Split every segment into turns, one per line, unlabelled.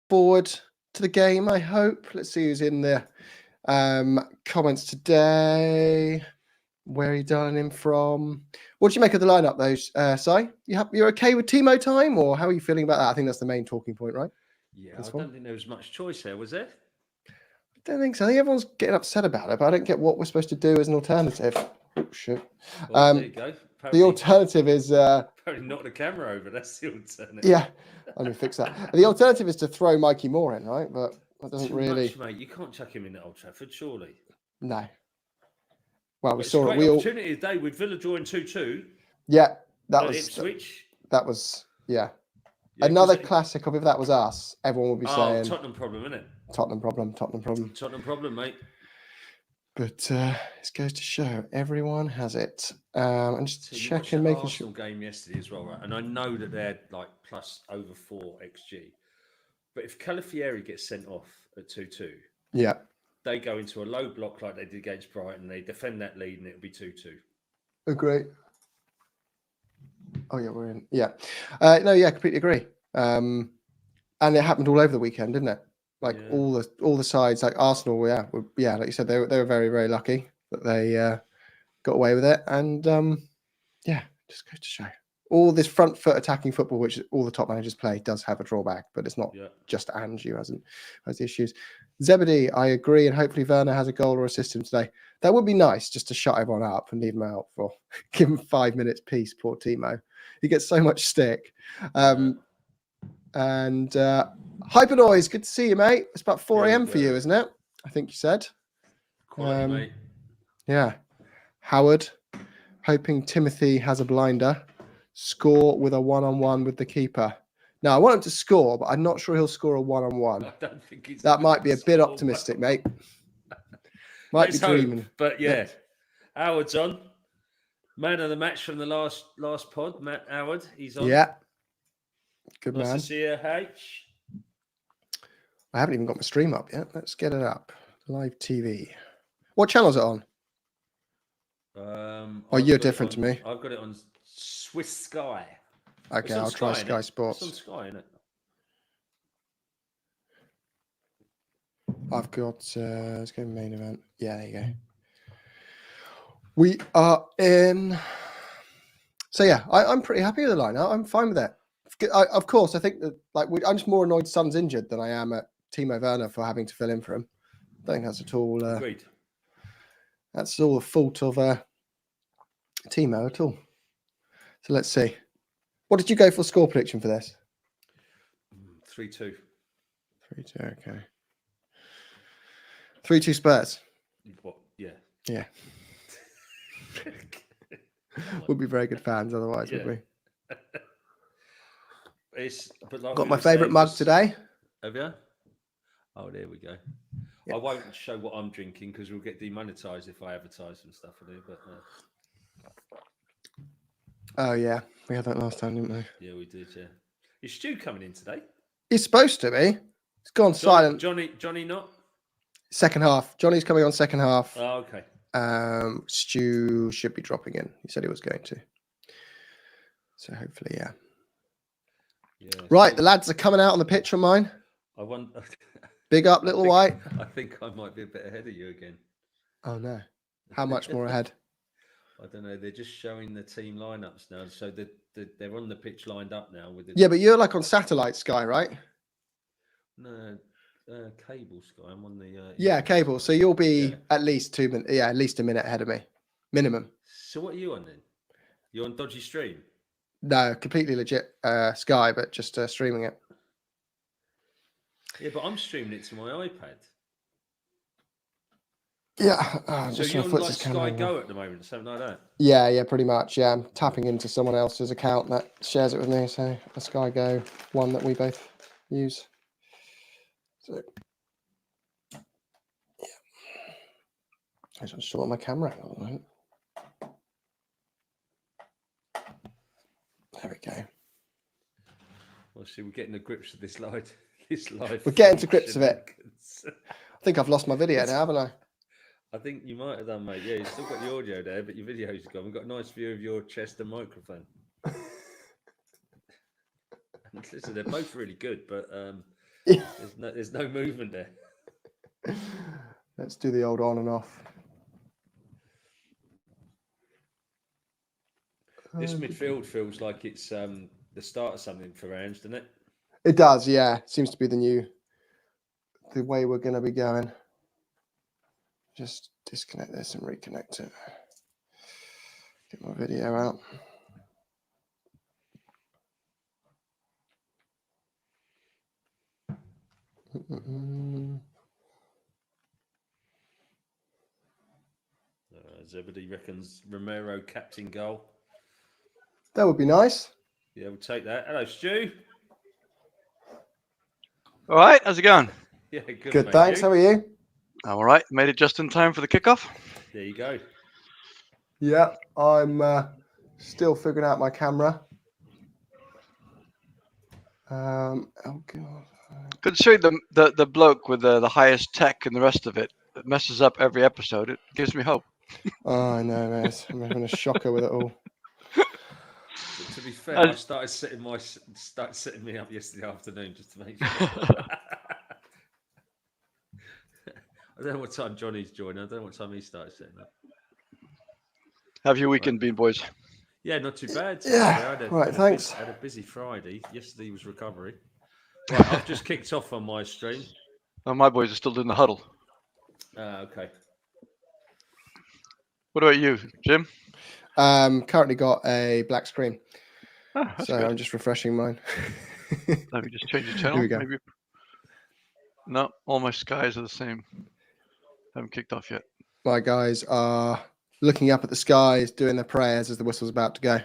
forward to the game, I hope. Let's see who's in the comments today. Where are you dialing in from? What do you make of the lineup, though, Si? You're okay with Timo time, or how are you feeling about that? I think that's the main talking point, right?
Yeah, I don't think there was much choice there, was there?
I don't think so. I think everyone's getting upset about it, but I don't get what we're supposed to do as an alternative. Oh, shit.
Well, there you go.
The alternative is...
Apparently knock the camera over. That's the alternative.
Yeah, let me fix that. The alternative is to throw Mikey Moore in, right? But that doesn't really...
Much, mate. You can't chuck him in at Old Trafford, surely.
No. Well, we
it's
saw
a
it.
great opportunity today with Villa drawing 2-2.
Yeah, that was
Ipswich.
That was another classic of if that was us, everyone would be saying
Tottenham problem, isn't it?
Tottenham problem,
mate.
But it goes to show everyone has it. I'm just checking, making sure.
Game yesterday as well, right? And I know that they're like plus over 4 XG. But if Calafieri gets sent off at 2-2,
yeah,
they go into a low block like they did against Brighton. They defend that lead, and it'll be 2-2.
Agree. Oh yeah, we're in. Yeah, completely agree. And it happened all over the weekend, didn't it? Like all the sides, like Arsenal, like you said, they were very, very lucky that they got away with it, and just goes to show all this front foot attacking football, which all the top managers play, does have a drawback, but it's not just Ange who has the issues. Zebedee, I agree, and hopefully Werner has a goal or assist him today. That would be nice, just to shut everyone up and leave him out for give him 5 minutes peace. Poor Timo, he gets so much stick. And Hyper Noise, good to see you, mate. It's about 4 a.m. for you, isn't it? I think you said.
Quality, mate.
Yeah. Howard, hoping Timothy has a blinder. Score with a one-on-one with the keeper. Now, I want him to score, but I'm not sure he'll score a one-on-one.
I don't think he's...
That might be a bit optimistic, mate. Might be dreaming.
But yeah, Howard's on. Man of the match from the last pod, Matt Howard. He's on.
Yeah. Good man.
Nice to see you, H.
I haven't even got my stream up yet. Let's get it up. Live TV. What channel is it on? You're different to me.
I've got it on Swiss Sky.
Okay, I'll try Sky Sports.
It's on Sky, isn't it?
I've got, let's go main event. Yeah, there you go. We are in. So yeah, I'm pretty happy with the lineup. I'm fine with it. Of course, I think that I'm just more annoyed Son's injured than I am at Timo Werner for having to fill in for him. I don't think that's at all.
Agreed.
That's all the fault of Timo at all. So let's see. What did you go for score prediction for this?
3-2.
3-2. Okay. 3-2 Spurs.
What? Yeah.
Yeah. We'd be very good fans otherwise, would we?
Got
my favourite mug today.
Have you? Oh, there we go. Yeah. I won't show what I'm drinking because we'll get demonetized if I advertise some stuff I do. But
oh yeah, we had that last time, didn't we?
Yeah, we did. Yeah. Is Stu coming in today?
He's supposed to be. He's gone silent.
Johnny not.
Second half. Johnny's coming on second half.
Oh, okay.
Stu should be dropping in. He said he was going to. So hopefully, yeah. Right, the lads are coming out on the pitch from mine.
I want.
Big up, little white.
I think I might be a bit ahead of you again.
Oh no! How much more ahead?
I don't know. They're just showing the team lineups now, so they're on the pitch lined up now with the.
Yeah, but you're like on satellite Sky, right?
No, cable Sky. I'm on the.
Yeah, cable. So you'll be at least 2 minutes. Yeah, at least a minute ahead of me, minimum.
So what are you on then? You're on dodgy stream.
No, completely legit Sky, but just streaming it.
Yeah, but I'm streaming it to my iPad.
Yeah.
So you're on like Sky Go at the moment, something like that?
Yeah, pretty much. Yeah, I'm tapping into someone else's account that shares it with me. So a Sky Go one that we both use. So yeah. I just saw my camera at the moment. There we go.
Well, see, we're getting the grips of this live.
We're getting to grips of it. I think I've lost my video now, haven't I?
I think you might have done, mate. Yeah, you've still got the audio there, but your video's gone. We've got a nice view of your chest and microphone. Listen, they're both really good, but There's no movement there.
Let's do the old on and off.
This midfield feels like it's the start of something for Ange, doesn't it?
It does, yeah. Seems to be the way we're going to be going. Just disconnect this and reconnect it. Get my video out.
Zebedee reckons Romero captain goal.
That would be nice.
Yeah, we'll take that. Hello, Stu.
All right, how's it going?
Yeah, good.
Good,
mate.
thanks. How are you?
I'm all right. Made it just in time for the kickoff.
There you go.
Yeah, I'm still figuring out my camera. Oh god.
Considering the bloke with the highest tech and the rest of it that messes up every episode, it gives me hope.
Oh, I know, mate. I'm having a shocker with it all.
To be fair, I started setting me up yesterday afternoon just to make sure. I don't know what time Johnny's joined. I don't know what time he started setting up.
Have your weekend been, boys?
Yeah, not too bad.
Yeah, thanks.
I had a busy Friday. Yesterday was recovery. Right, I've just kicked off on my stream.
Oh, my boys are still doing the huddle.
Okay.
What about you, Jim?
Currently got a black screen.
Oh,
So
good.
I'm just refreshing mine.
Let me just change the channel.
Here we go.
Maybe. No, all my skies are the same. Haven't kicked off yet.
My guys are looking up at the skies, doing their prayers as the whistle's about to go.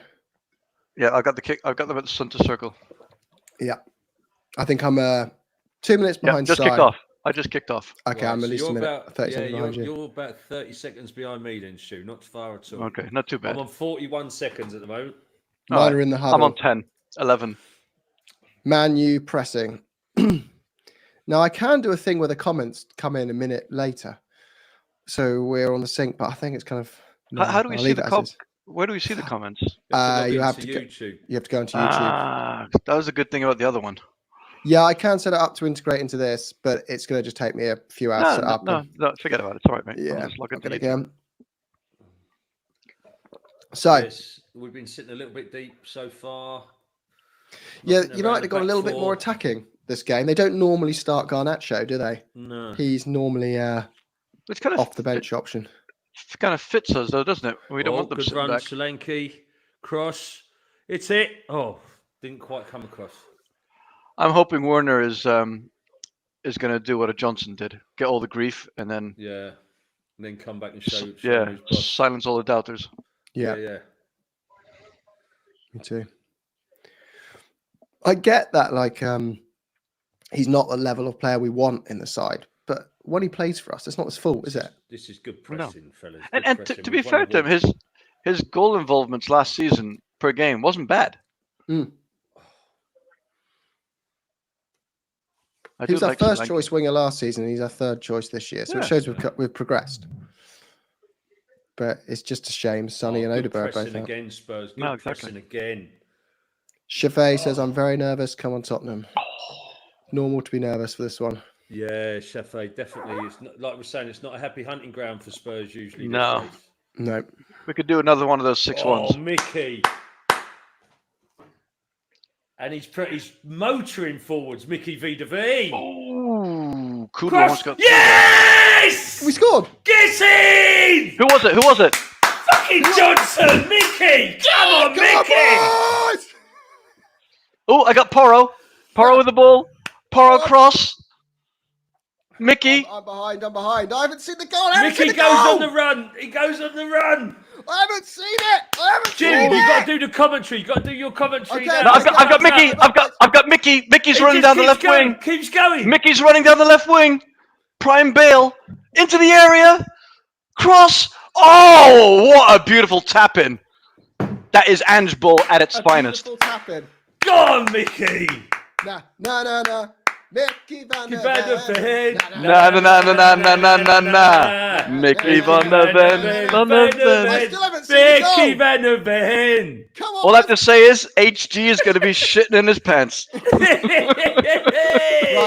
Yeah, I've got them at the center circle.
Yeah. I think I'm 2 minutes behind
just
Si.
kicked off. I just kicked off.
Okay,
Right,
I'm
so
at least
you're
a minute,
about
30 seconds behind you.
You're about 30 seconds behind me then, Stu. Not far at all.
Okay, not too bad.
I'm on 41 seconds at the moment.
Mine are in the huddle.
I'm on 10, 11.
Man U pressing. Now, I can do a thing where the comments come in a minute later. So we're on the sync, but I think it's kind of... No,
How do we
I'll
see
leave
the
it as
comments?
is.
Where do we see the comments?
You have to
YouTube.
You have to go into YouTube.
That was a good thing about the other one.
Yeah, I can set it up to integrate into this, but it's going to just take me a few hours to set up.
No, forget about it. It's all right, mate.
Yeah,
I'll just log
I'll
into
get it
YouTube.
again. So,
Yes, we've been sitting a little bit deep so far.
yeah,
Nothing
United
around
have gone a
the
little
back
bit more
four.
attacking this game. They don't normally start Garnacho, do they?
No.
He's normally
It's kind of
off the bench option.
kind of fits us though, doesn't it? We don't want them
good
sitting
run,
back.
Solanke. Cross. It's it. Oh, didn't quite come across.
I'm hoping Werner is going to do what a Johnson did, get all the grief, and then
Yeah. And then come back and show who's boss.
silence all the doubters.
Yeah,
Yeah.
me too. I get that, like, he's not the level of player we want in the side, but when he plays for us, it's not his fault, is it?
This is good pressing, fellas.
And
Good
to
pressing.
be
We've won
fair
the
to him,
league.
his goal involvements last season per game wasn't bad.
Mm.
I
He was
do
our
like
first
Solanke.
choice winger last season, and he's our third choice this year. So
Yeah.
it shows we've progressed. But it's just a shame Sonny and
good
Odegaard are both
pressing
out.
again, Spurs. Good
No, exactly.
pressing again.
Chauvet says, I'm very nervous. Come on, Tottenham. Normal to be nervous for this one.
Yeah, Sheffield definitely. It's not, like we're saying, it's not a happy hunting ground for Spurs usually.
No.
these days.
No.
We could do another one of those 6-1s.
Oh, Mickey. And he's motoring forwards, Mickey V. Devine.
Ooh, Kulu
Cross.
almost got.
Yes!
We scored.
Get in!
Who was it? Who was it?
Fucking Johnson, Mickey! Come on, Mickey!
on!
Oh, I got Porro. Porro with the ball. Porro cross. Mickey.
I'm behind. I haven't seen the goal. I haven't
Mickey
seen the
goes
goal.
on the run. He goes on the run.
I haven't seen it.
Jim, you've got to do the commentary. You've got to do your commentary
Okay.
now.
No, I've got Mickey. I've got Mickey. Mickey's
He
running
just
down the left
keeps going,
wing.
Keeps going.
Mickey's running down the left wing. Prime Bale into the area. Cross. Oh, what a beautiful tap in. That is Ange ball at its finest.
Go on, Mickey.
Nah. Mickey Van der
Ven.
Na. Mickey Van der Ven.
I still haven't seen the goal.
Mickey Van der Ven.
Come
All
on.
I have to say is HG is going to be shitting in his pants.
Right,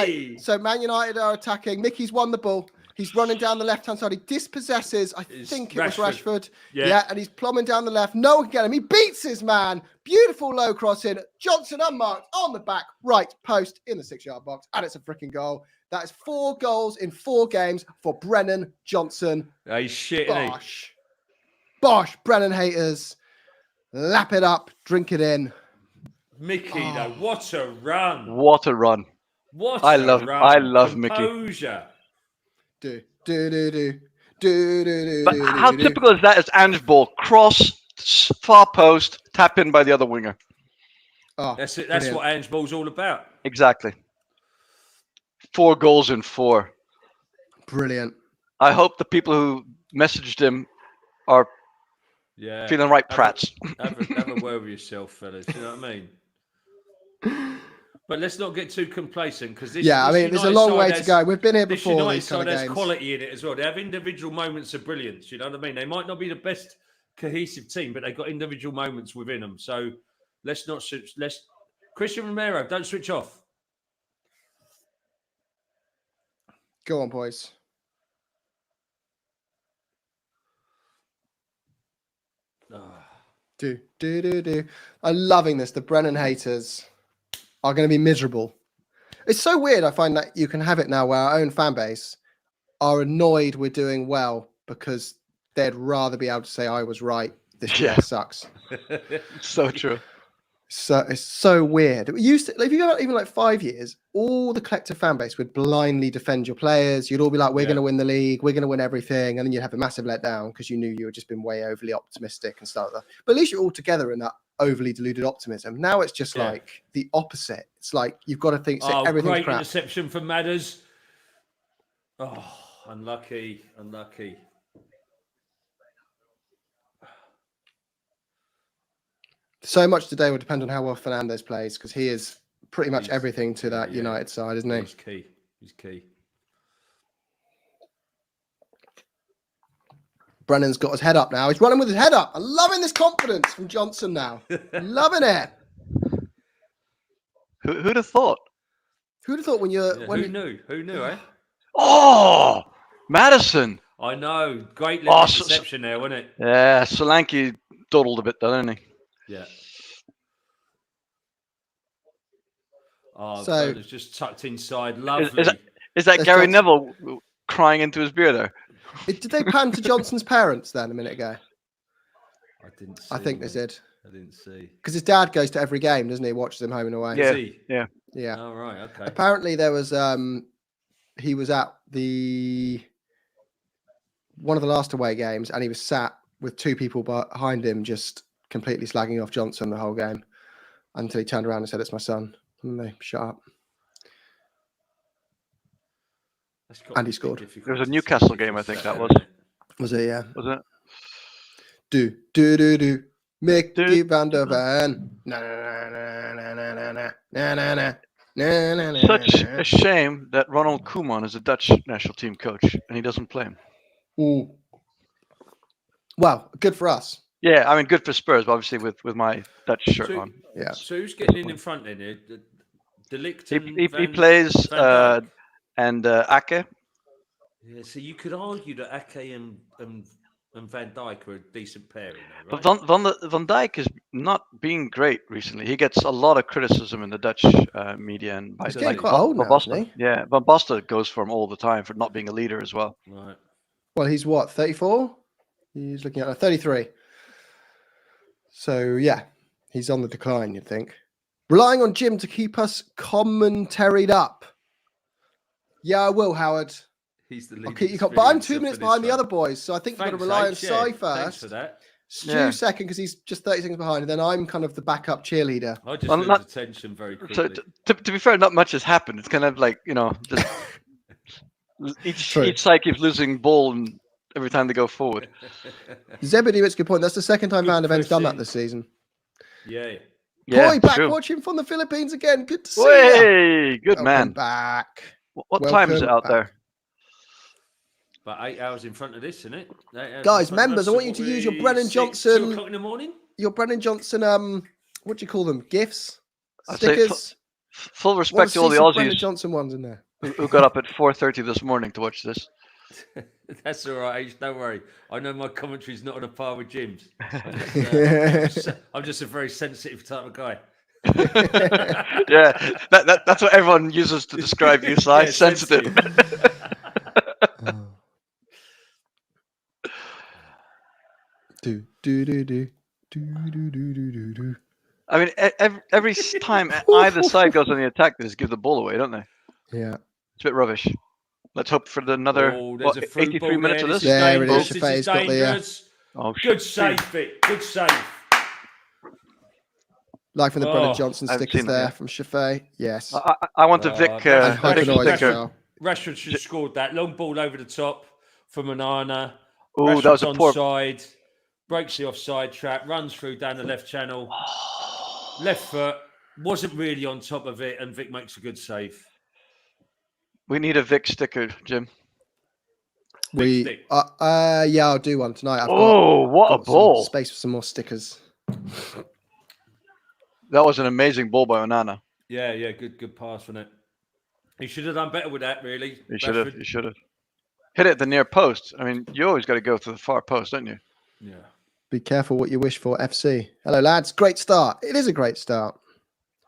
Right, so Man United are attacking. Mickey's won the ball. He's running down the left-hand side. He dispossesses, I think it was Rashford. Yeah, and he's plumbing down the left. No one can get him. He beats his man. Beautiful low cross in. Johnson unmarked on the back right post in the 6-yard box. And it's a freaking goal. That is 4 goals in 4 games for Brennan Johnson.
He's shit, isn't he?
Bosh. Bosh. Brennan haters. Lap it up. Drink it in.
Mickey, though, what a run.
What a run.
I love
Mickey.
But
how typical is that? As Ange ball cross, far post, tap in by the other winger.
Oh,
that's it. That's what Ange ball's all about.
Exactly. 4 goals in 4.
Brilliant.
I hope the people who messaged him are feeling right prats.
Have a word with yourself, fellas. You know what I mean? But let's not get too complacent because this.
Yeah, I mean, there's a long way to go. We've been here before.
United
these kind
side
of
has
games.
quality in it as well. They have individual moments of brilliance. You know what I mean? They might not be the best cohesive team, but they've got individual moments within them. So let's not. Christian Romero, don't switch off.
Go on, boys. I'm loving this. The Brennan haters are going to be miserable. It's so weird. I find that you can have it now where our own fan base are annoyed we're doing well because they'd rather be able to say I was right. This year sucks.
So true.
So it's so weird. It used to, if you go out even like 5 years, all the collective fan base would blindly defend your players. You'd all be like, we're going to win the league. We're going to win everything. And then you'd have a massive letdown because you knew you had just been way overly optimistic and stuff like that. But at least you're all together in that overly deluded optimism. Now it's just like the opposite. It's like you've got to think everything's
great
crap.
interception from Madders. Oh, unlucky.
So much today will depend on how well Fernandes plays because he is pretty much everything to that United side, isn't he?
He's key.
Brennan's got his head up now. He's running with his head up. I'm loving this confidence from Johnson now. Loving it.
Who'd have thought?
Who'd have thought when you're...
Who knew, eh?
Oh! Madison!
I know. Great little interception there, wasn't it?
Yeah, Solanke dawdled a bit, didn't he?
Yeah. Oh,
so
it's just tucked inside. Lovely.
Is that Gary Neville crying into his beer there?
Did they pan to Johnson's parents then a minute ago?
I didn't see.
I think they did.
I didn't see.
Because his dad goes to every game, doesn't he? Watches them home and away.
Yeah.
Yeah.
Oh, right. Okay.
Apparently there was he was at one of the last away games and he was sat with 2 people behind him just completely slagging off Johnson the whole game until he turned around and said, "It's my son." And they shut up. And he scored.
There was a Newcastle game, I think that was.
Was it? Yeah.
Was
Do.
it?
Mickey Van der Van.
Such a shame that Ronald Koeman is a Dutch national team coach and he doesn't play him.
Ooh. Well, good for us.
Yeah, I mean, good for Spurs, but obviously with my Dutch shirt on.
Yeah.
So who's getting in front then? De Ligt
he plays and Ake.
Yeah, so you could argue that Ake and Van Dijk are a decent pairing. Though, right?
But Van Dijk is not being great recently. He gets a lot of criticism in the Dutch media and by
he's getting quite old now, isn't he?
Yeah, Van Basten goes for him all the time for not being a leader as well.
Right.
Well, he's what, 34? He's looking at 33. So yeah, he's on the decline, you'd think. Relying on Jim to keep us commentaried up. Yeah, I will, Howard.
He's the lead.
I'll keep you but I'm 2 minutes behind the other boys, so I think you've got to rely on Cy first.
Thanks for that.
Stu second because he's just 30 seconds behind, and then I'm kind of the backup cheerleader.
I just lose attention very quickly.
So to be fair, not much has happened. It's kind of like, just each side keeps losing ball and every time they go forward.
Zebedee makes a good point. That's the second time Van der Ven's done that this season.
Yeah.
Boy, back watching from the Philippines again. Good to see you.
Hey, good man.
Back.
What time is it out there?
About 8 hours in front of this, isn't it?
Guys, members, I want you to use your Brennan Johnson.
2 o'clock in the morning?
Your Brennan Johnson, what do you call them? GIFs?
I'd
Stickers?
Full respect to all the
Brendan
Aussies
Johnson ones in there.
who got up at 4:30 this morning to watch this.
That's all right, H. Don't worry. I know my commentary's not on a par with Jim's. I'm just a very sensitive type of guy.
Yeah, that's what everyone uses to describe you, Si.
Yeah,
sensitive.
Do do do do do do do do do.
I mean, every time either side goes on the attack, they just give the ball away, don't they?
Yeah.
It's a bit rubbish. Let's hope for another
There's a through
83
ball
minutes
there.
of this.
This is
There it is.
dangerous. This
Shafe's
is
got the,
dangerous.
Oh,
Good save, Vic. Good save.
Like from the Brendan
Oh,
Johnson
I've
stickers
seen that,
there
yeah.
from Shafé. Yes.
I want a Vic,
And
Rashford
Hyper
Vic
Noise as
sticker.
well.
Rashford should have scored that. Long ball over the top from Onana.
Ooh, that was
Rashford's
a poor.
onside. Breaks the offside trap. Runs through down the left channel. Left foot. Wasn't really on top of it. And Vic makes a good save.
We need a Vic sticker, Jim.
stick.
Yeah, I'll do one tonight.
What a
got some
ball!
space for some more stickers.
That was an amazing ball by Onana.
Yeah, good pass, wasn't it? He should have done better with that, really.
He should have. He should have hit it at the near post. I mean, you always got to go to the far post, don't you?
Yeah.
Be careful what you wish for, FC. Hello, lads. Great start. It is a great start.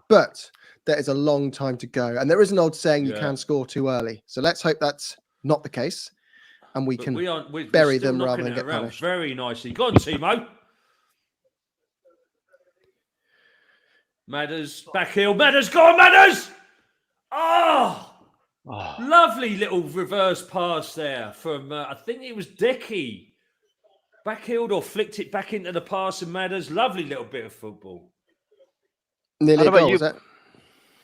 But there is a long time to go. And there is an old saying you can score too early. So let's hope that's not the case. And we can bury them rather than get punished.
Very nicely. Go on, Timo. Madders, back heel. Madders, go on, Madders! Oh! Lovely little reverse pass there from, I think it was Decky. Backheeled or flicked it back into the pass and Madders. Lovely little bit of football.
Nearly a goal, was it?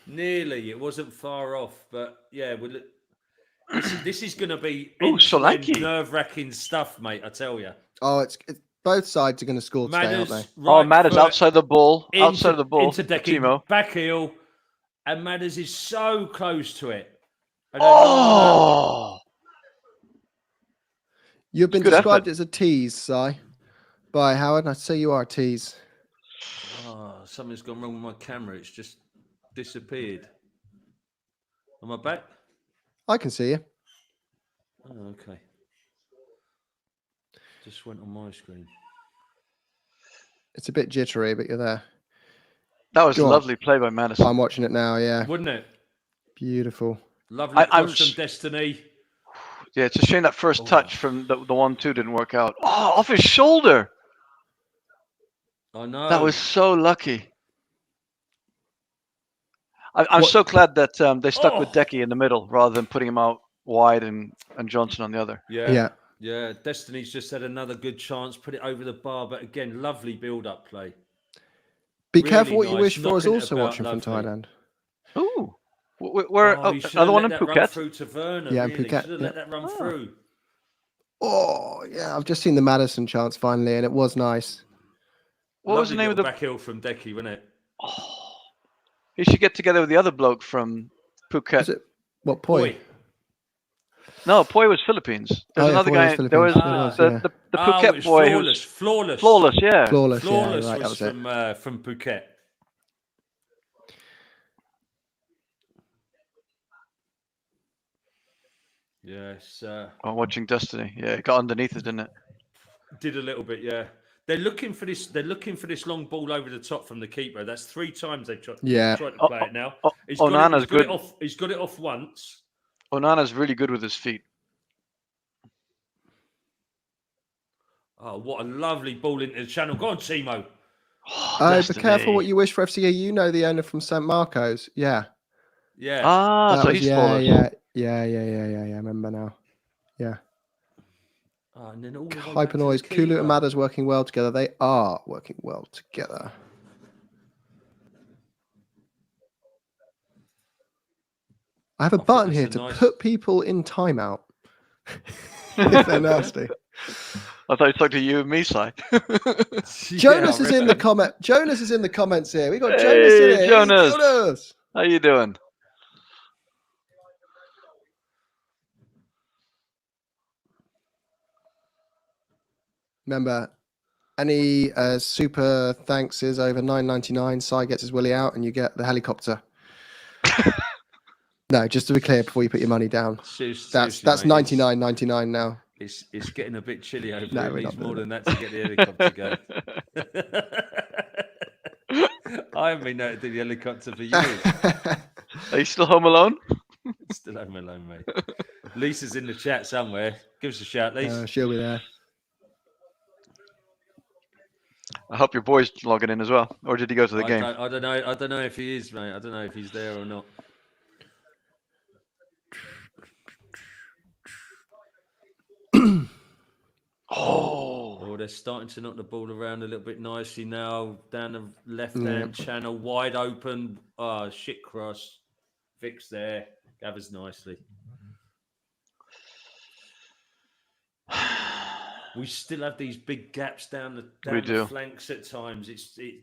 Nearly. It wasn't far off. But, yeah, this is going to be
Solanke.
nerve-wracking stuff, mate, I tell you.
Oh, it's both sides are going to score today, aren't they?
Madders outside the ball. Outside of the ball.
Into Decky,
Timo.
back heel. And Madders is so close to it.
You've been described as a tease, Si, by Howard. I'd say you are a tease.
Something's gone wrong with my camera. It's just disappeared. Am I back?
I can see you.
Oh, okay. Just went on my screen.
It's a bit jittery, but you're there.
That was a lovely play by Madison.
I'm watching it now, yeah.
Wouldn't it?
Beautiful.
Lovely cross from Destiny.
Yeah, it's a shame that first touch from the 1-2 didn't work out. Oh, off his shoulder.
I know.
That was so lucky. I'm so glad that they stuck with Decky in the middle rather than putting him out wide and Johnson on the other.
Yeah. Destiny's just had another good chance, put it over the bar, but again, lovely build-up play.
Be careful what you wish for is also watching from Thailand.
Ooh. Where another one in Phuket?
Through to Werner,
yeah,
really.
Phuket.
Should have let that run through.
Oh, yeah. I've just seen the Madison chance finally, and it was nice.
What was the name of the
back heel from Decky, wasn't it?
Oh, he should get together with the other bloke from Phuket.
Is it what Poi?
No, Poi was Philippines. There's another guy. There was the Phuket boy. Flawless, yeah.
Flawless
was
right, that was
from Phuket. Yes.
I'm watching Destiny. Yeah, it got underneath it, didn't it?
Did a little bit, yeah. They're looking for this long ball over the top from the keeper. That's 3 times they've tried to play it now.
Onana's good.
He's got it off once.
Onana's really good with his feet.
Oh, what a lovely ball into the channel. Go on, Timo.
Be careful what you wish for FCA. You know the owner from St. Marco's. Yeah.
Yeah.
So he's flawless.
Yeah. I remember now. Yeah.
And then all the way
Hyper Noise, Kulu and Madders working well together. They are working well together. I have a button here to put people in timeout. If they're nasty.
I thought you talked to you and me, Si.
Jonas is in the comment. Jonas is in the comments here. We got Jonas in here.
Jonas. How you doing?
Remember, any super thanks is over $9.99. Si gets his willy out, and you get the helicopter. No, just to be clear before you put your money down. That's
Seriously, mate,
99.99 now.
It's getting a bit chilly over
No,
here.
we're
It
not
needs more
doing
than that to get the helicopter going. I haven't been out to do the helicopter for years.
Are you still home alone?
Still home alone, mate. Lisa's in the chat somewhere. Give us a shout, Lisa.
She'll be there.
I hope your boy's logging in as well. Or did he go to the game?
I don't know. I don't know if he is, mate. I don't know if he's there or not. Oh, they're starting to knock the ball around a little bit nicely now. Down the left-hand channel, wide open. Oh, shit cross. Vic's there. Gathers nicely. We still have these big gaps down the flanks at times.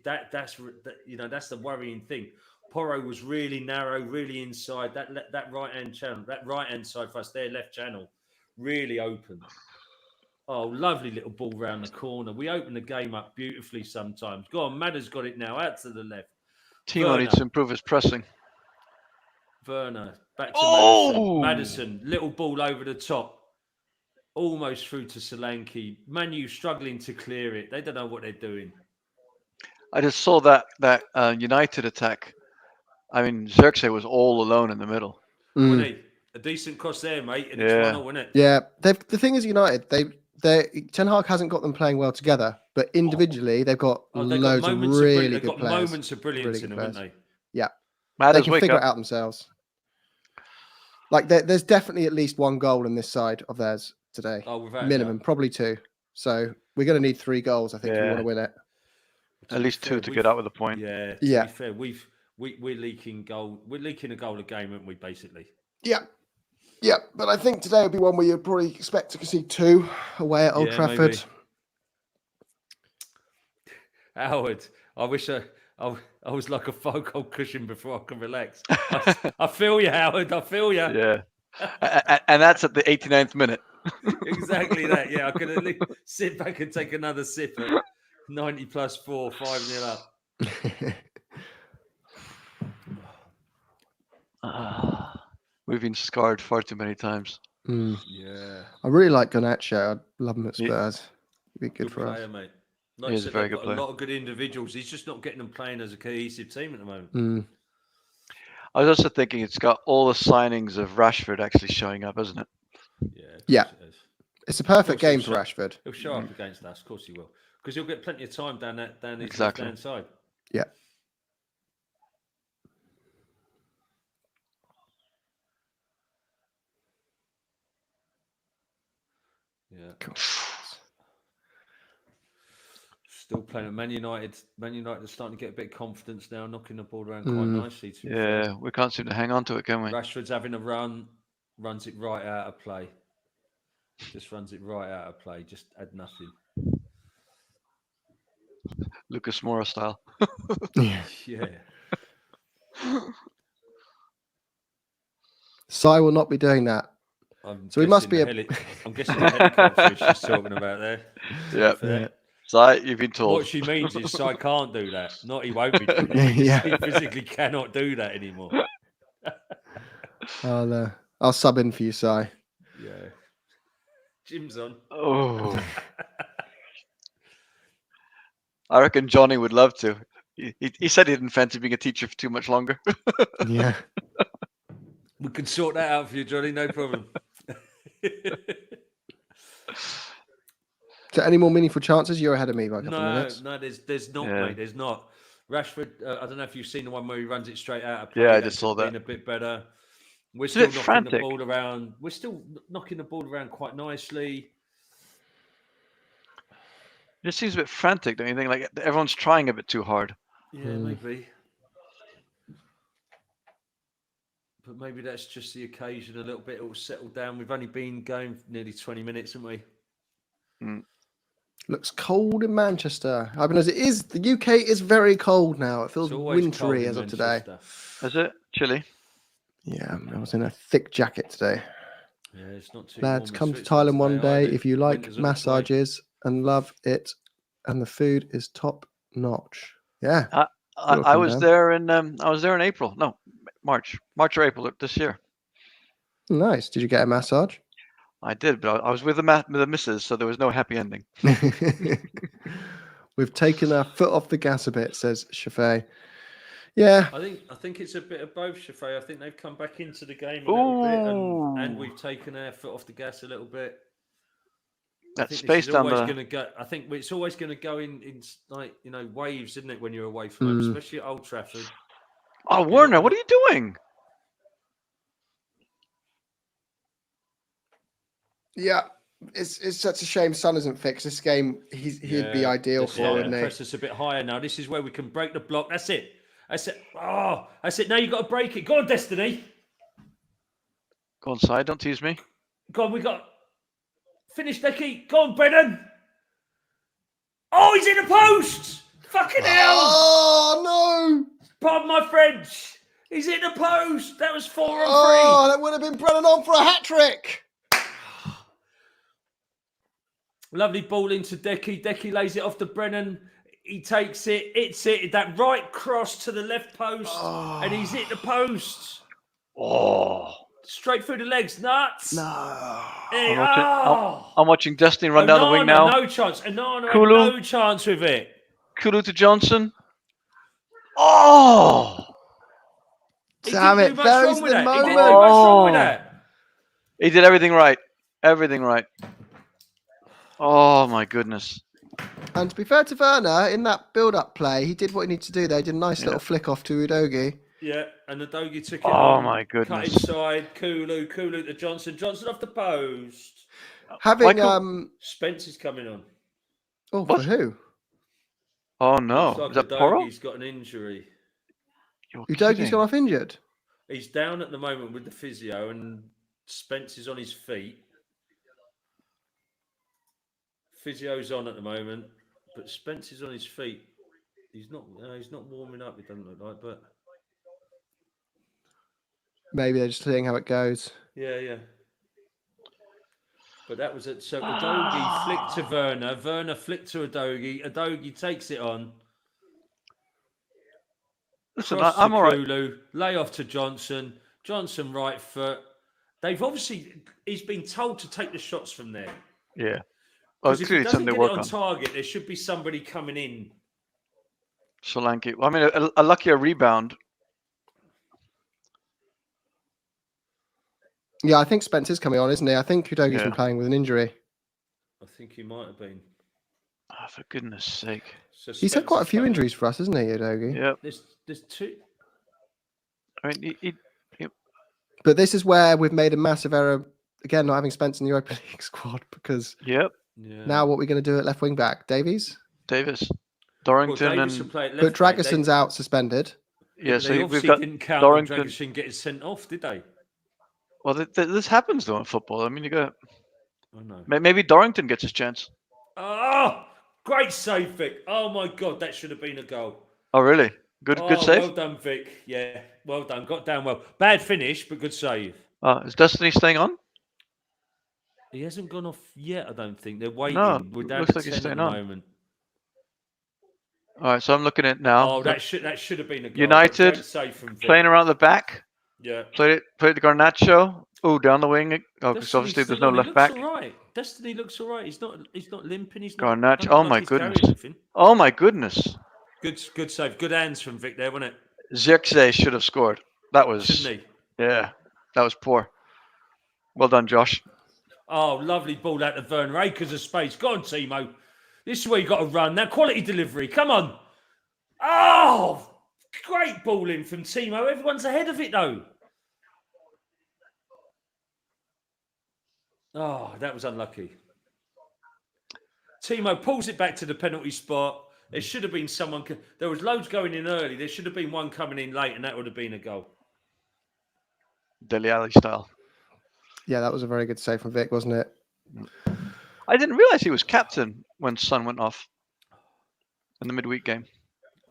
That's the worrying thing. Porro was really narrow, really inside. That right-hand channel, that right-hand side for us, their left channel, really open. Oh, lovely little ball round the corner. We open the game up beautifully sometimes. Go on, Madder's got it now, out to the left.
Timo needs to improve his pressing.
Werner, back to Maddison. Little ball over the top. Almost through to Solanke. Manu struggling to clear it. They don't know what they're doing.
I just saw that United attack. I mean, Xerxes was all alone in the middle.
Wasn't he? A decent cross there, mate. And it's 1-0, wasn't it?
Yeah. The thing is, United, Ten Hag hasn't got them playing well together, but individually they've got loads of really good players.
Moments of brilliance in them, haven't they?
Yeah. They can figure it out themselves. Like there's definitely at least one goal in this side of theirs today.
Oh, without
minimum, probably 2. So we're going to need 3 goals, I think, if we want to win it.
At least 2 to get out with a point.
Yeah. To be fair, we're leaking goal. We're leaking a goal a game, aren't we? Basically.
Yeah. Yeah, but I think today would be one where you'd probably expect to concede 2 away at Old Trafford.
Maybe. Howard, I wish I was like a focal cushion before I can relax. I feel you, Howard. I feel you.
Yeah. And that's at the 89th minute.
Exactly that. Yeah, I could at least sit back and take another sip at 90 plus 4, 5-0
up. We've been scarred far too many times.
Yeah.
I really like Garnacho. I'd love him at Spurs. He'd be good for
player,
us.
Mate. Like
He's a very good player.
A lot of good individuals. He's just not getting them playing as a cohesive team at the moment.
I was also thinking it's got all the signings of Rashford actually showing up, isn't it?
Yeah. It's a perfect game for Rashford.
He'll show up against us. Of course he will. Because he'll get plenty of time down his left-hand side.
Yeah.
Yeah.
Cool.
Still playing at Man United. Man United are starting to get a bit of confidence now, knocking the ball around quite nicely.
Yeah, we can't seem to hang on to it, can we?
Rashford's having a run, runs it right out of play. Just runs it right out of play. Just had nothing.
Lucas Moura style.
Yeah.
Sai will not be doing that. So we must be
I'm guessing the helicopter she's talking about there.
Yeah. Sai, you've been told.
What she means is Sai can't do that. Not he won't be doing it. He physically cannot do that anymore.
I'll sub in for you, Sai.
Yeah. Jim's on.
Oh. I reckon Johnny would love to. He said he didn't fancy being a teacher for too much longer.
Yeah.
We can sort that out for you, Johnny. No problem.
So any more meaningful chances? You're ahead of me by a couple of minutes.
No, there's not, mate. There's not. Rashford, I don't know if you've seen the one where he runs it straight out of play.
Yeah, I just saw that.
Been a bit better. We're still knocking the ball around. We're still knocking the ball around quite nicely.
It just seems a bit frantic, don't you think? Like everyone's trying a bit too hard.
Yeah, maybe. But maybe that's just the occasion a little bit. It'll settle down. We've only been going nearly 20 minutes, haven't we?
Looks cold in Manchester. I mean, as it is, the UK is very cold now. It feels wintry as of today.
Is it? Chilly?
Yeah, I was in a thick jacket today.
Yeah, it's not too
Lads,
warm
come to Thailand one day if you like massages and love it, and the food is top notch. Yeah.
I was there in April. No, March or April this year.
Nice. Did you get a massage?
I did, but I was with the missus, so there was no happy ending.
We've taken our foot off the gas a bit, says Shafay. Yeah.
I think it's a bit of both, Shafay. I think they've come back into the game a little bit, and we've taken our foot off the gas a little bit.
That space down there.
I think it's always going to go in like waves, isn't it? When you're away from home, especially at Old Trafford.
Oh, Werner, what are you doing?
Yeah, it's such a shame Son isn't fixed. This game, he'd be ideal for, wouldn't he?
Press us a bit higher now. This is where we can break the block. That's it. Oh, that's it. Now you've got to break it. Go on, Destiny.
Go inside. Don't tease me.
Go on, we got... Finish, Decky. Go on, Brennan. Oh, he's in the post. Fucking hell.
Oh, no.
Pardon my French. He's in the post. That was 4 on 3.
Oh, that would have been Brennan on for a hat-trick.
Lovely ball into Decky. Decky lays it off to Brennan. He takes it. It's it. That right cross to the left post. And he's hit the post.
Oh.
Straight through the legs. Nuts.
No.
Hey,
I'm watching Destiny run down the wing now.
No chance. Anana
Kulu.
no chance with it.
Kulu to Johnson. Oh.
Damn it. There's the moment.
He didn't do much wrong with that.
He did everything right. Everything right. Oh, my goodness.
And to be fair to Werner, in that build-up play, he did what he needed to do there. He did a nice little flick off to Udogie.
Yeah, and the Udogie took it
on. My goodness.
Cut inside, Kulu to Johnson. Johnson off the post.
Having
Spence is coming on.
Oh, what? For who?
Oh no.
Like
is that Poro?
He's got an injury.
Udogie's gone off injured.
He's down at the moment with the physio, and Spence is on his feet. Physio's on at the moment, but Spence is on his feet. He's not warming up. It doesn't look like, but
maybe they're just seeing how it goes.
Yeah. But that was it. So Udogie flicked to Werner. Werner flicked to Udogie. Udogie takes it on.
Listen, I'm all right.
Kulu, lay off to Johnson. Johnson right foot. They've obviously he's been told to take the shots from there.
Yeah.
Because if he doesn't get it on target, there should be somebody coming in.
Solanke. I mean, a luckier rebound.
Yeah, I think Spence is coming on, isn't he? I think Udogie's been playing with an injury.
I think he might have been.
Oh, for goodness sake.
So
he's had quite a few injuries for us, hasn't he, Udogie?
Yeah.
There's 2.
I mean,
But this is where we've made a massive error, again, not having Spence in the Europa League squad, because now what are we going to do at left wing back? Davies?
Dorrington
But Dragason's out suspended.
Yeah, so
we've got didn't count Dorrington. Dragusin getting sent off, did they?
Well, this happens though in football. I mean, you got.
I know.
Maybe Dorrington gets his chance.
Oh, great save, Vic! Oh my God, that should have been a goal.
Oh really? Good save.
Well done, Vic. Yeah, well done. Got down well. Bad finish, but good save.
Is Destiny staying on?
He hasn't gone off yet. I don't think they're waiting.
No,
we're down
looks
to
like
10
he's staying
at the
on.
moment.
All right, so I'm looking at it now.
Oh, that should have been a goal.
United
save from Vic.
Playing around the back.
Yeah.
Played to Garnacho. Oh, down the wing. Oh, because obviously there's no left back.
All right. Destiny looks all right. He's not limping. He's not.
Garnacho. Oh my goodness. Oh my goodness.
Good save. Good hands from Vic there, wasn't it?
Zirkzee should have scored. That was.
Shouldn't he?
Yeah, that was poor. Well done, Josh.
Oh, lovely ball out of Werner. Acres of space. Go on, Timo. This is where you got to run. Now, quality delivery. Come on. Oh, great ball in from Timo. Everyone's ahead of it, though. Oh, that was unlucky. Timo pulls it back to the penalty spot. There should have been someone. There was loads going in early. There should have been one coming in late, and that would have been a goal.
Dele Alli style.
Yeah, that was a very good save from Vic, wasn't it?
I didn't realize he was captain when Son went off in the midweek game.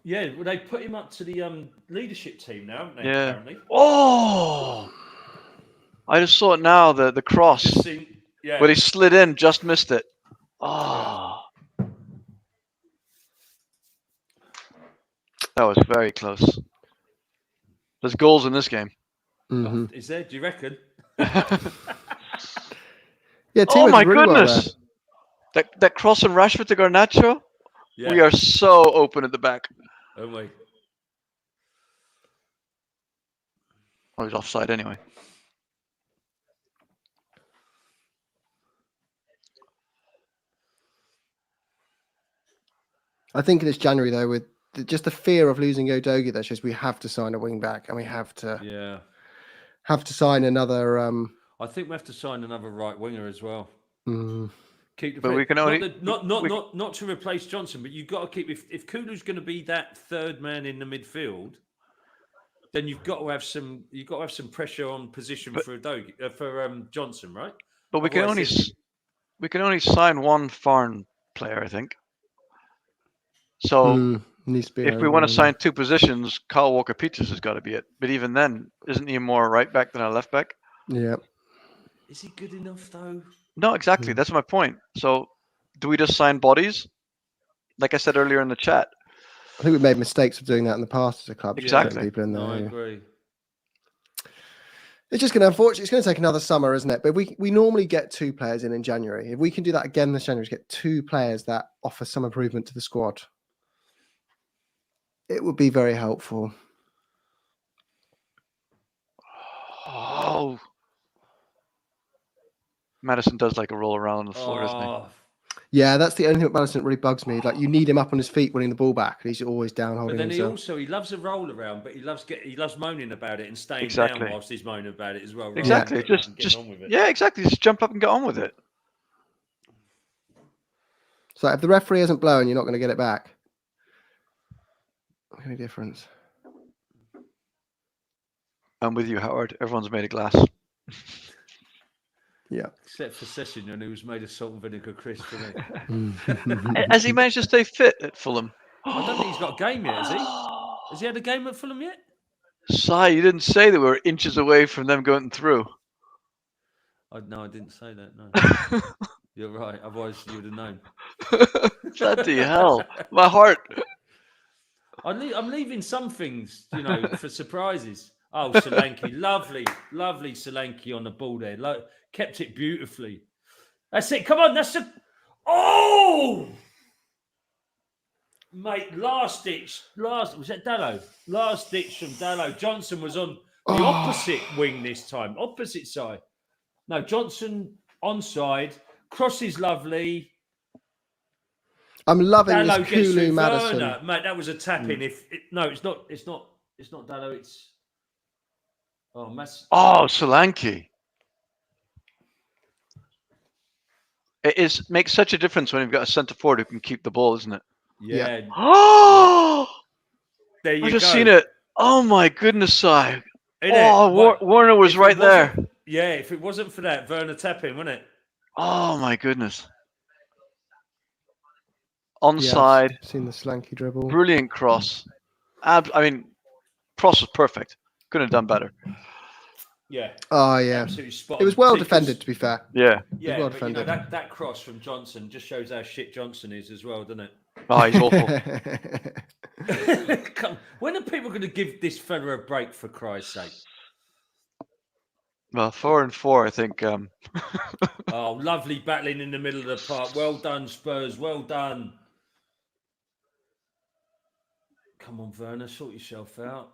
Yeah, well, they put him up to the leadership team now, haven't they?
Yeah.
Apparently.
Oh! I just saw it now, the cross. But he slid in, just missed it. Oh. That was very close. There's goals in this game.
Mm-hmm.
Is there? Do you reckon?
Yeah,
Oh
teamwork
my
is really well
goodness! That cross from Rashford to Garnacho.
Yeah.
We are so open at the back.
Aren't we?
Oh, he's offside anyway.
I think this January though, with just the fear of losing Udogie, that shows we have to sign a wing back, and we have to sign another.
I think we have to sign another right winger as well.
Mm,
Keep the
But we can only
not to replace Johnson, but you've got to keep if Kulu's going to be that third man in the midfield, then you've got to have some pressure on position for Udogie, for Johnson, right?
But we can only sign one foreign player, I think. So
needs to be
if we want to sign two positions, Kyle Walker-Peters has got to be it. But even then, isn't he more a right back than a left back?
Yeah.
Is he good enough though?
No, exactly. That's my point. So do we just sign bodies? Like I said earlier in the chat.
I think we've made mistakes of doing that in the past as a club.
Exactly.
People in there.
No, I agree.
It's just going to, unfortunately, it's going to take another summer, isn't it? But we normally get 2 players in January. If we can do that again this January, to get 2 players that offer some improvement to the squad, it would be very helpful.
Oh. Madison does like a roll around on the floor, doesn't he?
Yeah, that's the only thing about Madison that really bugs me. Like, you need him up on his feet winning the ball back, and he's always down holding
But then
himself.
he loves a roll around, but he loves moaning about it and staying down whilst he's moaning about it as well. Right?
Exactly. Just on with it. Yeah, exactly. Just jump up and get on with it.
So if the referee isn't blowing, you're not going to get it back. Any difference?
I'm with you, Howard. Everyone's made of glass.
Yeah.
Except for Sessegnon, who was made of salt and vinegar crisp, wasn't
he? Has he managed to stay fit at Fulham?
I don't think he's got a game yet, has he? Has he had a game at Fulham yet?
Sai, you didn't say that we were inches away from them going through.
No, I didn't say that, no. You're right, otherwise you would have known.
Bloody hell. My heart.
I'm leaving some things, for surprises. Oh, Solanke, lovely Solanke on the ball there. Kept it beautifully. That's it. Come on, that's a... Oh! Mate, last ditch. Was that Dallo? Last ditch from Dallo. Johnson was on the opposite wing this time. Opposite side. No, Johnson onside. Cross is lovely.
I'm loving
Dallo
this
gets
Kulu
through
Madison.
Werner. Mate, that was a tap in. No, it's not Dallo, it's...
Oh, Solanke. It makes such a difference when you've got a centre forward who can keep the ball, isn't it?
Yeah.
Oh!
There you go.
I've just seen it. Oh my goodness, Si.
Oh,
Warner was right there.
Yeah, if it wasn't for that, Werner tapping, wouldn't it?
Oh my goodness. Onside.
Yeah, seen the Solanke dribble.
Brilliant cross. I mean, cross was perfect. Couldn't have done better.
Yeah.
Oh yeah.
Absolutely spot on.
It was well defended, to be fair.
Yeah.
Yeah,
well
but
defended.
that cross from Johnson just shows how shit Johnson is as well, doesn't it?
Oh, he's awful.
When are people going to give this fella a break, for Christ's sake?
Well, 4-4, I think.
Oh, lovely battling in the middle of the park. Well done, Spurs. Well done. Come on, Werner, sort yourself out.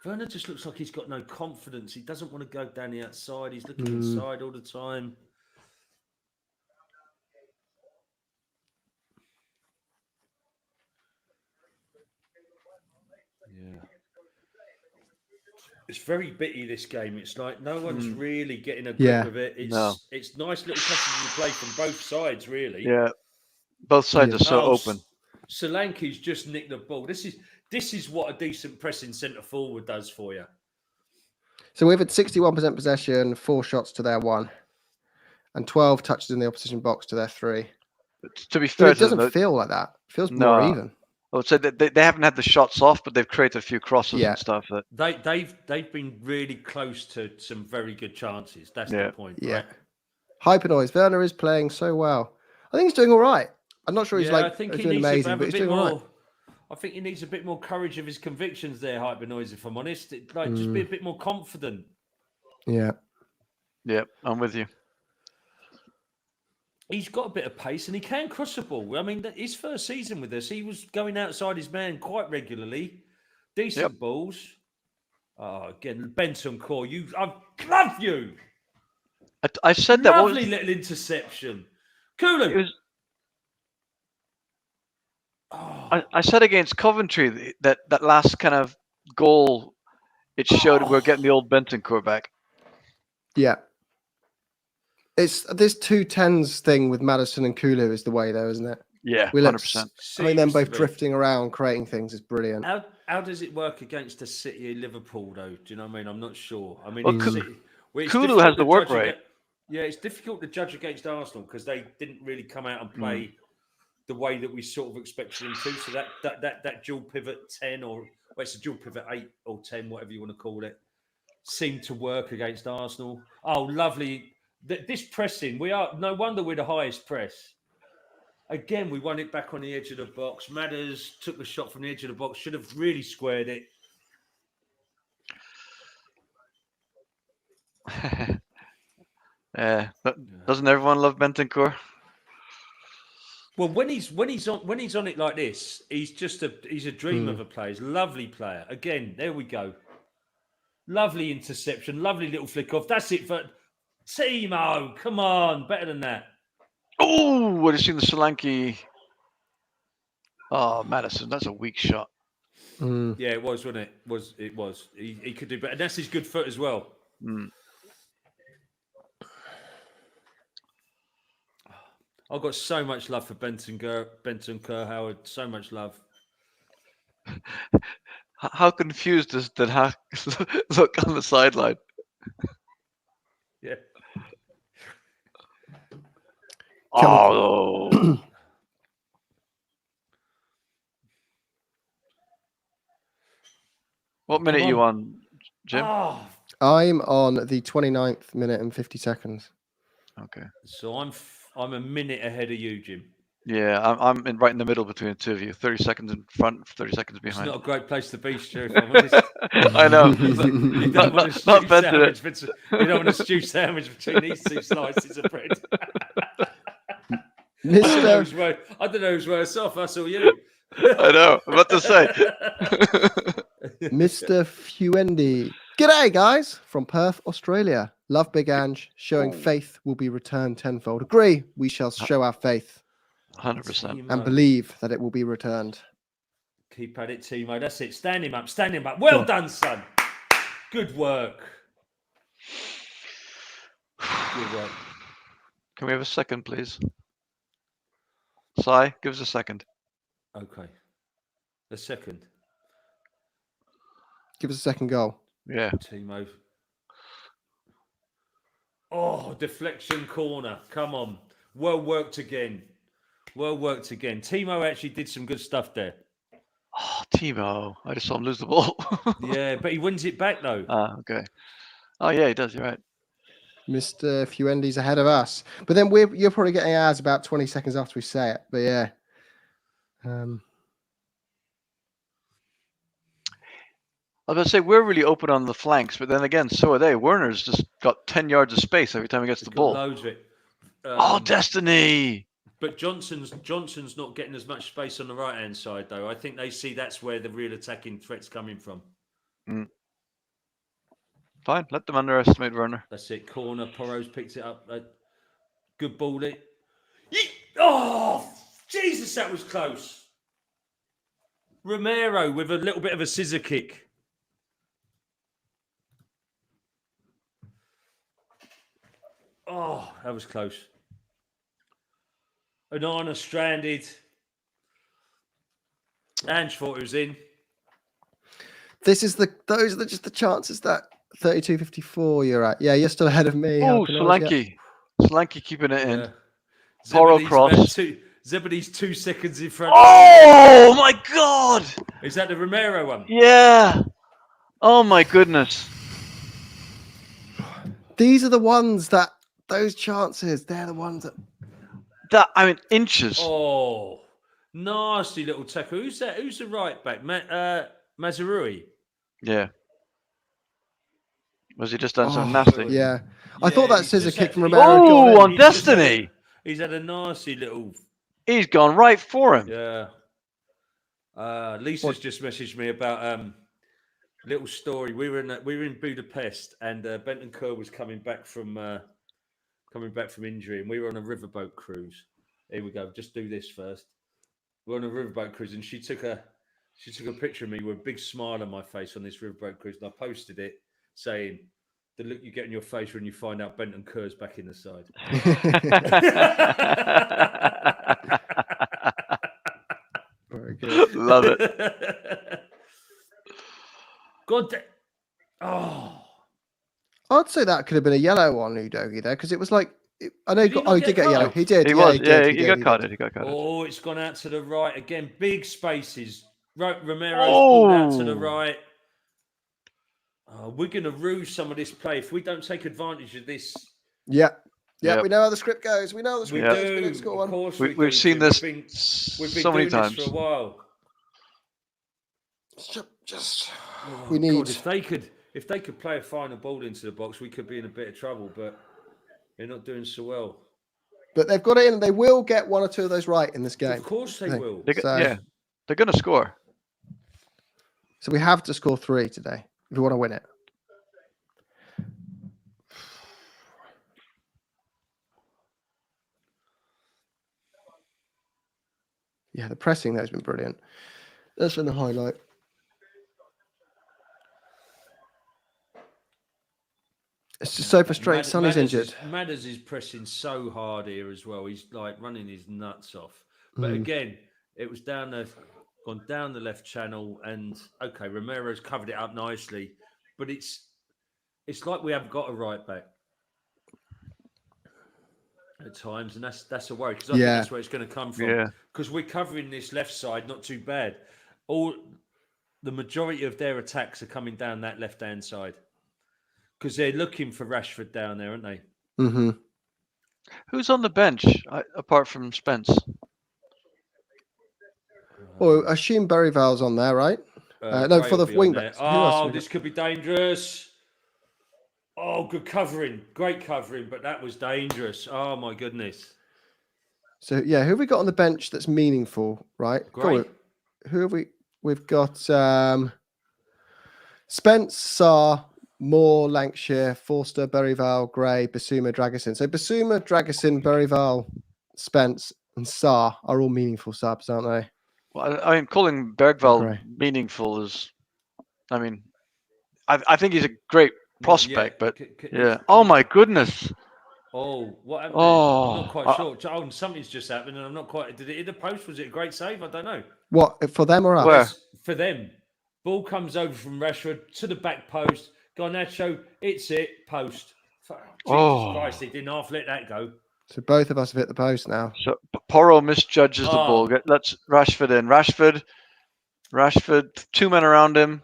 Werner just looks like he's got no confidence. He doesn't want to go down the outside. He's looking inside all the time. Yeah. It's very bitty, this game. It's like no one's really getting a grip of it. It's nice little touches of play from both sides, really.
Yeah. Both sides are so open.
Solanke's just nicked the ball. This is what a decent pressing centre forward does for you.
So we've had 61% possession, 4 shots to their 1, and 12 touches in the opposition box to their 3.
To be fair,
it doesn't feel like that. It feels more even.
I would say that they haven't had the shots off, but they've created a few crosses and stuff.
They've been really close to some very good chances. That's the point.
Yeah.
Right?
Hyper noise. Werner is playing so well. I think he's doing all right. I'm not sure he's
I think he
doing
needs
amazing,
to have
but
a
he's
bit
doing
more.
all right.
I think he needs a bit more courage of his convictions there, Hyper Noise, if I'm honest. Just be a bit more confident.
Yeah.
Yeah, I'm with you.
He's got a bit of pace and he can cross the ball. I mean, his first season with us, he was going outside his man quite regularly. Decent balls. Oh, again, Bentancur, I love you.
I said that.
Lovely little interception. Kulu.
I said against Coventry that last kind of goal, it showed we're getting the old Bentancur back.
Yeah. It's this 2-10s thing with Maddison and Kulu is the way, though, isn't it?
Yeah,
we
100%.
Having them both drifting around, creating things is brilliant.
How does it work against a City Liverpool, though? Do you know what I mean? I'm not sure. I mean,
Kulu has the work rate.
Yeah, it's difficult to judge against Arsenal because they didn't really come out and play the way that we sort of expected them to. So that dual pivot 10 it's a dual pivot 8 or 10, whatever you want to call it, seemed to work against Arsenal. Oh, lovely. This pressing, no wonder we're the highest press. Again, we won it back on the edge of the box. Matters took the shot from the edge of the box, should have really squared it.
Doesn't everyone love Bentancur?
Well, when he's on it like this, he's a dream of a player. He's a lovely player. Again, there we go. Lovely interception, lovely little flick off. That's it for Timo. Come on, better than that.
Oh, would have seen the Solanke. Oh, Maddison, that's a weak shot.
Yeah, it was, wasn't it? It was. He could do better. And that's his good foot as well. I've got so much love for Bentancur, Howard. So much love.
How confused does Den Haag look on the sideline?
Yeah.
Oh. What minute are you on, Jim?
Oh.
I'm on the 29th minute and 50 seconds.
Okay.
So I'm a minute ahead of you, Jim.
Yeah, I'm right in the middle between the two of you. 30 seconds in front, 30 seconds behind.
It's not a great place to be, Stu, if I'm honest.
I know.
You don't want a stew sandwich between these two slices of bread. I don't know who's worse off, us or you.
I know. I'm about to say.
Mr. Fuendi. G'day, guys, from Perth, Australia. Love Big Ange. Showing faith will be returned tenfold. Agree. We shall show our faith.
100%.
And believe that it will be returned.
Keep at it, Timo. That's it. Stand him up. Stand him up. Well done, son. Good work. Good work.
Can we have a second, please? Sai, give us a second.
Okay. A second.
Give us a second goal.
Yeah.
Timo. Oh, deflection corner. Come on. Well worked again. Well worked again. Timo actually did some good stuff there.
Oh, Timo. I just saw him lose the ball.
Yeah, but he wins it back, though.
Okay. Oh, yeah, he does. You're right.
Mr. Fuendi's ahead of us. But then you're probably getting ours about 20 seconds after we say it. But yeah.
I was going to say, we're really open on the flanks, but then again, so are they. Werner's just got 10 yards of space every time he gets the ball.
Loads of it.
Destiny!
But Johnson's not getting as much space on the right-hand side, though. I think they see that's where the real attacking threat's coming from.
Fine, let them underestimate Werner.
That's it. Corner. Porro's picked it up. Good ball. Oh, Jesus, that was close. Romero with a little bit of a scissor kick. Oh, that was close. Onana stranded. Ange thought he was in.
Those are just the chances that 32-54 you're at. Yeah, you're still ahead of me.
Oh, Solanke. Solanke keeping it in. Porro cross.
Zebedee's 2 seconds in front.
Oh, my God.
Is that the Romero one?
Yeah. Oh, my goodness.
These are the ones those chances, they're the ones that...
I mean, inches.
Oh, Nasty little tackle. Who's that? Who's the right back? Mazarui.
Yeah. Was he just done something
Oh,
nasty?
Yeah. I thought that
he's
scissor
just
kick
had-
from
he-
Romero had gone
Oh,
in.
on
He's just had
Destiny.
He's had a nasty little.
He's gone right for him.
Yeah. Lisa's just messaged me about little story. We were in Budapest, and Benton Kerr was coming back from injury, and we were on a riverboat cruise. Here we go. Just do this first. We're on a riverboat cruise, and she took a picture of me with a big smile on my face on this riverboat cruise, and I posted it saying, "The look you get in your face when you find out Benton Kerr's back in the side."
Very good.
Love it.
God, oh,
I'd say that could have been a yellow on Udogie there because it was like I know.
Did he not
He did
get
get a yellow.
carded?
He did.
He
yeah,
was.
he
Yeah,
did.
he got carded. He got carded.
oh, it's gone out to the right again. Big spaces. Right, Romero's pulled out to the right. We're going to rue some of this play if we don't take advantage of this.
Yeah.
Yep.
We know how the script goes. We know how the
We
script goes.
do.
Let's score
Of
one.
course,
We've seen this
We've been
so many
doing
times.
this for a while.
Just
Oh,
we need.
God, if they could play a final ball into the box, we could be in a bit of trouble. But they're not doing so well.
But they've got it in, and they will get one or two of those right in this game.
Of course they will.
Yeah, they're going to score.
So we have to score 3 today if we want to win it. Yeah, the pressing there has been brilliant. That's been the highlight. It's just so frustrating. Sonny's injured.
Madders is pressing so hard here as well. He's like running his nuts off. But again, it was gone down the left channel, and okay, Romero's covered it up nicely. But it's like we haven't got a right back at times, and that's a worry because I think that's where it's going to come from.
Yeah.
Because we're covering this left side not too bad. The majority of their attacks are coming down that left-hand side. Because they're looking for Rashford down there, aren't they?
Mm-hmm.
Who's on the bench apart from Spence?
Well, I assume Berryvale's on there, right? No,
Gray
for the
will be on
wing
there.
backs. Who else have
Oh,
we
this could be dangerous. Oh, good covering. Great covering, but that was dangerous. Oh, my goodness.
So, yeah, who have we got on the bench that's meaningful, right?
Great.
Who have we? We've got Spence, Sarr, Moore, Lancashire, Forster, Berryvale, Gray, Basuma, Dragusin. So Basuma, Dragusin, Berryvale, Spence, and Sarr are all meaningful subs, aren't they?
Well, I mean, calling Bergvall
Gray.
meaningful is, I mean, I think he's a great prospect, but yeah. Oh my goodness.
Oh, what happened?
Oh,
I'm not quite sure. Oh, something's just happened, and I'm not quite. Did it hit the post? Was it a great save? I don't know.
What, for them or us?
Where?
For them. Ball comes over from Rashford to the back post. Garnacho, it's it, post. Jesus Christ, he didn't half let that go.
So both of us have hit the post now.
So Porro misjudges the ball. Let's Rashford in. Rashford, 2 men around him.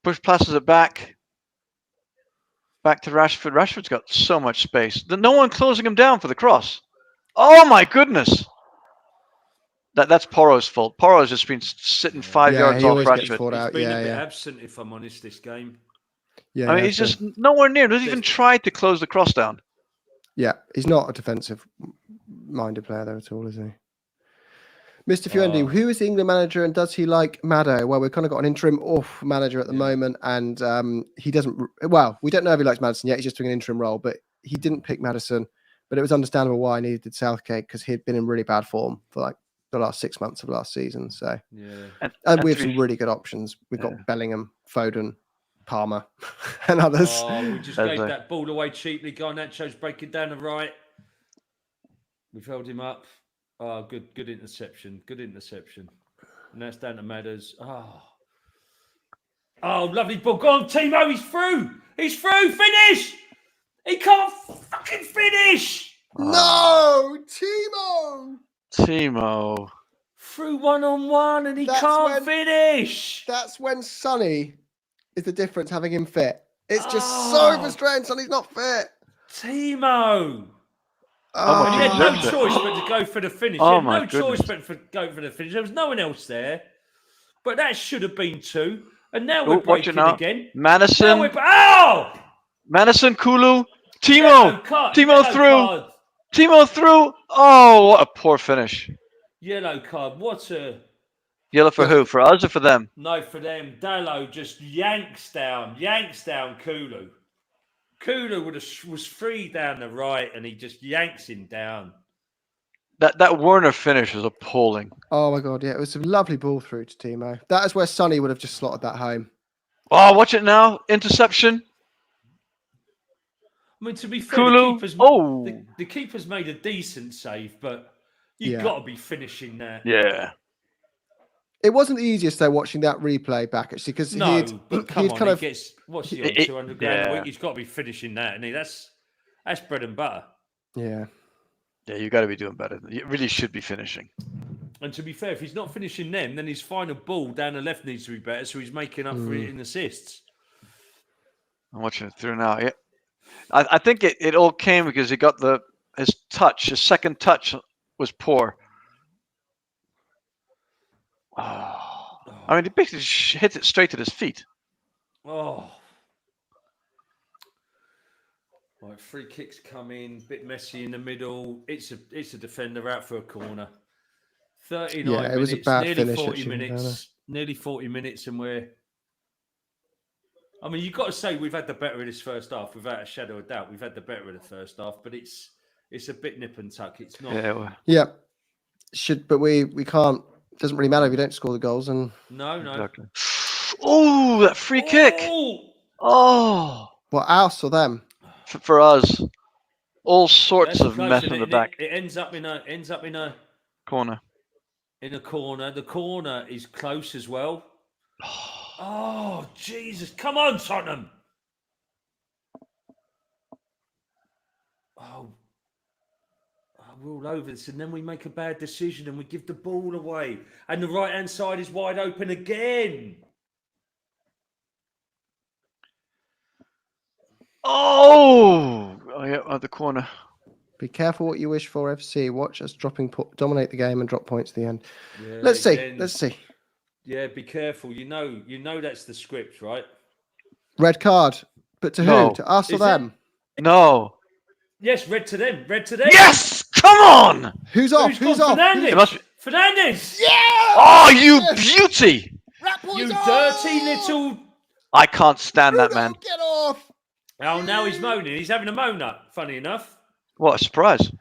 Passes it back. Back to Rashford. Rashford's got so much space. No one closing him down for the cross. Oh my goodness. That's Porro's fault. Porro's just been sitting 5 yards off Rashford.
He's been a bit absent, if I'm honest, this game.
Yeah,
I mean, he's just nowhere near. Doesn't even try to close the cross down.
Yeah, he's not a defensive-minded player there at all, is he? Mr. Fuendi, who is the England manager and does he like Maddo? Well, we've kind of got an interim off manager at the moment, and he doesn't. Well, we don't know if he likes Maddison yet. He's just doing an interim role, but he didn't pick Maddison. But it was understandable why he needed Southgate because he had been in really bad form for like the last 6 months of last season. So, and we have some really good options. We've got Bellingham, Foden, Palmer, and others.
Oh, we just gave that ball away cheaply. Garnacho's breaking down the right. We've held him up. Oh, good interception. Good interception. And that's down to Madders. Oh, lovely ball. Go on, Timo. He's through. He's through. Finish. He can't fucking finish.
No,
Timo.
Through 1-on-1 and he can't finish.
That's when Sonny is the difference, having him fit. It's just so frustrating. Sonny's not fit.
Timo.
much
He
he
had no
deserved it.
choice but to go for the finish.
Oh,
He had
my
no choice
goodness.
but to go for the finish. There was no one else there. But that should have been 2. And now
Oh,
we're
watch it
breaking
now.
again.
Madison.
Now we're... Oh!
Madison, Kulu. Timo.
Yellow card.
Timo
Yellow
through.
card.
Timo through. Oh, what a poor finish.
Yellow card. What a...
Yellow for who? For us or for them?
No, for them. Dallo just yanks down Kulu. Kulu was free down the right and he just yanks him down.
That Werner finish was appalling.
Oh my god, yeah, it was a lovely ball through to Timo. That is where Sonny would have just slotted that home.
Oh, watch it now. Interception.
I mean, to be fair,
Kulu.
the keeper's made a decent save, but you've
Yeah.
got to be finishing that.
Yeah.
It wasn't the easiest though watching that replay back actually because
No, but come on,
kind of
he gets what's he on 200 grand a week? He's got to be finishing that, and that's bread and butter.
yeah.
Yeah, you got to be doing better. You really should be finishing.
And to be fair, if he's not finishing them, then his final ball down the left needs to be better, so he's making up for it in assists.
I'm watching it through now. Yeah, I think it all came because he got his second touch was poor. Oh. I mean, he basically hit it straight at his feet.
Oh. Right, free kicks come in, bit messy in the middle. It's a defender out for a corner. 39 minutes,
it was a bad
nearly
finish,
40
actually,
minutes. Nearly 40 minutes, and I mean, you've got to say we've had the better of this first half, without a shadow of doubt. We've had the better of the first half, but it's a bit nip and tuck. It's not.
Yeah. Well,
Yeah. But we can't. It doesn't really matter if you don't score the goals. And
No.
exactly. Oh, that free kick! Oh,
what else or them?
for us, all sorts
That's
of
close,
mess
and
in the back
It ends up in a
corner.
corner. The corner is close as well. Oh, Jesus. Come on, Tottenham. Oh, we're all over this. And then we make a bad decision and we give the ball away. And the right-hand side is wide open again.
Oh yeah, at the corner.
Be careful what you wish for, FC. Watch us dominate the game and drop points at the end.
Yeah,
Let's see.
again.
Let's see.
Yeah, be careful. You know that's the script, right?
Red card. But to
No.
who? To us or
Is
them?
No.
Yes, red to them. Red to them.
Yes! Come on!
Who's off?
Who's
Who's
gone?
off?
It must be...
Fernandes!
Yeah!
Oh, you beauty!
You dirty little...
I can't stand that man.
Get off!
Oh, now he's moaning. He's having a moan up, funny enough.
What a surprise.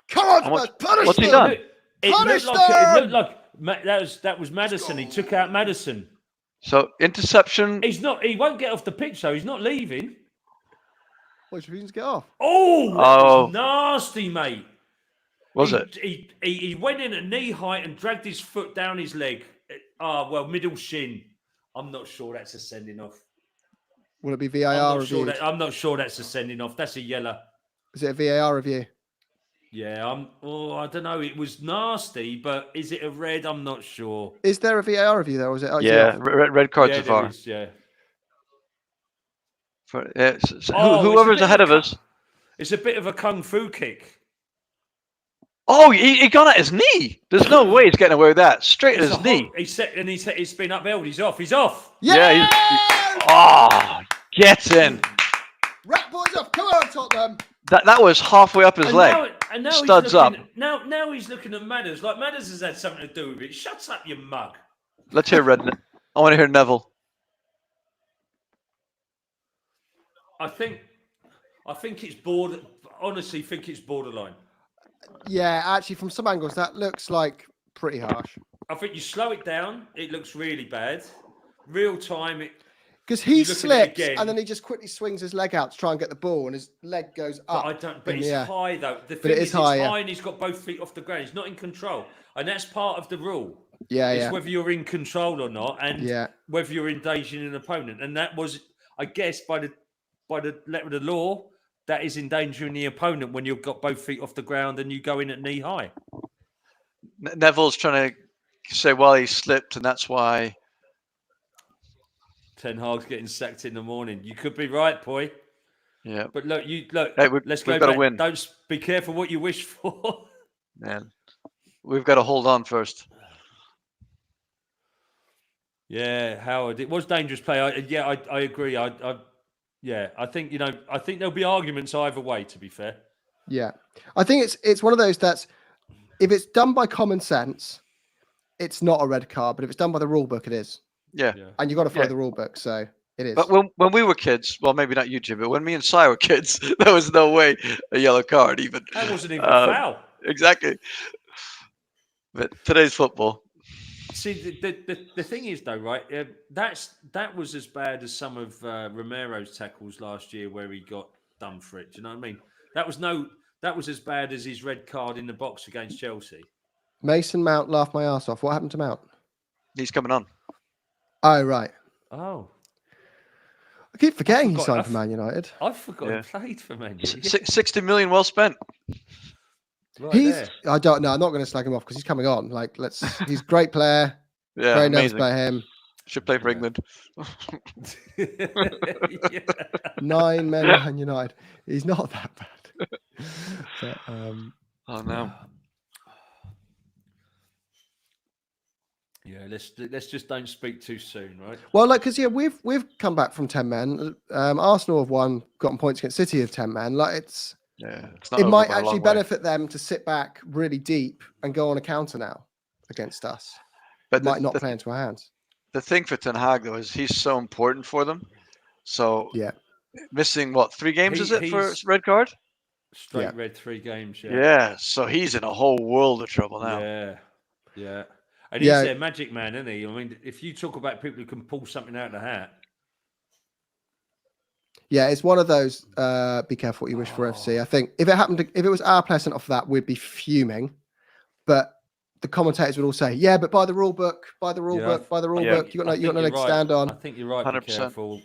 Come on,
And what-
Spurs, punish
what's he
them!
done?
Punish
It
them!
looked like that was Maddison. He took out Maddison.
So, interception.
He won't get off the pitch, though. He's not leaving.
What should we just get off?
Oh, that was nasty, mate.
Was it?
He went in at knee height and dragged his foot down his leg. Middle shin. I'm not sure that's a sending off.
Will it be VAR review?
I'm not sure that's a sending off. That's a yellow.
Is it a VAR review?
Yeah, I don't know. It was nasty, but is it a red? I'm not sure.
Is there a VAR review there, or is it?
Yeah, red card
Yeah,
so far.
there is, yeah.
Whoever's ahead of us.
It's a bit of a kung fu kick.
Oh, he got at his knee. There's no way he's getting away with that. Straight at his knee.
He's been upheld. He's off. He's off.
Yeah!
Oh, get in.
Rat boys off. Come on, Tottenham.
That was halfway up his leg.
Now
Studs up.
Now he's looking at Madders. Like Madders has had something to do with it. Shut up, you mug.
Let's hear Red. I want to hear Neville.
I think it's honestly think it's borderline.
Yeah, actually, from some angles, that looks like pretty harsh.
I think you slow it down, it looks really bad. Real time,
Because he
you look at it
slips
again.
and then he just quickly swings his leg out to try and get the ball, and his leg goes up.
But it's high though. The
But
thing
it is
it's
high, yeah.
high and he's got both feet off the ground. He's not in control, and that's part of the rule.
Yeah,
It's
yeah.
whether you're in control or not, and whether you're endangering an opponent. And that was, I guess, by the letter of the law, that is endangering the opponent when you've got both feet off the ground and you go in at knee high.
Neville's trying to say, well, he slipped, and that's why.
Ten Hag's getting sacked in the morning. You could be right, boy.
Yeah.
But look,
Hey,
let's
we've
go
got to
back.
win.
Don't be careful what you wish for.
Man, we've got to hold on first.
Yeah, Howard, it was dangerous play. I agree. I think I think there'll be arguments either way. To be fair.
Yeah, I think it's one of those that's if it's done by common sense, it's not a red card. But if it's done by the rule book, it is.
Yeah.
And you got to follow the rule book, so it is.
But when we were kids, well, maybe not you, Jim, but when me and Si were kids, there was no way a yellow card even.
That wasn't even a foul.
Exactly. But today's football.
See, the thing is though, right? That was as bad as some of Romero's tackles last year, where he got done for it. Do you know what I mean? That was as bad as his red card in the box against Chelsea.
Mason Mount laughed my ass off. What happened to Mount?
He's coming on.
Oh, right.
Oh.
I keep forgetting he signed for Man United.
I forgot he played for Man United.
60 million well spent.
Right
I don't know. I'm not going to slag him off because he's coming on. Like, he's a great player.
Yeah,
very
amazing.
nice by him.
Should play for England.
9 men Man United. He's not that bad. But,
oh no.
Yeah, let's just don't speak too soon, right?
Well, because we've come back from 10 men. Arsenal have gotten points against City of 10 men. Like it might actually benefit them to sit back really deep and go on a counter now against us. But might not play into our hands.
The thing for Ten Hag though is he's so important for them. So missing 3 games for red card?
Straight red 3 games.
Yeah. So he's in a whole world of trouble now.
Yeah. And he's their magic man, isn't he? I mean, if you talk about people who can pull something out of the hat.
Yeah, it's one of those. Be careful what you wish for, FC. I think if it was our player sent off that, we'd be fuming. But the commentators would all say, "Yeah, but by the rule book, by the rule book, by the rule book, you got no leg to stand on."
I think you're right. 100%. Be careful.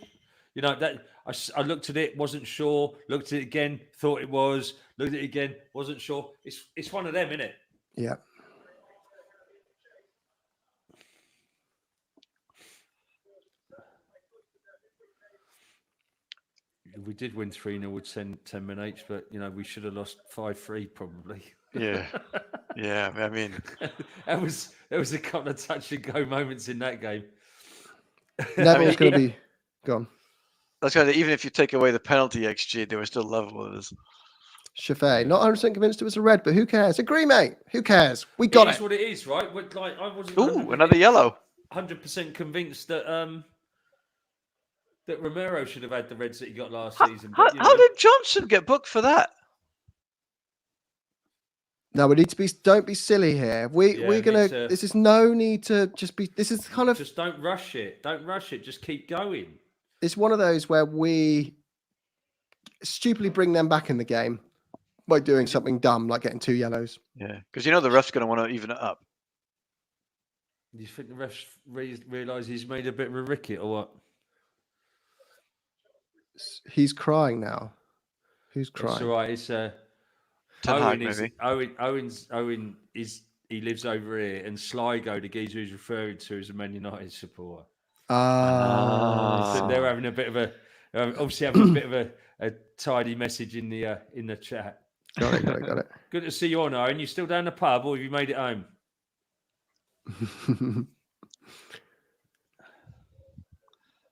You know that I looked at it, wasn't sure. Looked at it again, thought it was. Looked at it again, wasn't sure. It's one of them, isn't it?
Yeah.
We did win 3-0 with 10 men each, but we should have lost 5-3 probably.
Yeah. I mean,
there was a couple of touch and go moments in that game.
Neville's going to be gone.
That's kind of, even if you take away the penalty XG, they were still level with us.
Chaffee, not 100% convinced it was a red, but who cares? Agree, mate. Who cares? We got it.
That's what it is, right? I wasn't.
Ooh, another yellow.
100% convinced that that Romero should have had the reds that he got last season. But,
how did Johnson get booked for that?
No, we need to be. Don't be silly here. We're gonna. This is no need to just be. This is kind of.
Just don't rush it. Don't rush it. Just keep going.
It's one of those where we stupidly bring them back in the game by doing something dumb like getting 2 yellows.
Yeah, because the ref's going to want to even it up.
Do you think the refs realise he's made a bit of a ricket or what?
He's crying now. Who's crying?
It's all right. It's Owen he lives over here, and Sligo, the geezer he's referring to, is a Man United supporter. So they're having a bit of obviously having a bit of a tidy message in the chat.
Got it.
Good to see you on, Owen. You still down the pub, or have you made it home?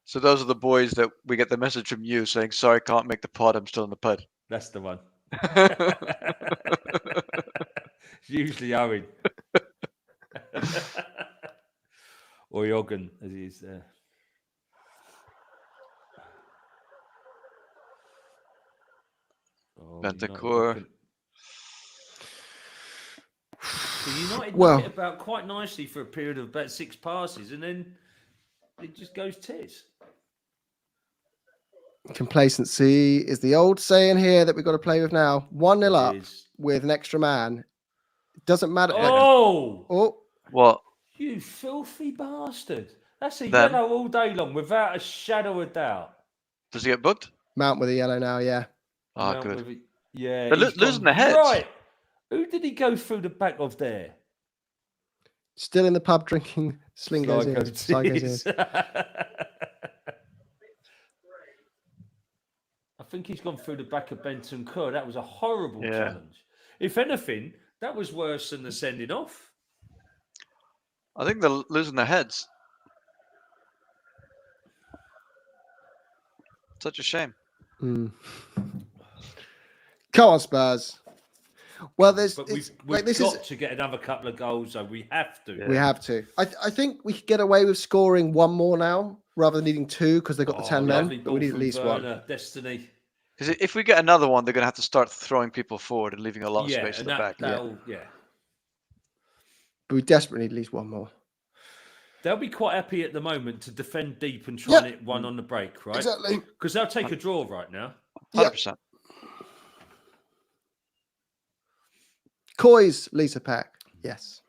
So those are the boys that we get the message from you saying, "Sorry, can't make the pod. I'm still in the pub."
That's the one. Usually Owen. Or Jorgen, as he is there.
Bentancur.
United knock it about quite nicely for a period of about 6 passes, and then it just goes tits.
Complacency is the old saying here that we've got to play with now. 1-0 up with an extra man. It doesn't matter.
Oh!
What?
You filthy bastard. That's a yellow all day long, without a shadow of doubt.
Does he get booked?
Mount with a yellow now, yeah.
Oh, good.
Yeah.
They're losing their heads.
Right. Who did he go through the back of there?
Still in the pub drinking Slingo's ears.
I think he's gone through the back of Benton Kerr. That was a horrible challenge. If anything, that was worse than the sending off.
I think they're losing their heads. Such a shame.
Come on, Spurs. Well,
we've got to get another couple of goals, so we have to.
Yeah. We have to. I think we could get away with scoring one more now rather than needing two because they've got the 10 men. But we need at least one.
Destiny.
Because if we get another one, they're going to have to start throwing people forward and leaving a lot of space at the back.
Yeah.
But we desperately need at least one more.
They'll be quite happy at the moment to defend deep and try and hit one on the break, right?
Exactly.
Because they'll take a draw right now.
100%.
Coy's Lisa Pack. Yes.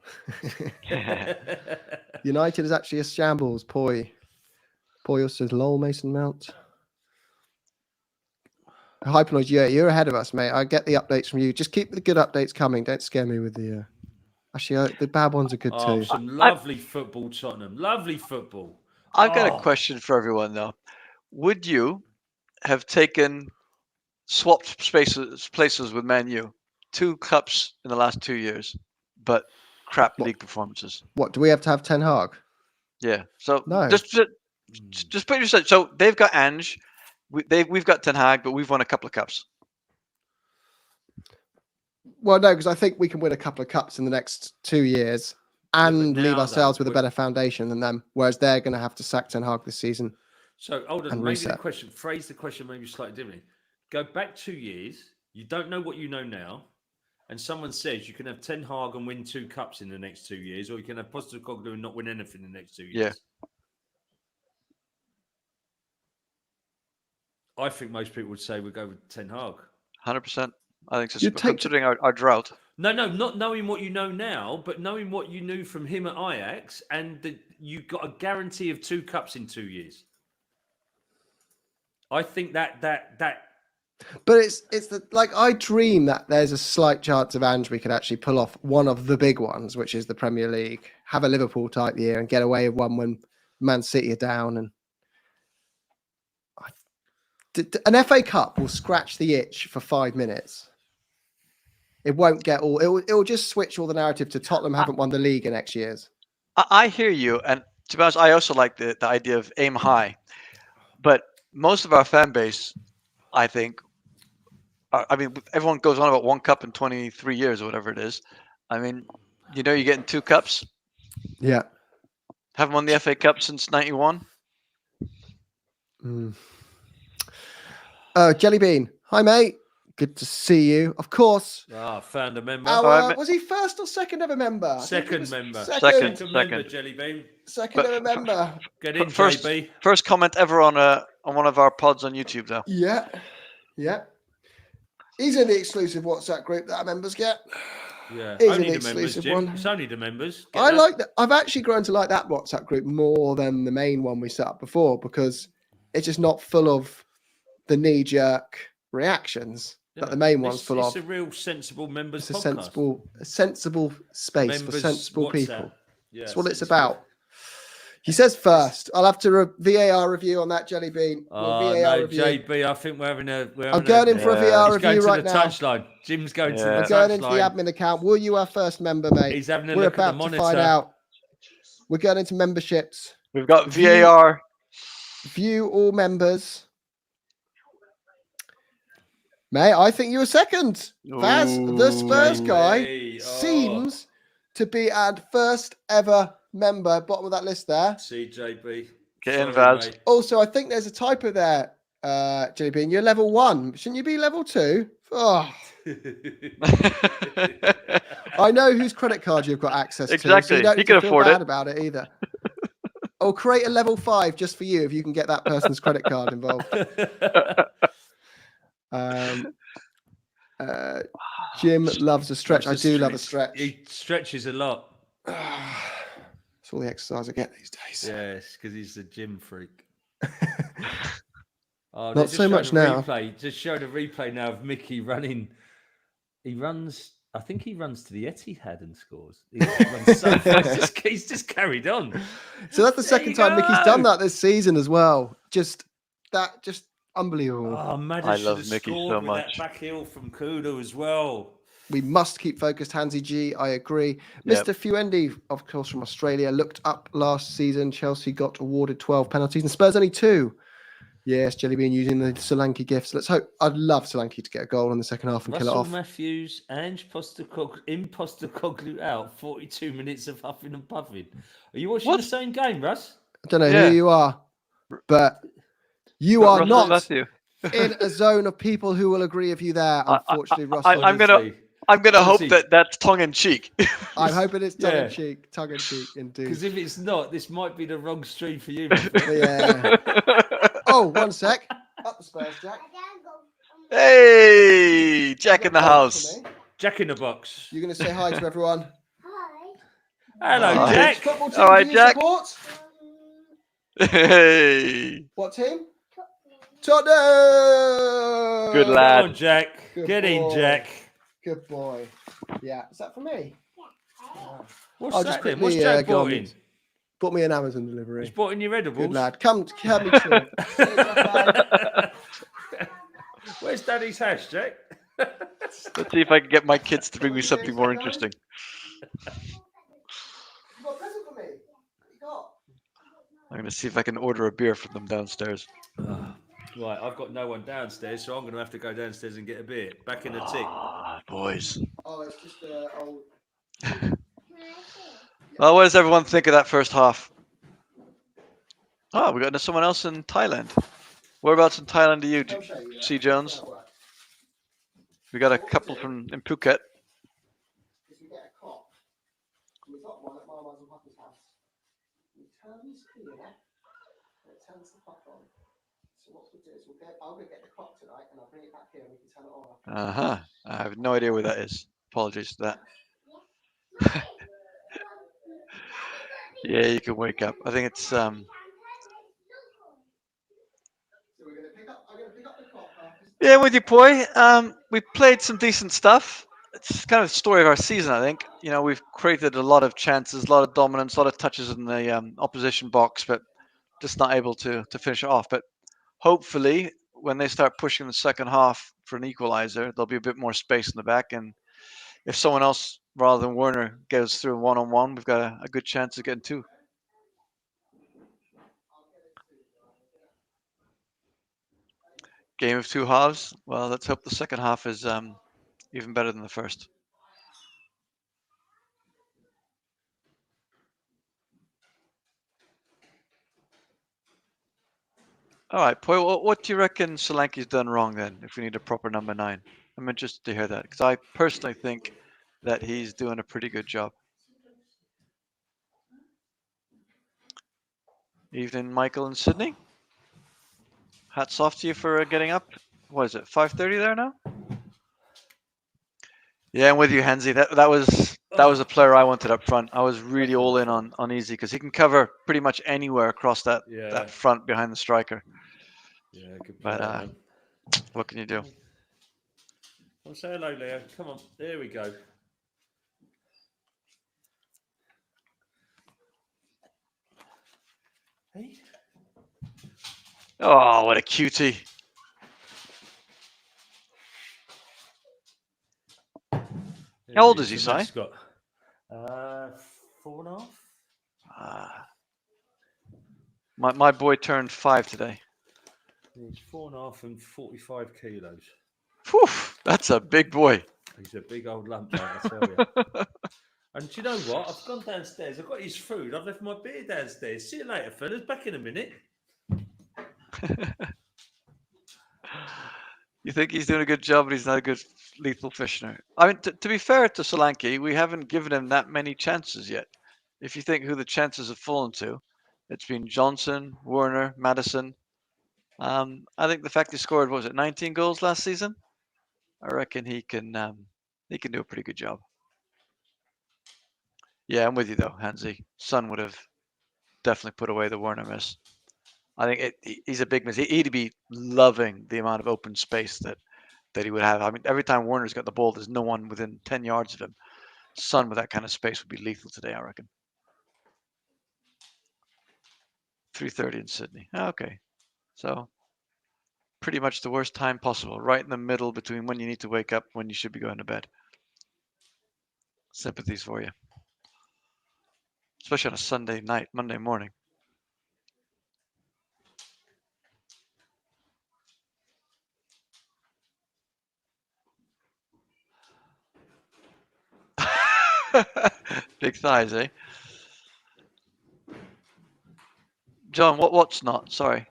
United is actually a shambles. Poi also says, lol, Mason Mount. Hypnoid, you're ahead of us, mate. I get the updates from you. Just keep the good updates coming. Don't scare me with the... Actually, the bad ones are good too.
Some lovely football, Tottenham. Lovely football.
I've got a question for everyone, though. Would you have swapped places with Man U? 2 cups in the last 2 years, but crap league performances.
What, do we have to have Ten Hag?
Yeah. So
no.
Just put yourself. So they've got Ange, we've got Ten Hag, but we've won a couple of cups.
Well, no, because I think we can win a couple of cups in the next 2 years and leave ourselves with a better foundation than them, whereas they're going to have to sack Ten Hag this season.
So, Alden, phrase the question maybe slightly differently. Go back 2 years, you don't know what you know now, and someone says you can have Ten Hag and win 2 cups in the next 2 years, or you can have Postecoglou and not win anything in the next 2 years.
Yeah.
I think most people would say we'd go with Ten Hag.
100%. I think so. Considering our drought.
No, not knowing what you know now, but knowing what you knew from him at Ajax, and that you got a guarantee of 2 cups in 2 years. I think that.
But it's I dream that there's a slight chance of Ange we could actually pull off one of the big ones, which is the Premier League, have a Liverpool type year, and get away with one when Man City are down. And an FA Cup will scratch the itch for 5 minutes. It won't get all. It will just switch all the narrative to Tottenham haven't won the league in X years.
I hear you, and to be honest, I also like the idea of aim high. But most of our fan base, I think, everyone goes on about 1 cup in 23 years or whatever it is. I mean, you're getting 2 cups.
Yeah.
Haven't won the FA Cup since '91.
Jelly Bean. Hi, mate. Good to see you. Of course.
Found a member.
Was he first or second ever member?
Second member.
Second
member, Jelly Bean.
Second ever member.
Get in,
first,
JB.
First comment ever on one of our pods on YouTube, though.
Yeah. He's in the exclusive WhatsApp group that our members get.
Yeah,
he's
only
in the
the members,
exclusive
Jim.
one.
It's only the members.
I like that. I've actually grown to like that WhatsApp group more than the main one we set up before because it's just not full of the knee-jerk reactions that the main one's full of.
It's a real sensible members
podcast.
It's
a sensible space
members
for sensible
WhatsApp.
people.
Yeah,
that's what it's about. He says first. I'll have to VAR review on that, Jelly Bean.
Review. JB, I think we're having a...
I'm going in for a VAR review right now.
Touchline. Jim's going to the touchline.
I'm going into the admin account. Will you our first member, mate?
He's having a look at the monitor.
We're about to find out. We're going into memberships.
We've got VAR.
View all members. Mate, I think you were second. Vaz, the Spurs guy, seems to be our first ever member. Bottom of that list there.
CJB.
Get in, Vaz.
Mate.
Also, I think there's a typo there, Jelly Bean. You're level 1. Shouldn't you be level 2? Oh. I know whose credit card you've got access to.
Exactly.
So you don't
He can afford
feel bad
it.
about it either. I'll create a level 5 just for you if you can get that person's credit card involved. Jim loves a stretch. I do love a stretch.
He stretches a lot.
That's all the exercise I get these days.
Yes, because he's a gym freak.
Not so much now.
Just showed a replay now of Mickey running. I think he runs to the Etihad and scores. He runs so fast. He's just carried on.
So that's the second time Mickey's done that this season as well. Just Unbelievable.
Oh,
I
Madden should
love
have
Mickey
scored
so
with
much.
that back heel from Kulu as well.
We must keep focused, Hansi G. I agree.
Yep.
Mr. Fuendi, of course, from Australia, looked up last season. Chelsea got awarded 12 penalties and Spurs only 2. Yes, Jellybean using the Solanke gifts. Let's hope. I'd love Solanke to get a goal in the second half and kill it
Russell
off.
Matthews, Ange Postecoglou out. 42 minutes of huffing and puffing. Are you watching the same game, Russ?
I don't know
Yeah.
who you are, but you
But
are
Russell
not
Matthew.
in a zone of people who will agree with you there. Unfortunately, Russell.
I'm gonna hope that that's tongue in cheek.
I'm hoping it's tongue
Yeah.
in cheek. Tongue in cheek, indeed.
Because if it's not, this might be the wrong stream for you, my friend.
Yeah. Oh, one sec. Up the Spurs, Jack.
Hey, Jack in the house.
Jack in the box.
You're going to say hi to everyone.
Hello,
Hi.
Jack.
Football team,
All right,
do you
Jack.
support?
Hey,
What team? Tottenham.
good
Come
lad.
on, Jack.
Good
Get in,
boy.
Jack.
Good boy. Yeah. Is that for me?
What's
I'll
that
just
then?
quickly,
What's Jack
go
brought
on.
in?
Bought me an Amazon delivery.
He's brought in your edibles.
Good lad. Come, help me chill.
Where's Daddy's hash, Jack?
Let's see if I can get my kids to bring me something more interesting.
You got a present for me? What you got?
I'm gonna see if I can order a beer from them downstairs.
Right, I've got no one downstairs, so I'm going to have to go downstairs and get a beer. Back in the tick.
Ah, boys.
Oh, it's just old.
Well, what does everyone think of that first half? Oh, we got someone else in Thailand. Whereabouts in Thailand are you,
I'll show you.
C. Jones? We got a couple from in Phuket.
Is we get a cop. And we've got one at my mother's and papa's house. He turns here, and it turns the clock on. So what we'll do is I'll go get the clock tonight, and I'll bring it back here, and we can turn it on.
I have no idea where that is. Apologies for that. Yeah, you can wake up. I think it's
So we're going to pick up. I'm going to pick up the clock.
yeah, with you, boy. We played some decent stuff. It's kind of the story of our season, I think. You know, we've created a lot of chances, a lot of dominance, a lot of touches in the opposition box, but just not able to finish it off. But hopefully, when they start pushing the second half for an equalizer, there'll be a bit more space in the back. And if someone else rather than Werner goes through one-on-one, we've got a good chance of getting 2. Game of 2 halves. Well, let's hope the second half is even better than the first. All right, Poi, what do you reckon Solanke's done wrong then, if we need a proper number 9? I'm interested to hear that, because I personally think that he's doing a pretty good job. Evening, Michael and Sydney. Hats off to you for getting up. What is it, 5:30 there now? Yeah, I'm with you, Hansi. That was a player I wanted up front. I was really all in on Easy, because he can cover pretty much anywhere across that front behind the striker.
Yeah, good player,
But
man.
what can you do?
Well, say hello, Leo. Come on. There we go. Hey.
Oh, what a cutie. How old is he, Si?
4.5.
My boy turned 5 today.
He's 4.5 and 45 kilos.
Whew, that's a big boy.
He's a big old lump, mate, I tell you. And do you know what? I've gone downstairs. I've got his food. I've left my beer downstairs. See you later, fellas. Back in a minute.
You think he's doing a good job, but he's not a good lethal fisher. I mean, to be fair to Solanke, we haven't given him that many chances yet. If you think who the chances have fallen to, it's been Johnson, Werner, Madison. I think the fact he scored, what was it, 19 goals last season? I reckon he can do a pretty good job. Yeah, I'm with you though, Hansi. Son would have definitely put away the Werner miss. I think he's a big miss. He'd be loving the amount of open space that he would have. I mean, every time Werner's got the ball, there's no one within 10 yards of him. Son with that kind of space would be lethal today, I reckon. 3:30 in Sydney. Oh, okay. So pretty much the worst time possible, right in the middle between when you need to wake up, when you should be going to bed. Sympathies for you. Especially on a Sunday night, Monday morning. Big thighs, eh? John, what's not? Sorry.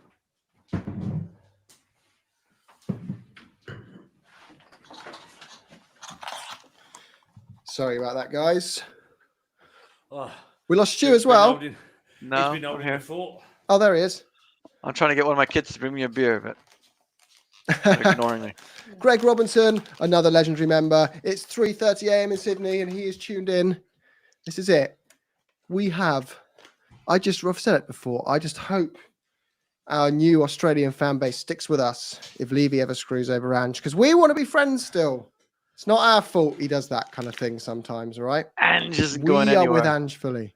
Sorry about that, guys.
Oh,
We lost Stu as well.
He's
No,
been holding
I'm
the
here.
fort.
Oh, there he is.
I'm trying to get one of my kids to bring me a beer, but they're ignoring me.
Greg Robinson, another legendary member. It's 3:30 a.m. in Sydney, and he is tuned in. This is it. I've said it before. I just hope our new Australian fan base sticks with us if Levy ever screws over Ange, because we want to be friends still. It's not our fault he does that kind of thing sometimes, all right?
Ange isn't
We
going
are
anywhere.
with Ange fully.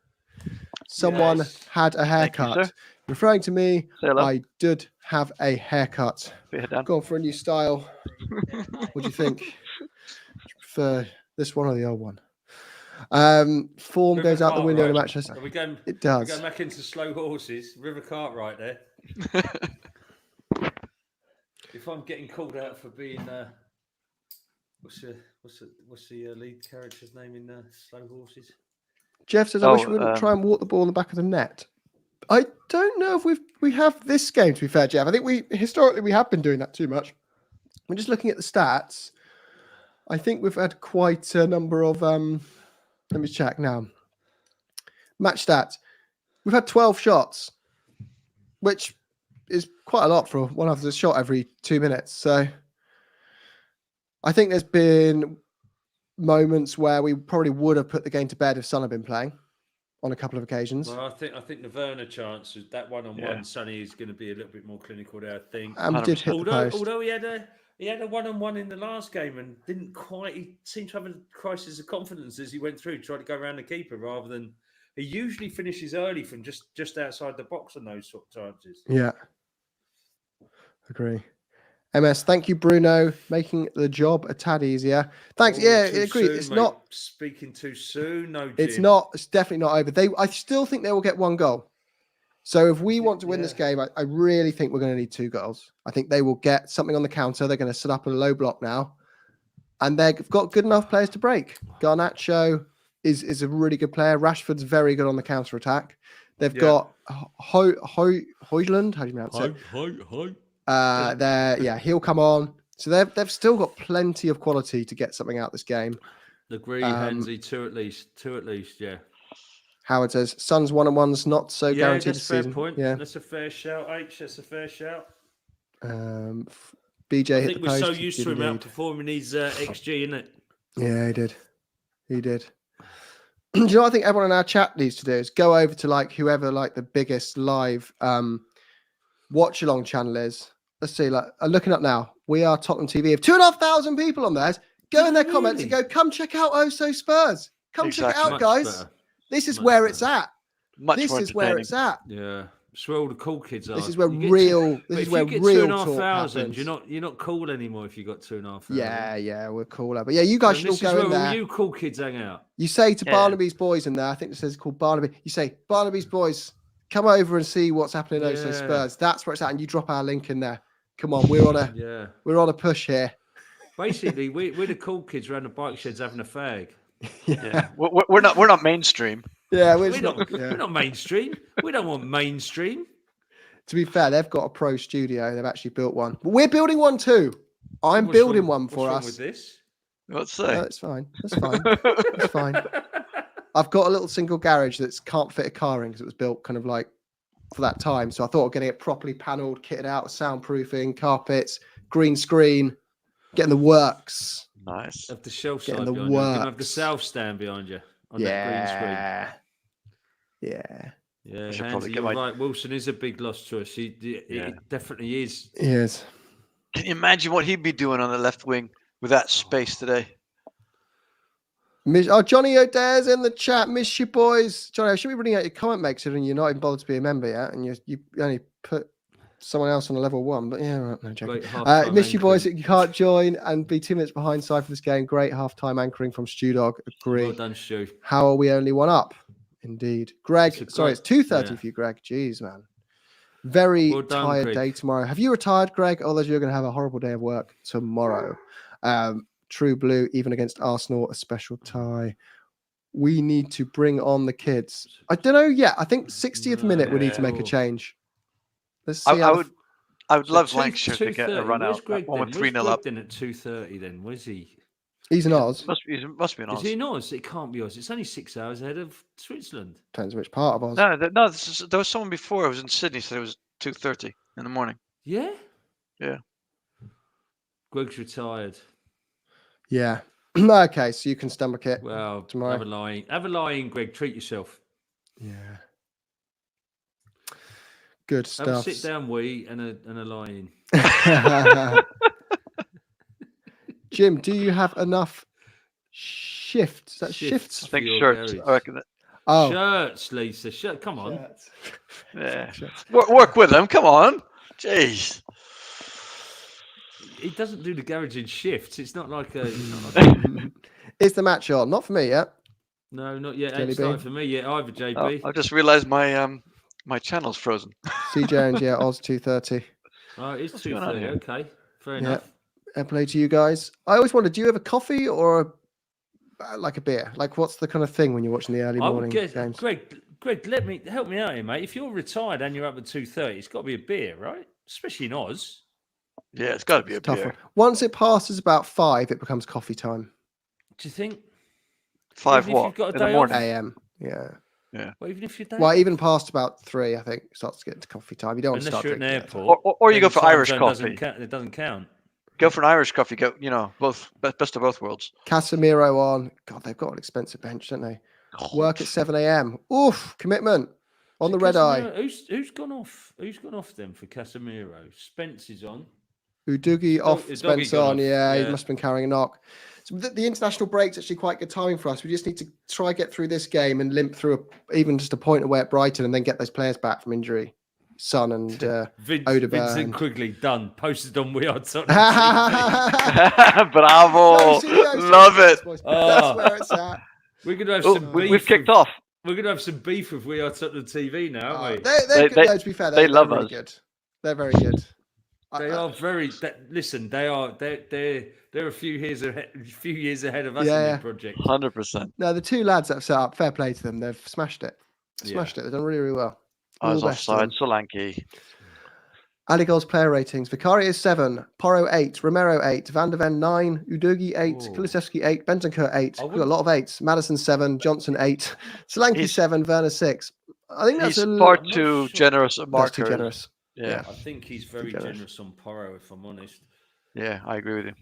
Someone had a
Thank you,
haircut.
sir.
Referring to me,
Say hello.
I did have a haircut.
Put your head down.
Gone for a new style. What do you think? Do you prefer this one or the old one? Form goes out the window in a match.
Are we going,
It
we're
does.
going back into slow horses. River Cartwright there. If I'm getting called out for being what's the lead character's name in Slow Horses?
Jeff says, I wish we wouldn't try and walk the ball in the back of the net. I don't know if we have this game, to be fair, Jeff. I think we have been doing that too much. We're just looking at the stats. I think we've had quite a number of let me check now. Match stats. We've had 12 shots, which is quite a lot for one after the shot every 2 minutes. So I think there's been moments where we probably would have put the game to bed if Son had been playing on a couple of occasions.
Well, I think the Werner chance, that one-on-one, Sonny is going to be a little bit more clinical there, I think.
Did hit the post.
Although he had a one-on-one in the last game and didn't quite. He seemed to have a crisis of confidence as he went through, tried to go around the keeper rather than. He usually finishes early from just outside the box on those sort of chances.
Yeah, agree. MS, thank you, Bruno, making the job a tad easier. Thanks. Yeah, I agree. It's
mate.
not
Speaking too soon. No, Jim.
It's not. It's definitely not over. I still think they will get one goal. So if we want to win this game, I really think we're going to need 2 goals. I think they will get something on the counter. They're going to set up a low block now, and they've got good enough players to break. Garnacho is a really good player. Rashford's very good on the counter attack. They've got Højlund. How do you pronounce it? He'll come on. So they've still got plenty of quality to get something out this game.
Agree, Hansi. Two at least. Yeah.
Howard says, Suns 1-on-1's not so guaranteed
that's
this season.
Fair point.
Yeah,
that's a fair shout, H. That's a fair shout.
BJ
I
hit
think
the
we're
post.
so used to him outperforming his XG, isn't it?
Yeah, he did. Do you know what I think everyone in our chat needs to do is go over to whoever the biggest live watch along channel is. Let's see, I'm looking up now. We are Tottenham TV. If 2,500 people on there, go in their comments and go, come check out OhSoSpurs. Come check it out, guys.
Better.
This is where it's at.
This is
where it's at.
Yeah. It's where all the cool kids are.
This is where real talk happens.
You're not cool anymore if you got 2,500.
Yeah, we're cooler. But yeah, you guys should all go in there.
All you cool kids hang out.
You say to Barnaby's boys in there, I think it says called Barnaby. You say, Barnaby's boys, come over and see what's happening in OhSoSpurs. That's where it's at, and you drop our link in there. Come on, we're on a push here.
Basically, we're the cool kids around the bike sheds having a fag.
Yeah. We're not mainstream.
Yeah,
we're not mainstream. We don't want mainstream.
To be fair, they've got a pro studio. They've actually built one. But we're building one too. I'm building one for us.
What's wrong with this?
What's that?
No, it's fine. It's fine. I've got a little single garage that can't fit a car in because it was built kind of for that time. So I thought of getting it properly panelled, kitted out, soundproofing, carpets, green screen, getting the works.
Nice.
Of the shelf side
getting the
behind
works.
you. You have the south stand behind you on that green screen. Yeah, Hansi, you're right. Wilson is a big loss to us. It definitely is.
He is.
Can you imagine what he'd be doing on the left wing with that space today?
Johnny O'Dare's in the chat. Miss you, boys. Johnny, I should be reading out your comment, mate, and you're not even bothered to be a member yet, and you only put someone else on a level 1, but yeah, right, no joking.
Great half-time
Miss you boys
anchoring.
that you can't join and be 2 minutes behind side for this game. Great half-time anchoring from Stewdog. Agree.
Well done, Stu.
How are we only 1 up? Indeed. Greg,
It's
sorry, it's 2:30
yeah.
for you, Greg. Jeez, man. Very
Well done,
tired
Greg.
day tomorrow. Have you retired, Greg? Otherwise, you're going to have a horrible day of work tomorrow. True Blue, even against Arsenal, a special tie. We need to bring on the kids. I don't know yet. I think 60th minute we need to make a change. Let's see.
I would love
So
Lancashire to get a run
Where's
out.
Greg
One
then?
with
Where's
3-0
Greg
up.
then at 2:30 then? Where's he?
He's in Oz.
Must be an Oz.
Is he in Oz? It can't be Oz. It's only 6 hours ahead of Switzerland.
Depends which part of Oz.
No, there was someone before. It was in Sydney, so it was 2:30 in the morning.
Yeah?
Yeah.
Greg's retired.
Yeah. Okay, so you can stomach it.
Well,
tomorrow.
Have a lie-in, Greg. Treat yourself.
Yeah. Good
Have a
stuff.
sit-down wee and a lie-in.
Jim, do you have enough shifts? Is that shifts?
I think
for your
shirts.
garage.
I reckon that.
Oh,
Shirts, Lisa. Come on.
shirts.
Yeah.
Shirts.
Work with them. Come on. Jeez.
He doesn't do the garage in shifts. It's not like a.
Is the match on? Not for me yet.
No, not yet.
Jelly
Ain't started
bean?
for me yet either, JB.
I just realised my my channel's frozen.
C Jones, yeah, Oz 2:30.
Oh, it's
What's going on
2:30.
here?
Okay, fair
Yeah.
enough.
Air play to you guys. I always wondered, do you have a coffee or like a beer? Like, what's the kind of thing when you're watching the early
I
morning
would guess,
games?
Greg, help me out here, mate. If you're retired and you're up at 2:30, it's got to be a beer, right? Especially in Oz.
Yeah, it's got to be a
Tough
beer.
one. Once it passes about 5, it becomes coffee time.
Do you think?
5
Even if
what?
you've got a
In the
day
morning.
AM. Yeah.
Well, even if you're
Well, even past about 3, I think it starts to get to coffee time. You don't want to
unless
start
you're at an
drinking.
airport,
Or you
then
go for
time
Irish
zone
coffee.
It doesn't count.
Go for an Irish coffee. Go, both best of both worlds.
Casemiro on. God, they've got an expensive bench, don't they? Work at 7 a.m. Oof, commitment on the red eye.
Who's gone off? Who's gone off then for Casemiro? Spence is on.
Udogie off,
Udogie
Spence
gone
on.
off,
Yeah, he
yeah.
must have been carrying a knock. So the international break's actually quite good timing for us. We just need to try get through this game and limp through even just a point away at Brighton and then get those players back from injury. Son and Odegaard.
Vincent Quigley done. Posted on We Are Tottenham.
Bravo. Love it.
That's where it's at.
We're gonna have some beef.
We've kicked off.
We're gonna have some beef with We Are Tottenham TV now, aren't we?
They're good, though, to be fair.
They love
very
us.
Good. They're very good.
They are very. Listen, they're a few years ahead of us in
Yeah.
their project.
100%.
No, the 2 lads that have set up, fair play to them. They've smashed it. Smashed it. They've done really, really well.
I was
All best to them.
offside. Solanke.
Ali Goals player ratings. Vicario 7, Porro 8, Romero 8, Van der Ven 9, Udogie 8,
Oh.
Kulusevski 8, Bentancur 8.
I
We've got a lot of 8s. Madison 7, Johnson 8, Solanke
He's-
7, Werner 6. I think that's
He's
a
far
I'm not
too
sure.
generous a
that's
marker.
too generous.
Yeah.
I think he's very
generous.
generous on Porro, if I'm honest.
Yeah, I agree with you.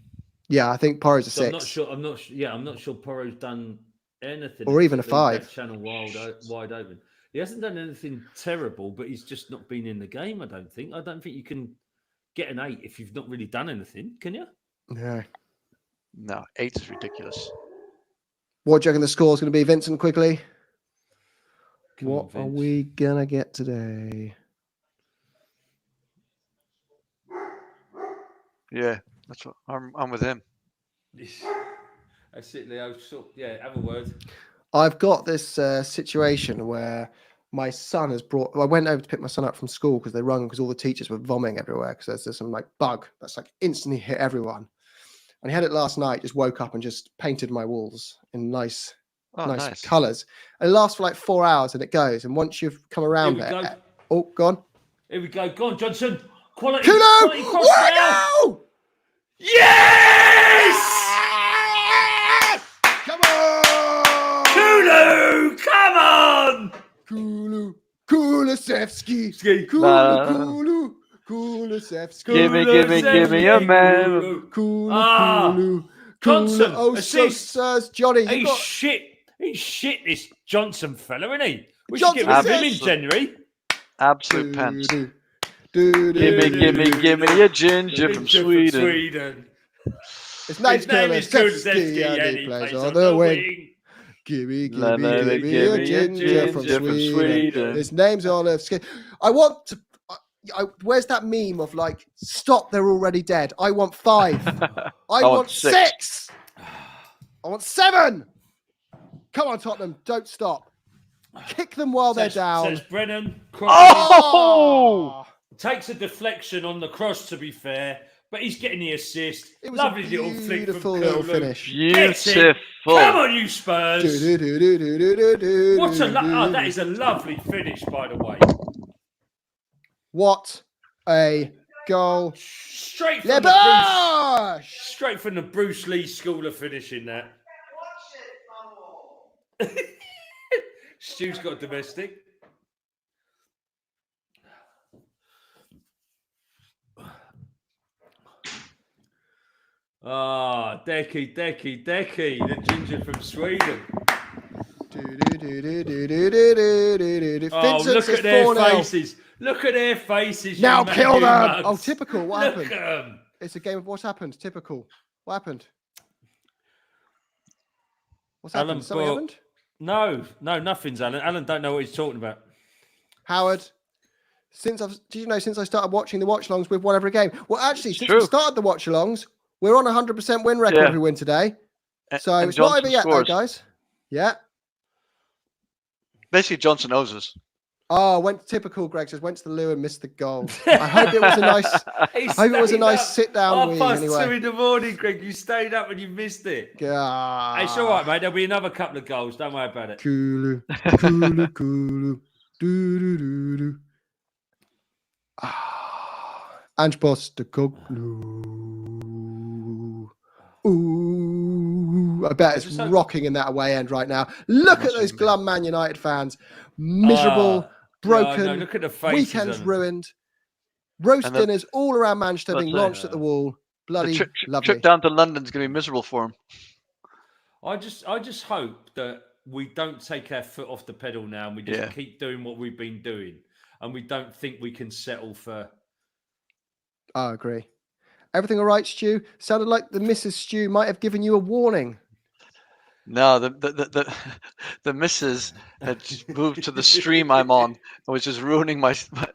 Yeah, I think Porro's a
So
6.
I'm not sure Porro's done anything.
Or even a
except leave
5.
that channel wide open. He hasn't done anything terrible, but he's just not been in the game. I don't think you can get an 8 if you've not really done anything, can you?
Yeah.
No, 8 is ridiculous.
What do you reckon the score's going to be, Vincent, quickly?
Come on,
What are
Vince.
we going to get today?
Yeah, that's what I'm with him.
That's it, Leo. So, yeah, have a word.
I've got this situation where my son has brought. I went over to pick my son up from school because they rung because all the teachers were vomiting everywhere because there's some like bug that's like instantly hit everyone. And he had it last night. Just woke up and just painted my walls in nice colours. And it lasts for like 4 hours and it goes. And once you've come around
Here we
there,
go.
oh, gone.
Here we go. Go on, Johnson. Quality.
Kulu!
Quality cross now.
Wow!
Yes!
Come on!
Kulu, come on!
Kulu, Kulusevski,
Ski.
Kulusevski.
Give me a man.
Kulu.
Johnson,
Oh,
assist.
Sirs, Johnny, you
He's
got
shit. He's shit, this Johnson fella, isn't he? We
Johnson
should get rid of him in
assist.
January.
Absolute pants.
Gimme.
Give me a ginger from Sweden.
His
His name is
Kulusevski and he plays on the wing. Gimme a ginger from Sweden. His name's Olevski. I want to. where's that meme of like, stop, they're already dead. I want 5. I want 6. I want 7. Come on, Tottenham, don't stop. Kick them while they're down.
Says Brennan.
Oh!
Takes a deflection on the cross, to be fair, but he's getting the assist.
It was
Lovely
a
little flick from
beautiful little
Kulu.
finish.
Beautiful.
Come on, you Spurs.
What
that is a lovely finish, by the way.
What a goal.
Straight from the Bruce Lee school of finishing that. Stu's got a domestic. Decky, the ginger from Sweden. Look at their faces. Look at their faces.
Now kill them. Oh, typical. What
Look
happened?
at them.
It's a game of what's happened. Typical. What happened? What's happened? Something happened?
No, nothing's Alan. Alan don't know what he's talking about.
Howard, since I started watching the watch-alongs, we've won every game. Well, actually, since we started the watch-alongs, we're on a 100% win record if we win today. So it's not over yet, though, guys. Yeah.
Basically, Johnson owes us.
Oh, typical. Greg says went to the loo and missed the goal. I hope it was a nice. Sit-down wee. Anyway,
2 in the morning, Greg. You stayed up and you missed it. It's all right, mate. There'll be another couple of goals. Don't worry about it.
Kulu. Do. Ange Postecoglou. Ooh, I bet it's rocking in that away end right now. Look at those glum Man United fans. Miserable, broken,
look at the faces
weekends ruined. Roast dinners all around Manchester being launched at the wall. Bloody lovely.
Trip down to London's going to be miserable for him.
I just hope that we don't take our foot off the pedal now and we just keep doing what we've been doing. And we don't think we can settle for...
I agree. Everything all right, Stu? Sounded like the Mrs. Stu might have given you a warning.
No, the missus had moved to the stream I'm on and was just ruining my stream.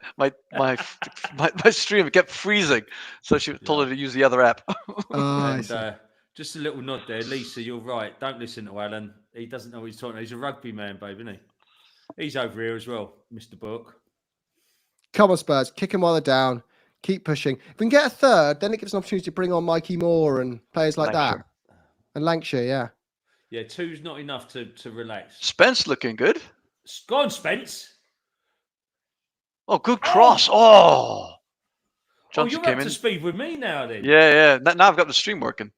It kept freezing, so she told her to use the other app.
Just a little nod there, Lisa. You're right. Don't listen to Alan. He doesn't know what he's talking about. He's a rugby man, babe, isn't he? He's over here as well, Mr. Book.
Come on, Spurs. Kick him while they're down. Keep pushing. If we can get a third, then it gives an opportunity to bring on Mikey Moore and players like that. And Lancashire, yeah.
Yeah, 2's not enough to relax.
Spence looking good.
Go on, Spence.
Oh, good cross. Oh.
Johnson you're up to speed with me now, then.
Yeah. Now I've got the stream working.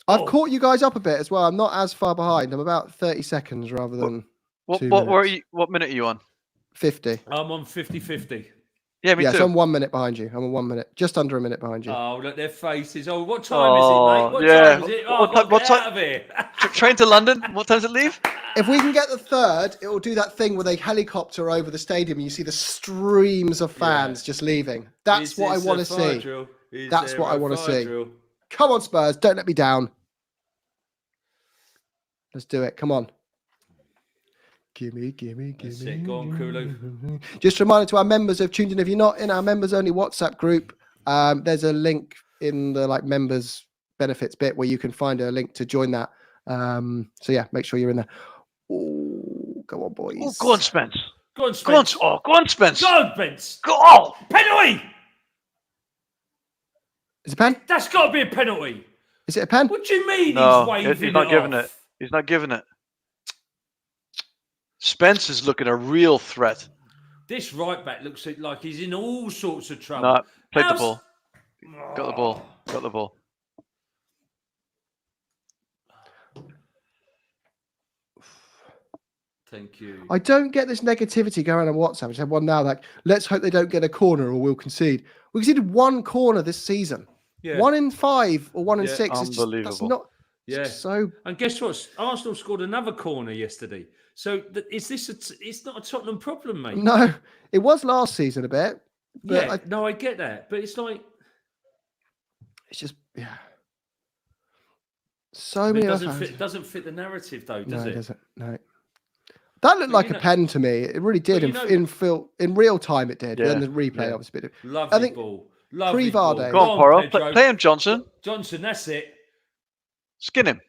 I've caught you guys up a bit as well. I'm not as far behind. I'm about 30 seconds rather than
what minute are you on?
50.
I'm on 50-50.
Yeah, me too.
So I'm 1 minute behind you. I'm 1 minute, just under a minute behind you.
Oh, look, their faces. Oh, what time is it, mate? What time is it? Oh, what time? Out of here.
Train to London. What time does it leave?
If we can get the third, it will do that thing where they helicopter over the stadium and you see the streams of fans just leaving. That's what I want to see. That's what I want to see. Come on, Spurs. Don't let me down. Let's do it. Come on. Gimme.
That's it. Go on, Kulu.
Just a reminder to our members who have tuned in, if you're not in our members only WhatsApp group, there's a link in the members benefits bit where you can find a link to join that. So yeah, make sure you're in there. Oh, go on, boys.
Oh, go on, Spence.
Go on, Spence.
Go on, Spence.
Go on, Spence.
Go on.
Penalty.
Is it a pen?
That's got to be a penalty.
Is it a pen?
What do you mean
no,
he's waving
he's not giving it. He's not giving it. Spence is looking a real threat.
This right back looks like he's in all sorts of trouble.
No, played the ball. Got the ball. Got the ball.
Thank you.
I don't get this negativity going on WhatsApp. I just have one now like, let's hope they don't get a corner or we'll concede. We conceded one corner this season. Yeah. 1 in 5 or 1 in 6.
Unbelievable.
That's not so.
And guess what? Arsenal scored another corner yesterday. So it's not a Tottenham problem, mate.
No, it was last season a bit. But
yeah, I get that. But it's like...
It's just, so many
it doesn't fit the narrative, though, does it?
No, it doesn't. No. That looked like a pen to me. It really did. In real time, it did.
Yeah,
Then the replay, obviously.
Lovely ball. Lovely
ball.
Go
on, Porro. Play him, Johnson.
Johnson, that's it.
Skin him.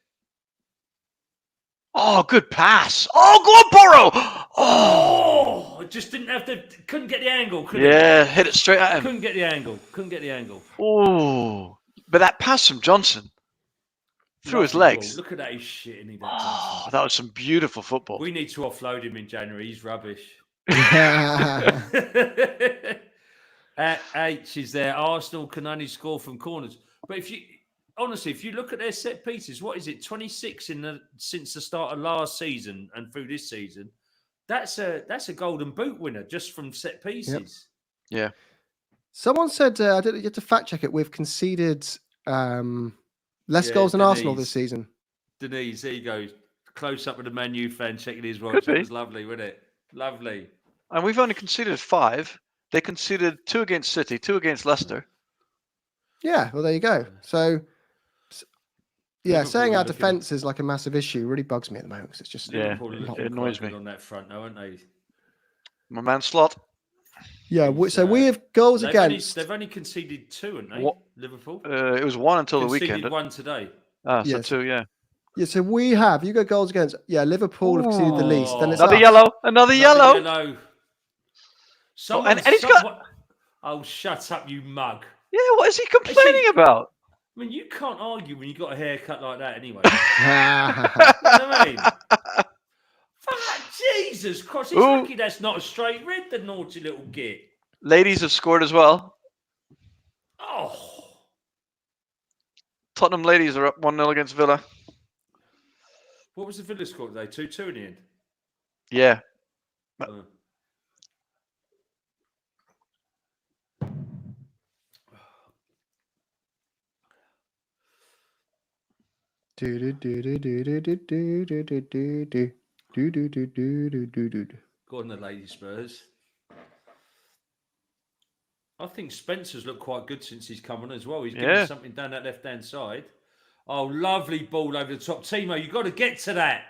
Oh, good pass. Oh, go on, Porro.
Oh, just didn't have couldn't get the angle, could he?
Yeah, hit it straight at him.
Couldn't get the angle.
Oh, but that pass from Johnson through his legs.
Ball. Look at that, he's shitting me.
Oh, that was some beautiful football.
We need to offload him in January. He's rubbish. H is there. Arsenal can only score from corners. But if you look at their set pieces, what is it? 26 since the start of last season and through this season. That's a golden boot winner just from set pieces.
Yep. Yeah.
Someone said I don't. You have to fact check it. We've conceded less goals than Arsenal this season.
Denise, there you go. Close up with the Man U fan checking his watch. That was lovely, wasn't it? Lovely.
And we've only conceded 5. They conceded 2 against City, 2 against Leicester.
Yeah, well, there you go. So, saying our defence is like a massive issue really bugs me at the moment because it's just
it annoys me
on that front, now, aren't they?
My man Slot.
Yeah, so we have goals against.
They've only conceded 2, haven't they? Liverpool.
It was 1 until the weekend.
1 today.
Ah, so 2, yeah.
Yeah, so we have. You go goals against. Yeah, Liverpool have conceded the least. Then it's
another yellow. Another yellow.
And he's got. Oh, shut up, you mug.
Yeah, what is he complaining about?
I mean, you can't argue when you got a haircut like that anyway. You know what I mean? Fuck, Jesus Christ. He's lucky that's not a straight red, the naughty little git.
Ladies have scored as well.
Oh.
Tottenham ladies are up 1-0 against Villa.
What was the Villa score today? 2-2 in the end?
Yeah.
Go on, the lady Spurs. I think Spencer's looked quite good since he's come on as well. He's getting something down that left-hand side. Oh, lovely ball over the top. Timo, you've got to get to that.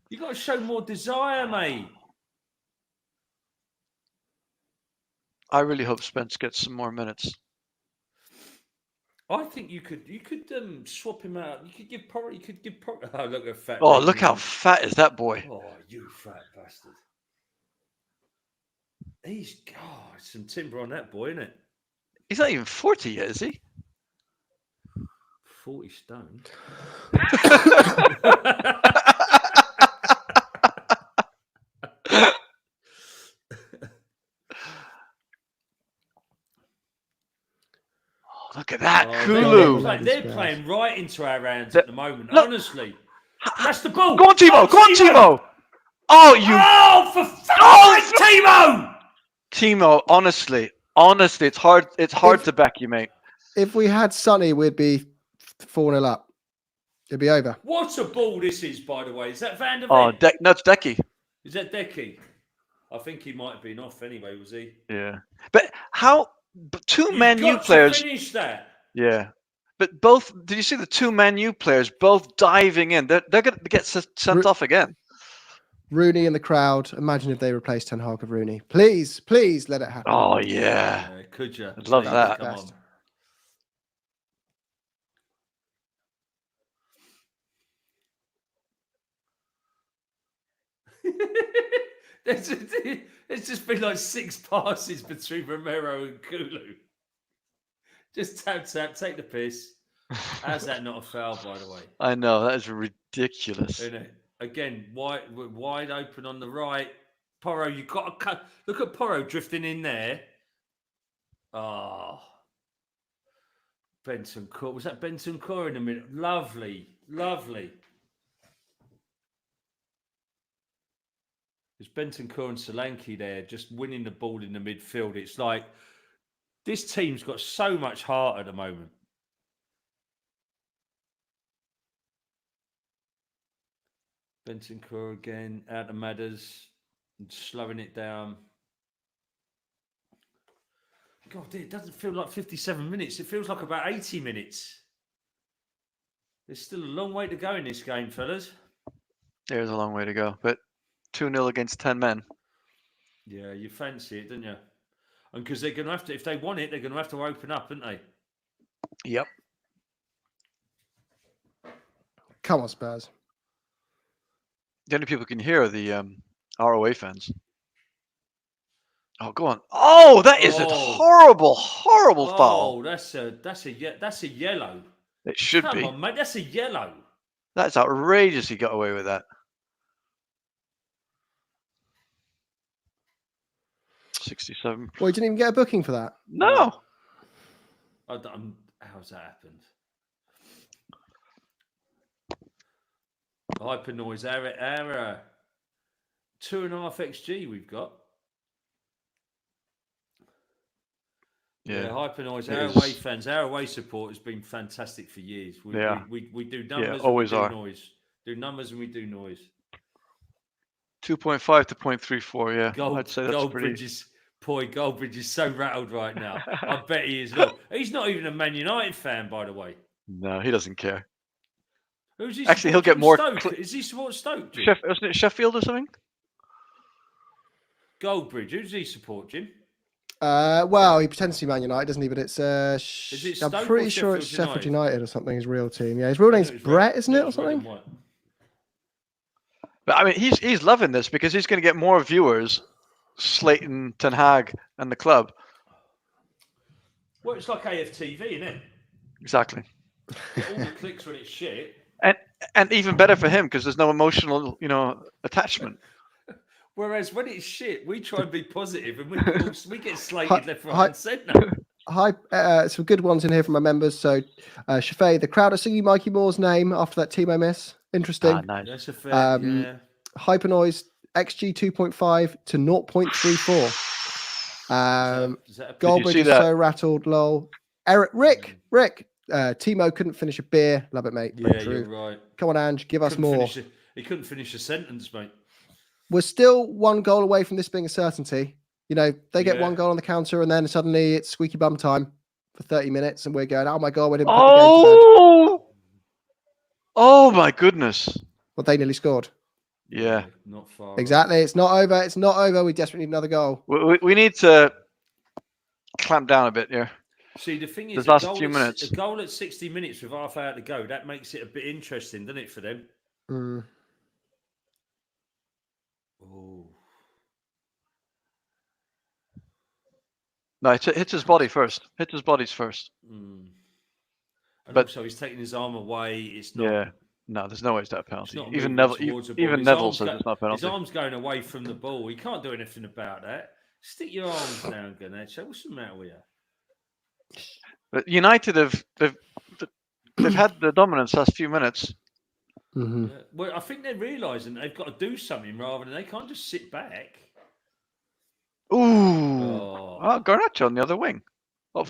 You've got to show more desire, mate.
I really hope Spence gets some more minutes.
I think you could swap him out. You could give Porro. Oh, look at fat.
Oh, look how fat is that boy.
Oh, you fat bastard. He's some timber on that boy, isn't it?
He's not even 40 yet, is he?
40 stone.
Look at that, Kulu.
They're playing right into our hands at the moment. Look, honestly, that's the ball.
Go on, Timo. Go on, Timo. Oh, you.
Oh, for fuck's sake, Timo.
Timo, honestly, it's hard. It's hard to back you, mate.
If we had Sonny, we'd be 4-0 up. It'd be over.
What a ball this is, by the way. Is that Van der Ven?
Oh, no, it's Decky.
Is that Decky? I think he might have been off anyway, was he?
Yeah. But how? But 2 Man U players.
Finish that.
Yeah. But both. Did you see the 2 Man U players both diving in? They're going to get sent off again.
Rooney in the crowd. Imagine if they replaced Ten Hag with Rooney. Please let it happen.
Oh yeah.
Could you?
I'd love that.
Come on. There's just been like 6 passes between Romero and Kulu. Just tap, take the piss. How's that not a foul, by the way?
I know, that is ridiculous.
Isn't it? Again, wide open on the right. Porro, you've got to cut. Look at Porro drifting in there. Oh. Bentancur. Was that Bentancur in the middle? Lovely. There's Bentancur and Solanke there just winning the ball in the midfield. It's like this team's got so much heart at the moment. Bentancur again, out of Madders, and slowing it down. God, it doesn't feel like 57 minutes. It feels like about 80 minutes. There's still a long way to go in this game, fellas.
There's a long way to go, but 2-0 against 10 men.
Yeah, you fancy it, don't you? And because they're going to have to, if they want it, they're going to have to open up, aren't they?
Yep.
Come on, Spurs.
The only people who can hear are the ROA fans. Oh, go on. Oh, that is a horrible, horrible foul.
Oh, that's a yellow.
It should
Come
be.
on, mate, that's a yellow.
That's outrageous. He got away with that. 67.
Well, you didn't even get a booking for that.
No.
How's that happened? Hyper noise error. 2.5 XG we've got. Yeah, hyper noise. Our away fans, our away support has been fantastic for years. We do numbers.
Always
and we
are.
do noise. Do numbers and we do noise.
2.5 to 0.34. Yeah, I'd say that's
Goldbridge Goldbridge is so rattled right now. I bet he is not. He's not even a Man United fan, by the way.
No, he doesn't care.
Who's he?
Actually, he'll get more.
Is he support Stoke? Jim?
Isn't it Sheffield or something?
Goldbridge. Who does he support, Jim?
Well, he pretends to be Man United, doesn't he? But it's I'm pretty sure it's
Sheffield
United or something. His real team. Yeah, his real name's Brett, isn't it, or something?
But I mean, he's loving this because he's going to get more viewers slating Ten Hag and the club.
Well, it's like AFTV, isn't it?
Exactly.
All the clicks when it's shit.
And even better for him because there's no emotional, attachment.
Whereas when it's shit, we try and be positive, and we get slated left, right, and centre.
Hi, some good ones in here from my members. So, Shafay, the crowd are singing Mikey Moore's name after that Timo miss. Interesting.
Nice.
That's a fair. Yeah.
Hypernoise XG 2.5 to 0.34. Goldbridge is so rattled. Lol. Rick. Timo couldn't finish a beer. Love it, mate.
Yeah, you're right.
Come on, Ange, give us more.
He couldn't finish a sentence, mate.
We're still one goal away from this being a certainty. They get one goal on the counter, and then suddenly it's squeaky bum time for 30 minutes, and we're going, oh my God, we didn't put the game to bed.
Oh my goodness.
Well, they nearly scored.
Yeah.
Not far.
Exactly. It's not over. It's not over. We desperately need another goal.
We need to clamp down a bit here.
See, the thing is,
the last few minutes.
A goal at 60 minutes with half hour to go, that makes it a bit interesting, doesn't it, for them?
Mm.
Oh.
No, hits his body first. Hits his bodies first.
Mm. And also, he's taking his arm away. It's not.
Yeah. No, there's no way it's that penalty. Even Neville says it's not a penalty.
His arm's going away from the ball. He can't do anything about that. Stick your arms down, Ganesh. What's the matter with you?
But United they've had the dominance last few minutes.
Mm-hmm.
Well, I think they're realising they've got to do something rather than they can't just sit back.
Ooh, Garnacho on the other wing. Oh.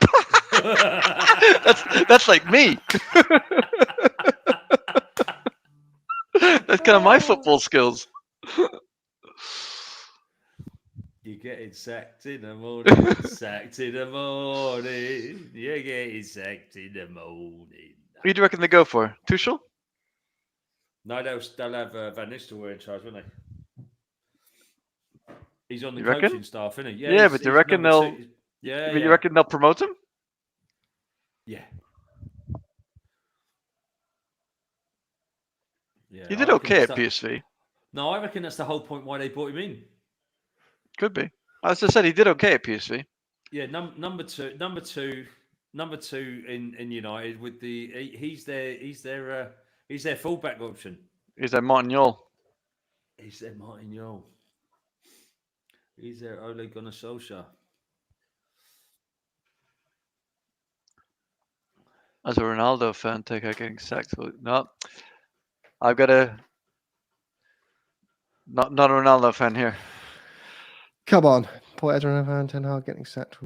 that's like me. That's kind of my football skills.
You're getting sacked in the morning. Sacked in the morning. You're getting sacked in the morning.
Who do you reckon they go for? Tuchel?
No, they'll have Van Nistelrooy in charge, won't they? He's on the
coaching
reckon? Staff, isn't he?
Yeah, but do you reckon they'll? You reckon they'll promote him?
Yeah. Yeah.
He did okay at PSV.
No, I reckon that's the whole point why they brought him in.
Could be. As I said, he did okay at PSV.
Yeah, number two in United with he's their fullback option.
He's their Martin Yol.
He's their Martin Yol. He's their Ole Gunnar Solskjaer.
As a Ronaldo fan, take out getting sacked. No, I've got a not a Ronaldo fan here.
Come on, Paul Edwin Ten Hag getting sacked.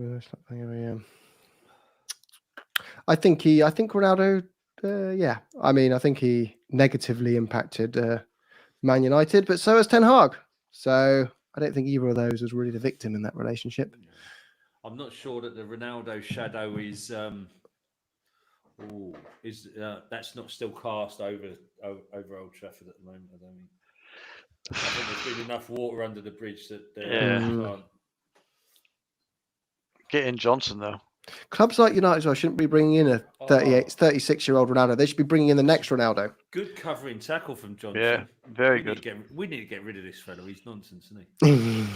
I think Ronaldo. Yeah, I mean, I think he negatively impacted Man United, but so has Ten Hag. So I don't think either of those was really the victim in that relationship.
I'm not sure that the Ronaldo shadow is that's not still cast over Old Trafford at the moment. I don't mean. I think there's been enough water under the bridge that
Yeah.
can't.
Get in Johnson though.
Clubs like United as well shouldn't be bringing in a 36-year-old Ronaldo. They should be bringing in the next Ronaldo.
Good covering tackle from Johnson.
Yeah, very good.
We need to get rid of this fellow. He's nonsense, isn't he?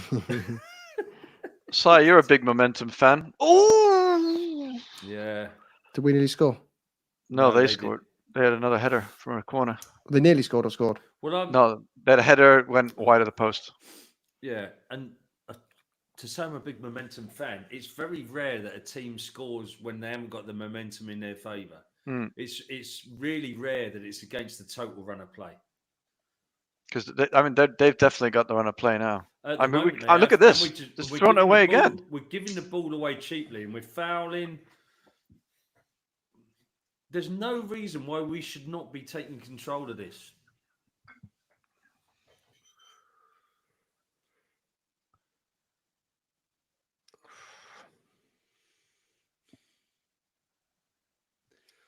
Si, you're a big momentum fan. Oh!
Yeah.
Did we nearly score?
No, they scored. They had another header from a corner.
They nearly scored or scored?
Well,
no, that header went wide of the post.
Yeah, and to say I'm a big momentum fan, it's very rare that a team scores when they haven't got the momentum in their favour. It's really rare that it's against the total run of play.
Because they've definitely got the run of play now.
I mean,
look at this. Just thrown it away again.
We're giving the ball away cheaply, and we're fouling. There's no reason why we should not be taking control of this.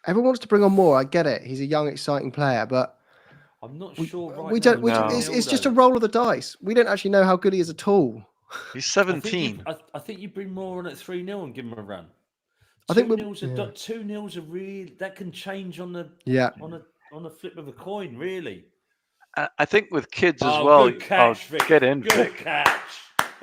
Everyone wants to bring on more. I get it. He's a young, exciting player, but
I'm not sure.
It's just a roll of the dice. We don't actually know how good he is at all.
He's 17.
I think you bring more on at 3-0 and give him a run.
I think
2-0s are really that can change on the on a flip of a coin, really.
I think with kids as well.
Good catch, Vic.
Get in,
good
Vic.
Catch.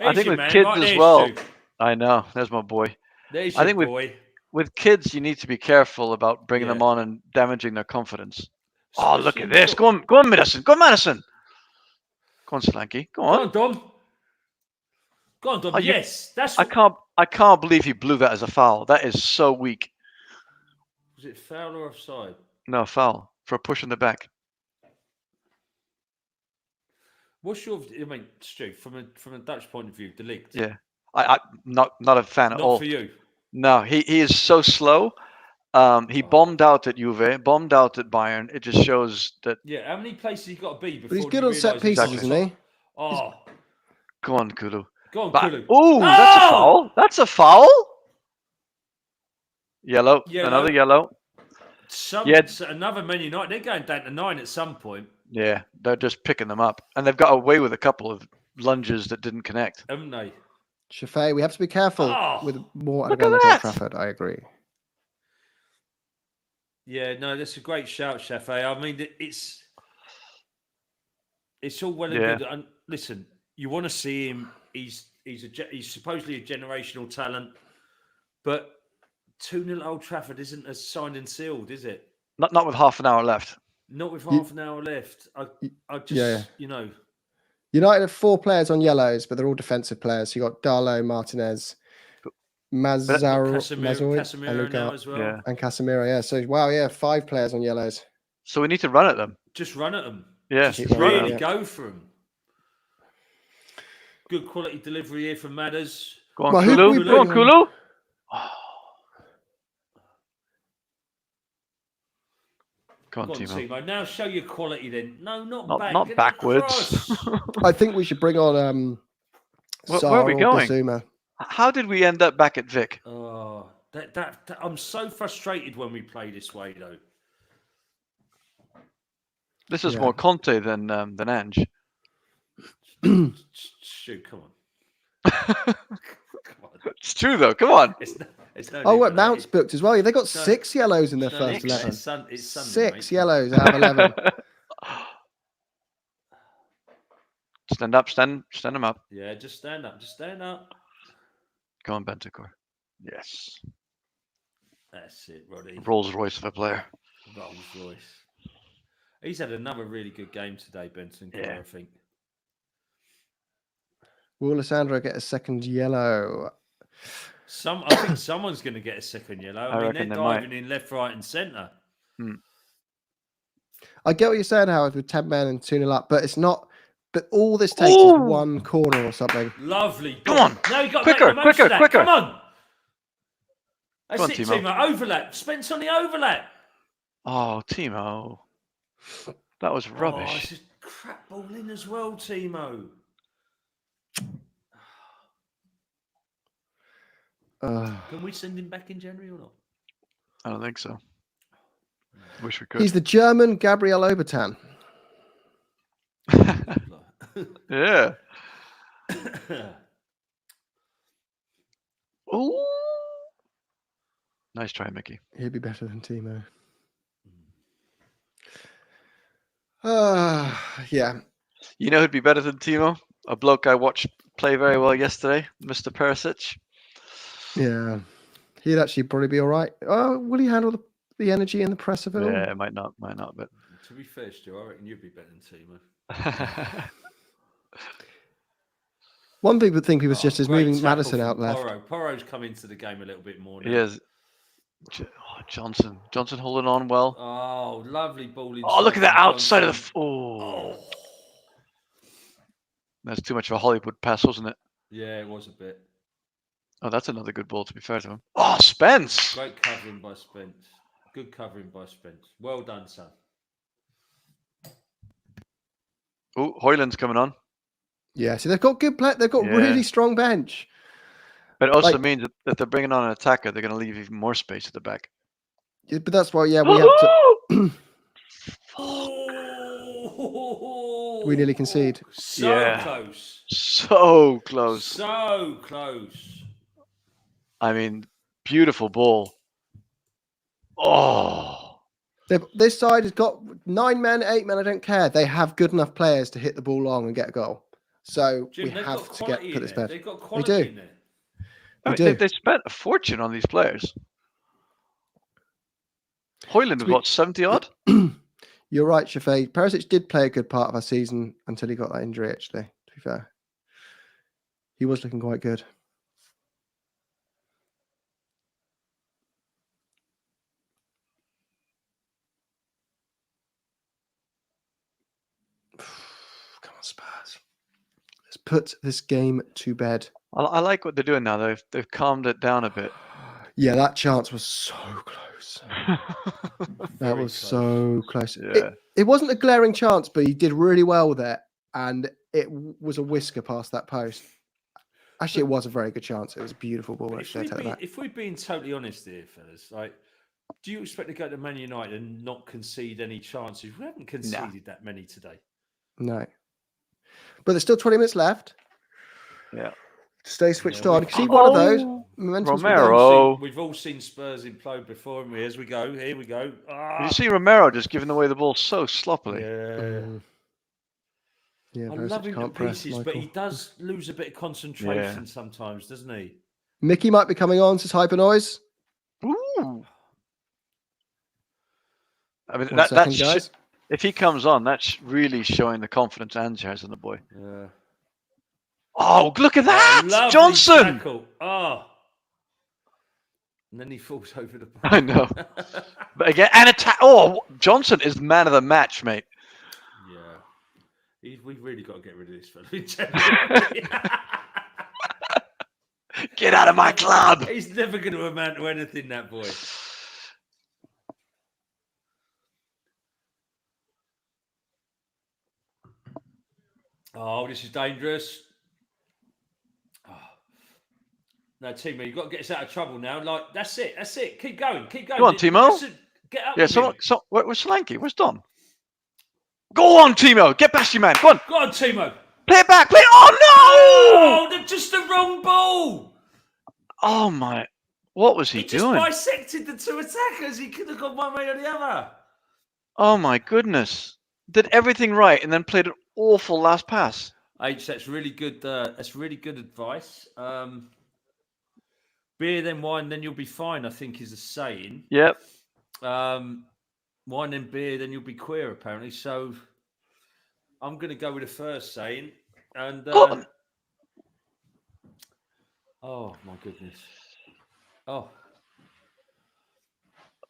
I think with kids as well. I know. There's my boy.
There's your boy.
With kids, you need to be careful about bringing them on and damaging their confidence. Oh, look at this. Go on, Madison. Go on, Madison. Go on, Solanke. Go on.
Go on, Dom. Yes.
I can't believe he blew that as a foul. That is so weak.
Was it foul or offside?
No, foul. For a push in the back.
What's your Stu, from a Dutch point of view, De Ligt?
Yeah. I'm not a fan at all.
Not for you.
No, he is so slow. He bombed out at Juve, bombed out at Bayern. It just shows that.
Yeah, how many places he got to be before?
But he's good on set pieces, isn't he?
Oh,
go on, Kulu.
Go on, Kulu.
Oh, that's a foul. That's a foul. Yellow. Another yellow.
Another Man United. They're going down to 9 at some point.
Yeah, they're just picking them up, and they've got away with a couple of lunges that didn't connect.
Haven't they?
Shafay, we have to be careful with more at Old Trafford. I agree.
Yeah, no, that's a great shout, Shafay. I mean, it's all well and good. And listen, you want to see him. He's supposedly a generational talent, but 2-0 Old Trafford isn't as signed and sealed, is it?
Not with half an hour left.
Not with half an hour left. I just,
United have 4 players on yellows, but they're all defensive players. So you got Darlow, Martinez,
Casemiro now as well.
And Casemiro, yeah. So, 5 players on yellows.
So we need to run at them.
Just run at them.
Yeah.
Just really go for them. Good quality delivery here from Madders.
Go on, Kulu. Go on, Kulu. Go on, Timo.
Now show your quality then. No,
not backwards.
I think we should bring on
where are we going?
Basuma.
How did we end up back at Vic?
Oh, that I'm so frustrated when we play this way, though.
This is more Conte than Ange.
Shoot, come on.
It's true though. Come on.
Mount's booked as well. Yeah, they got 6 yellows in their first 11.
It's Sunday,
6 yellows out of 11.
Stand up, stand them up.
Yeah, just stand up.
Go on, Bentancur. Yes.
That's it, Roddy.
Rolls Royce of a player.
Rolls Royce. He's had another really good game today, Bentancur, I think.
Will Lissandro get a second yellow?
I think someone's going to get a second yellow. I mean, they're diving in left, right, and centre.
I get what you're saying, Howard, with 10 men and 2-0 up, but it's not. But all this takes is one corner or something.
Lovely.
Come on.
Now you got
quicker.
Come on.
That's it,
Timo. Overlap. Spence on the overlap.
Oh, Timo. That was rubbish.
Oh, it's a crap ball in as well, Timo. Can we send him back in January or not?
I don't think so. Wish we could.
He's the German Gabriel Obertan.
Yeah. Ooh. Nice try, Mickey.
He'd be better than Timo. Yeah.
You know who'd be better than Timo? A bloke I watched play very well yesterday, Mr. Perisic.
Yeah. He'd actually probably be all right. Oh, will he handle the energy and the press of it all?
Yeah, might not, but
To be fair, Stu, I reckon you'd be better than Timo.
One big thing people suggest is
great
moving
tackle
Maddison out
from
left.
Porro's come into the game a little bit more now.
he is. Johnson holding on well.
Oh, lovely ball inside.
Oh, look at that
from
outside
Johnson.
of the. Oh. That's too much of a Hollywood pass, wasn't it?
Yeah, it was a bit.
Oh, that's another good ball, to be fair to him. Oh, Spence!
Great covering by Spence. Good covering by Spence. Well done, son.
Oh, Hoyland's coming on.
Yeah, so they've got good play. They've got really strong bench.
But it also means that they're bringing on an attacker. They're going to leave even more space at the back.
Yeah, but that's why, we have to. We nearly concede.
So close.
So close.
So close.
I mean, beautiful ball. Oh.
This side has got 9 men, 8 men. I don't care. They have good enough players to hit the ball long and get a goal. So
Jim,
we have to put this bed.
They've got quality in there.
I mean, they spent a fortune on these players. Hoyland was what, 70 odd?
You're right, Shafay. Perisic did play a good part of our season until he got that injury, actually, to be fair. He was looking quite good. Come on, Spurs. Let's put this game to bed.
I like what they're doing now. They've calmed it down a bit.
Yeah, that chance was so close. That was so close.
Yeah.
It wasn't a glaring chance, but he did really well with it. And it was a whisker past that post. Actually, it was a very good chance. It was a beautiful ball.
If we're being totally honest here, fellas, like, do you expect to go to Man United and not concede any chances? We haven't conceded that many today.
No. But there's still 20 minutes left.
Yeah.
Stay switched on. You can see one of those.
Romero.
We've all seen Spurs implode before, haven't we? As we go, here we go.
Did you see Romero just giving away the ball so sloppily?
Yeah.
Yeah,
I love him to pieces, but he does lose a bit of concentration sometimes, doesn't he?
Mickey might be coming on, says Hyper Noise.
Ooh. I mean,
guys.
If he comes on, that's really showing the confidence Ange has in the boy.
Yeah.
Oh, look at that! Johnson!
Tackle. Oh. And then he falls over the ball.
I know. But again, and attack. Oh, Johnson is man of the match, mate.
Yeah. We've really got to get rid of this fella.
Get out of my club!
He's never going to amount to anything, that boy. Oh, this is dangerous. Oh. No, Timo, you've got to get us out of trouble now. Like, that's it. Keep going.
Go on, Timo.
Get up.
Yeah, where's Solanke? Where's Don? Go on, Timo. Get past your man. Go on.
Go on, Timo.
Play it back. Oh, no!
Oh, just the wrong ball.
Oh, my. What was he doing?
He just bisected the two attackers. He could have gone one way or the other.
Oh, my goodness. Did everything right and then played an awful last pass.
That's really good. That's really good advice. Beer then wine, then you'll be fine, I think is a saying.
Yep.
Wine then beer, then you'll be queer, apparently. So I'm going to go with the first saying. And oh my goodness. Oh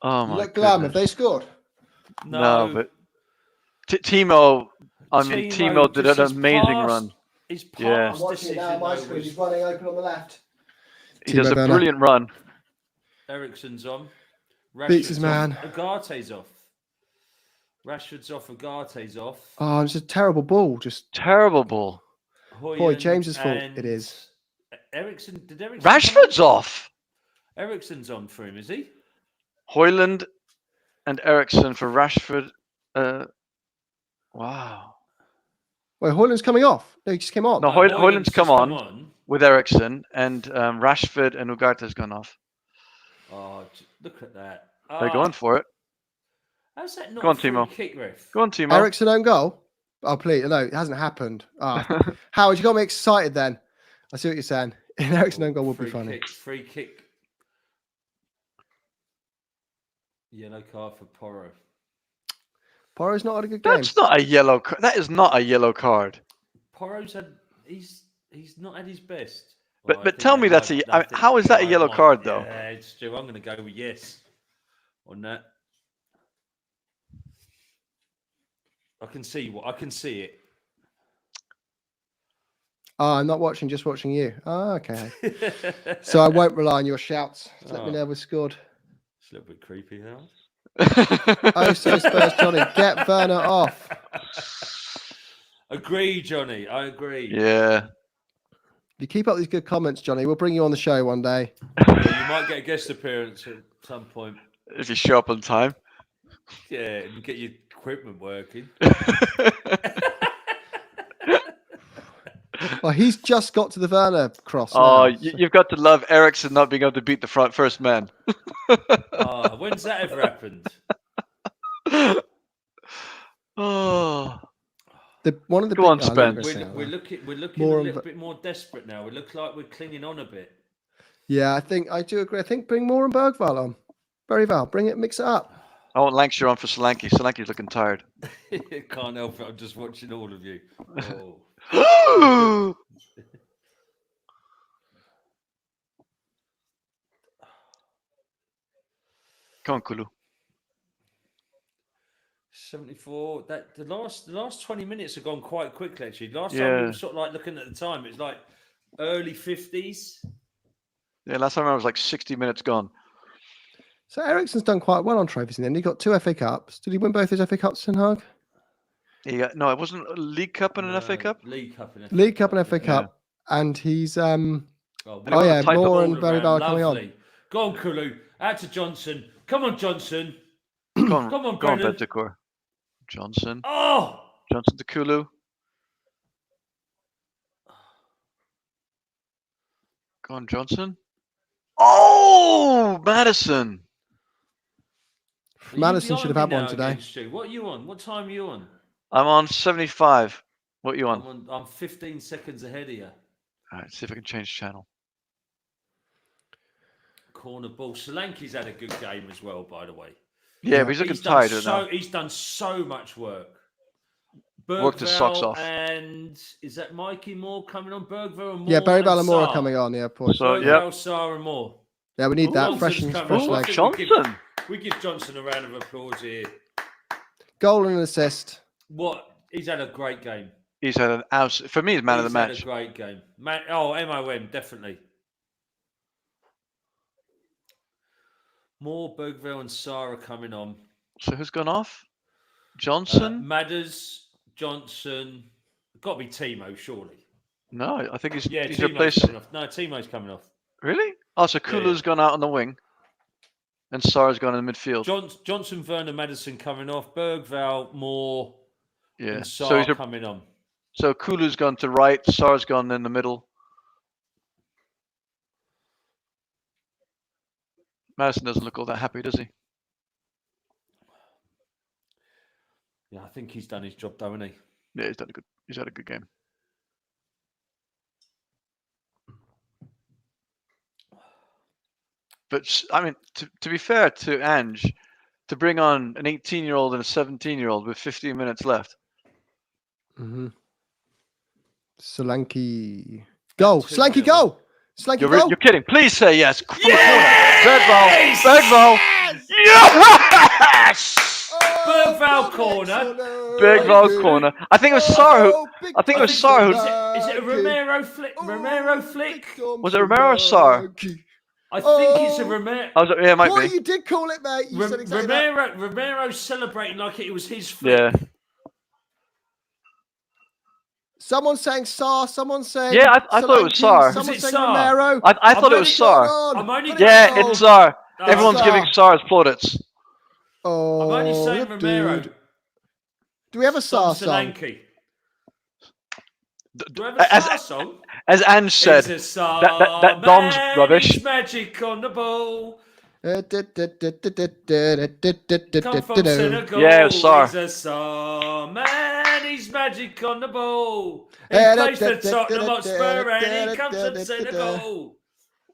my
Look, Glam, have they scored?
No,
but Timo. I mean, Timo did an amazing run.
He's past
watching it now on my screen. He's running open on the left.
He does a brilliant run.
Ericsson's on.
Beats his man.
Agate's off. Rashford's off. Agate's off.
Oh, it's a terrible ball. Just
terrible ball.
Boy, James's fault. It is.
Ericsson. Did Ericsson?
Rashford's off.
Ericsson's on for him, is he?
Hoyland and Ericsson for Rashford. Wow.
Wait, Højlund's coming off. No, he just came on.
No, Højlund's come
just
on with Ericsson, and Rashford and Ugarte's gone off.
Oh, look at that.
They're going for it.
How's that not
Go on,
a free
Timo.
kick, ref?
Go on, Timo.
Ericsson own goal? Oh, please. No, it hasn't happened. Howard, you got me excited then. I see what you're saying. An Ericsson own goal would be funny.
Free kick. Yellow card for Porro.
Porro's not had a good game.
That's not a yellow card. That is not a yellow card.
Porro's he's not at his best.
But tell me that's how is that a yellow card though?
Yeah, it's true. I'm going to go with yes on that. I can see it.
Oh, I'm not watching, just watching you. Oh, okay. So I won't rely on your shouts. Just let me know we've scored.
It's a little bit creepy, Howard.
Spurs, Johnny. Get Werner off.
Agree, Johnny. I agree.
Yeah.
If you keep up these good comments, Johnny, we'll bring you on the show one day.
Yeah, you might get a guest appearance at some point.
If you show up on time.
Yeah, and get your equipment working.
Well, he's just got to the Werner cross.
Oh,
now, so.
You've got to love Ericsson not being able to beat the first man.
When's that ever happened?
Oh.
One of the
Go on, Spence.
We're looking a little bit more desperate now. We look like we're clinging on a bit.
Yeah, I do agree. I think bring Moore and Bergvall on. Very well. Bring it, mix it up.
I want Lancashire on for Solanke. Solanke's looking tired.
Can't help it. I'm just watching all of you.
Oh. Come on, Kulu.
74. That the last 20 minutes have gone quite quickly. Actually, last time we were sort of like looking at the time, it's like early 50s.
Yeah, last time I was like 60 minutes gone.
So Ericsson's done quite well on trophies in the end. He got 2 FA Cups. Did he win both his FA Cups, Ten Hag?
No, it wasn't a League Cup and an FA Cup.
League Cup
and FA Cup, and he's Moore and very well coming on.
Go on, Kulu. Out to Johnson. Come on, Johnson.
Come
on,
go on, Bentancur. Johnson.
Oh,
Johnson to Kulu. Go on, Johnson. Oh, Madison.
Madison should have had one today.
What are you on? What time are you on?
I'm on 75. What are you on?
I'm 15 seconds ahead of you.
All right, see if I can change channel.
Corner ball. Solanke's had a good game as well, by the way.
Yeah, but he's looking tired now.
He's done so much work.
Worked his socks off.
And is that Mikey Moore coming on? Bergville and Moore.
Yeah, Barry Bell and Moore are coming on. Yeah, boys.
So
Bergville, Sarr and Moore.
Yeah, we need that fresh leg.
Johnson.
We give Johnson a round of applause here.
Goal and an assist.
He's had a great game.
He's had an for me, he's man of the match.
He's had a great game. MOM, definitely. Moore, Bergville, and Sarr are coming on.
So who's gone off? Johnson?
Madders, Johnson. Got to be Timo, surely.
No, I think he's
replaced. No, Timo's coming off.
Really? Oh, so Kulu's gone out on the wing. And Sarr's gone in the midfield.
Johnson, Werner, Madison coming off. Bergvall, Moore, and Sarr
so
coming on.
So Kulu's gone to right. Sarr's gone in the middle. Madison doesn't look all that happy, does he?
Yeah, I think he's done his job, though, hasn't he?
Yeah, he's had a good game. But I mean, to be fair to Ange, to bring on an 18-year-old and a 17-year-old with 15 minutes left.
Mm-hmm. Solanke. Go! Solanke, go! Solanke, go!
You're kidding. Please say yes. Yes! Bergvall. Yes!
Bergvall corner.
Bergvall corner. I think it was Sarr who.
Is it a Romero flick? Romero flick?
Was it Romero or Sarr?
I think it's a Romero.
Yeah, it might be.
You did call it, mate. You said exactly that.
Romero's celebrating like it was his flick.
Yeah.
Someone's saying Sarr. Someone's saying.
Yeah, I thought it was Sarr.
Someone's saying Romero.
I thought it was Sarr. It's Sarr. Everyone's giving Sarr's plaudits.
Oh,
I'm only saying Romero.
Do we have a Sarr song?
Solanke. Do we have a star song?
As Ange said,
He's a star
that Don's
man,
rubbish.
He's magic on the ball. Come from Senegal.
Yeah, Sar.
He's a star man. He's magic on the ball. He plays for Tottenham Hotspur and he comes from Senegal.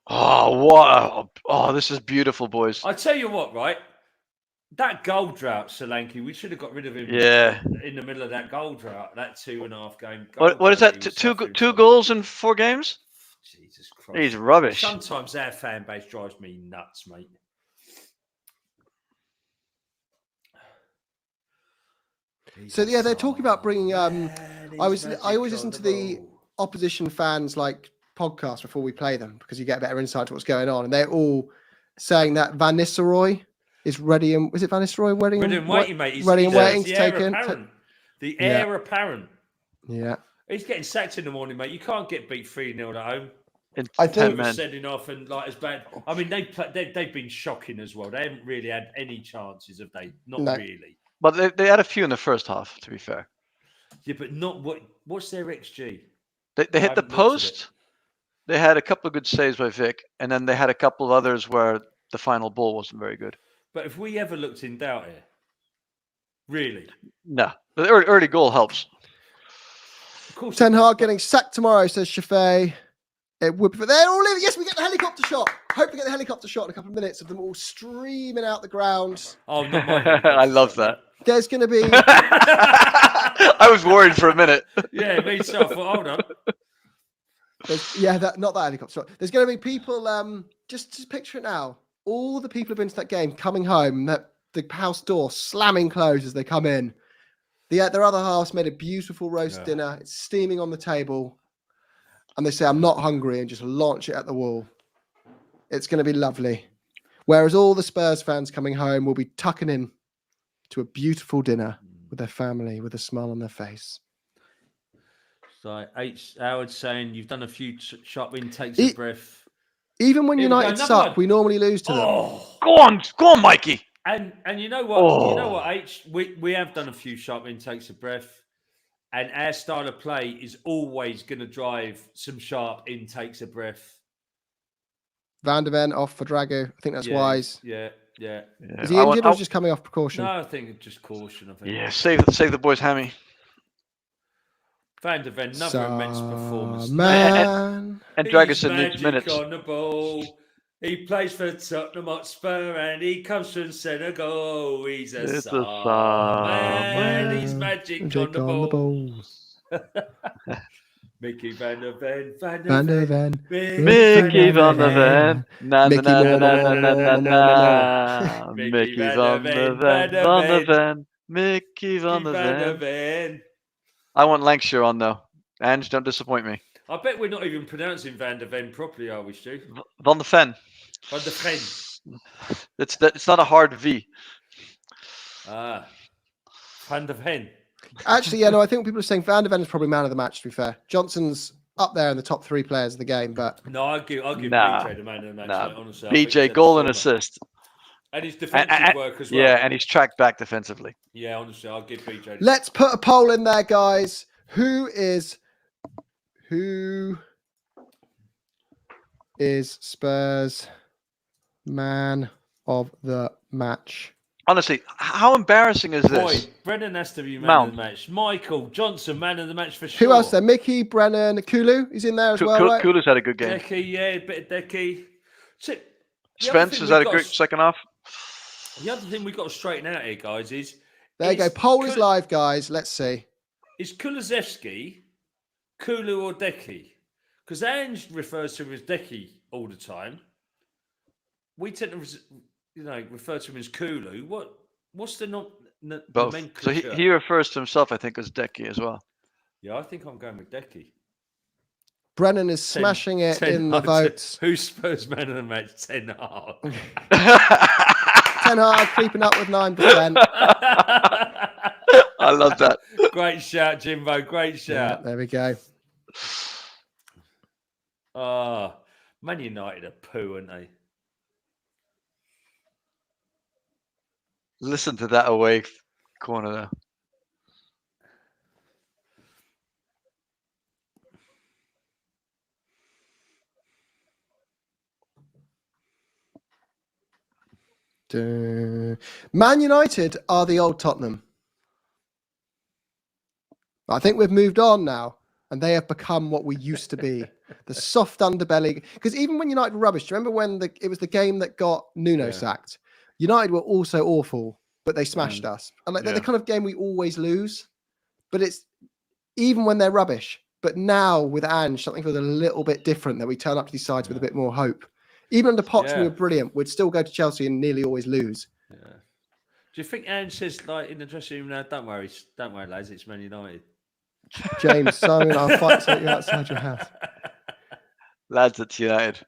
Oh, this is beautiful, boys.
I tell you what, right? That goal drought, Solanke, we should have got rid of him.
Yeah.
In the middle of that goal drought, that 2.5 game.
What is that? Two goals in 4 games?
Jesus Christ.
He's rubbish.
Sometimes our fan base drives me nuts, mate.
So yeah, they're talking about bringing. I always listen to the opposition fans like podcast before we play them because you get a better insight to what's going on, and they're all saying that Van Nistelrooy is ready. And is it Van Nistelrooy ready and waiting, mate? He's ready and waiting to take in.
The heir apparent.
Yeah.
He's getting sacked in the morning, mate. You can't get beat 3-0 at home.
I think
we're sending off and like as bad. I mean, they've been shocking as well. They haven't really had any chances, have they? Not really.
But they had a few in the first half, to be fair.
Yeah, but not what's their XG?
They hit the post. They had a couple of good saves by Vic, and then they had a couple of others where the final ball wasn't very good.
But if we ever looked in doubt here, really?
No, the early goal helps.
Of course.
Ten Hag getting sacked tomorrow, says Shafay. It would be, but they're all leaving. Yes, we get the helicopter shot. Hope to get the helicopter shot in a couple of minutes of them all streaming out the ground.
Oh, not mine.
I love that.
There's going to be.
I was worried for a minute.
Yeah, me too. Hold on.
Not that helicopter shot. There's going to be people. Just picture it now. All the people who've been to that game coming home. That the house door slamming closed as they come in. Their other half's made a beautiful roast dinner. It's steaming on the table. And they say, I'm not hungry, and just launch it at the wall. It's going to be lovely. Whereas all the Spurs fans coming home will be tucking in to a beautiful dinner with their family, with a smile on their face.
So H. Howard saying you've done a few sharp intakes of breath.
Even when United suck, we normally lose to them.
Go on, Mikey.
And you know what? You know what, H? We have done a few sharp intakes of breath. And our style of play is always going to drive some sharp intakes of breath.
Van der Ven off for Drago. I think that's wise.
Yeah.
Is he injured or just coming off precaution?
No, I think just caution. I think.
Yeah, save the boy's hammy.
Van der Ven, another immense performance.
Man.
And Dragoson needs minutes.
On the ball. He plays for Tottenham Hotspur and he comes from Senegal. He's a star man. He's magic on the ball. Mickey Van der Ven.
Van der Ven.
Mickey Van der Ven. Na na na na na na na. Mickey Van der Ven. Mickey Van der Ven. I want Lancashire on though. Ange, don't disappoint me.
I bet we're not even pronouncing Van der Ven properly, are we, Stu?
Van der Ven.
Van der Ven.
It's not a hard V.
Van der Ven.
Actually, I think people are saying Van der Ven is probably man of the match, to be fair. Johnson's up there in the top 3 players of the game, but...
No, I'll give BJ the man of the match, mate, honestly.
BJ, goal and assist.
And his defensive work as well.
Yeah, and he's tracked back defensively.
Yeah, honestly, I'll give BJ...
Let's put a poll in there, guys. Who is Spurs man of the match?
Honestly, how embarrassing is this?
Boy, Brennan has to be man of the match. Michael Johnson, man of the match for sure.
Who else there? Mickey, Brennan, Kulu. He's in there as well, right?
Kulu's had a good game.
Decky, yeah, a bit of Decky.
Spence has had a great second half.
The other thing we've got to straighten out here, guys, is...
There you go. Poll is live, guys. Let's see.
Is Kulusevski Kulu or Decky? Because Ange refers to him as Decky all the time. We tend to, refer to him as Kulu. What's the
both? So he refers to himself, I think, as Decky as well.
Yeah, I think I'm going with Decky.
Brennan is smashing it in the votes.
Who's Spurs man of the match? Ten Hag.
Ten Hag creeping up with 9%.
I love that.
Great shout, Jimbo. Great shout.
Yeah, there we go.
Man United are poo, aren't they?
Listen to that away corner there.
Man United are the old Tottenham. I think we've moved on now, and they have become what we used to be. The soft underbelly. Because even when United were rubbish, do you remember when it was the game that got Nuno sacked? United were also awful, but they smashed us. And they're the kind of game we always lose. But it's even when they're rubbish. But now with Ange, something feels a little bit different, that we turn up to these sides with a bit more hope. Even under Poch, we were brilliant. We'd still go to Chelsea and nearly always lose.
Yeah. Do you think Ange says, like, in the dressing room now, don't worry, lads, it's Man United?
James, Simon, I'll fight you outside your house.
Lads, it's United.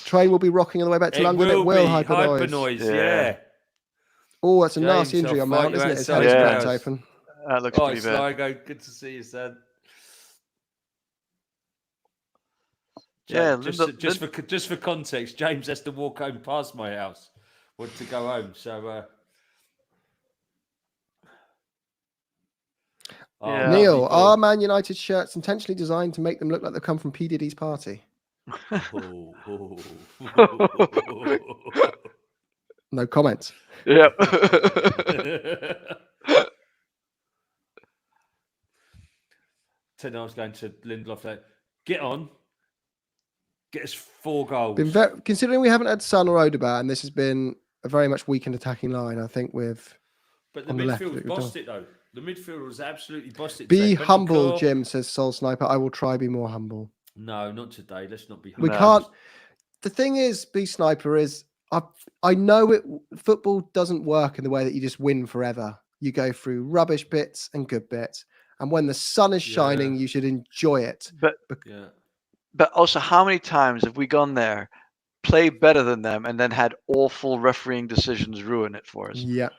Train will be rocking on the way back to London. It will hyper noise.
Yeah.
Oh, that's a nasty injury on Mount, isn't it? His head's cracked open.
That looks pretty bad.
Sligo, good to see you, son.
Yeah,
just for context, James has to walk home past my house. Want to go home, so.
Neil, are Man United shirts intentionally designed to make them look like they come from P. Diddy's party? No comments.
Yeah.
I was going to Lindelof there. Get on. Get us 4 goals.
Considering we haven't had Son or Odegaard, and this has been a very much weakened attacking line, I think
But the midfield bossed it, though. The midfield was absolutely bossed it.
Be humble, Jim, says Soul Sniper. I will try be more humble.
No, not today. Let's not be humble.
We can't. The thing is, Be Sniper is, I know it. Football doesn't work in the way that you just win forever. You go through rubbish bits and good bits. And when the sun is shining, you should enjoy it.
But also, how many times have we gone there, played better than them, and then had awful refereeing decisions ruin it for us?
Yeah.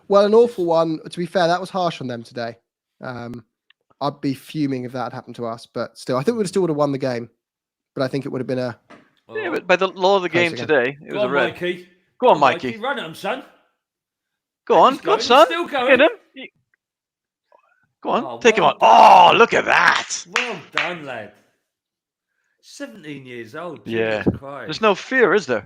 Well, an awful one. To be fair, that was harsh on them today. I'd be fuming if that had happened to us. But still, I think we still would have won the game. But I think it would have been a...
Yeah, but by the law of the game today, it was a red.
Mikey.
Go on, Mikey.
Run at him, son.
Go on, son.
Still going.
Get him. Go on, take him on. Oh, look at that.
Well done, lad. 17 years old.
Yeah. There's no fear, is there?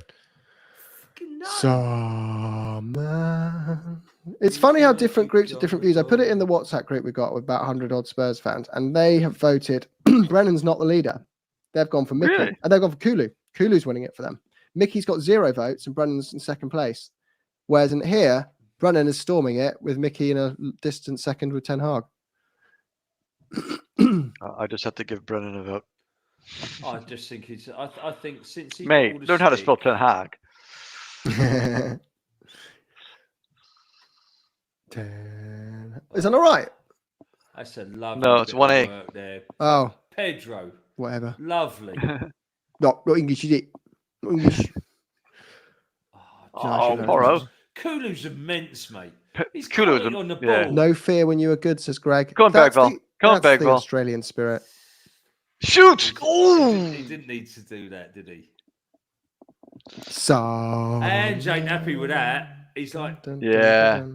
Man. It's funny how different groups have different views. I put it in the WhatsApp group we got with about 100 odd Spurs fans, and they have voted Brennan's not the leader. They've gone for Mickey.
Really?
And they've gone for Kulu. Kulu's winning it for them. Mickey's got 0 votes and Brennan's in second place. Whereas in here, Brennan is storming it with Mickey in a distant second with Ten Hag.
I just have to give Brennan a vote.
I just think he's. I think since he.
Mate, learn how to spell Ten Hag.
Is that all right?
That's a lovely.
No, it's 1A.
There.
Oh.
Pedro.
Whatever.
Lovely.
Not English, is it? Not English.
Porro.
Kulu's immense, mate. He's
Kulu's
on the ball.
No fear when you were good, says Greg.
Come on, Bergvall. Come on,
Bergvall. The
Bergvall.
Australian spirit.
Shoot!
He didn't need to do that, did he?
So.
Ange ain't happy with that. He's like,
yeah.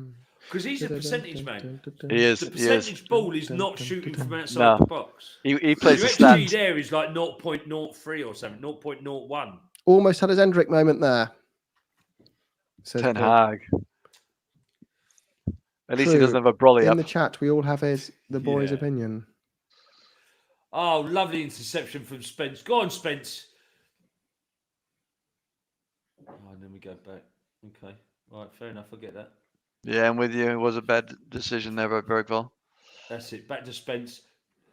Because he's a percentage man.
He is.
The percentage ball is not shooting from outside the box.
He plays the
XG
stats.
there is like 0.03 or something, 0.01.
Almost had his Endrick moment there.
Ten Hag. At least he doesn't have a brolly
up.
In
the chat, we all have the boy's opinion.
Oh, lovely interception from Spence. Go on, Spence. Oh, and then we go back. Okay. All right, fair enough. I get that.
Yeah, I'm with you. It was a bad decision there by Bergvall.
That's it. Back to Spence.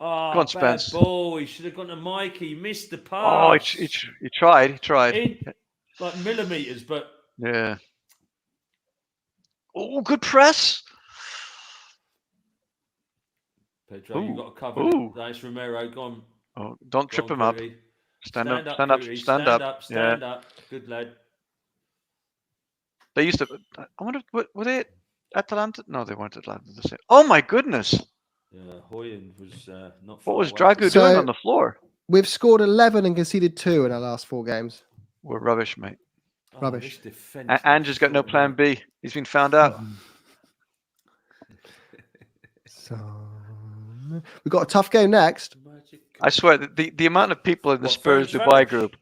Oh,
go on, Spence.
Ball. He should have gone to Mikey. He missed the pass.
Oh, he tried. He tried.
In, like millimetres, but...
Yeah. Oh, good press.
Pedro, you've got to cover it. Nice, Romero. Go on.
Oh, don't trip him up. Stand up. Stand up.
Good lad.
They used to... I wonder, were they Atalanta? No, they weren't Atalanta. Oh, my goodness.
Yeah, Hoyen was not...
What was Dragu doing on the floor?
We've scored 11 and conceded 2 in our last 4 games.
We're rubbish, mate.
Rubbish.
Ange has got no plan B. He's been found out.
So we've got a tough game next.
I swear, the amount of people in the Spurs Dubai group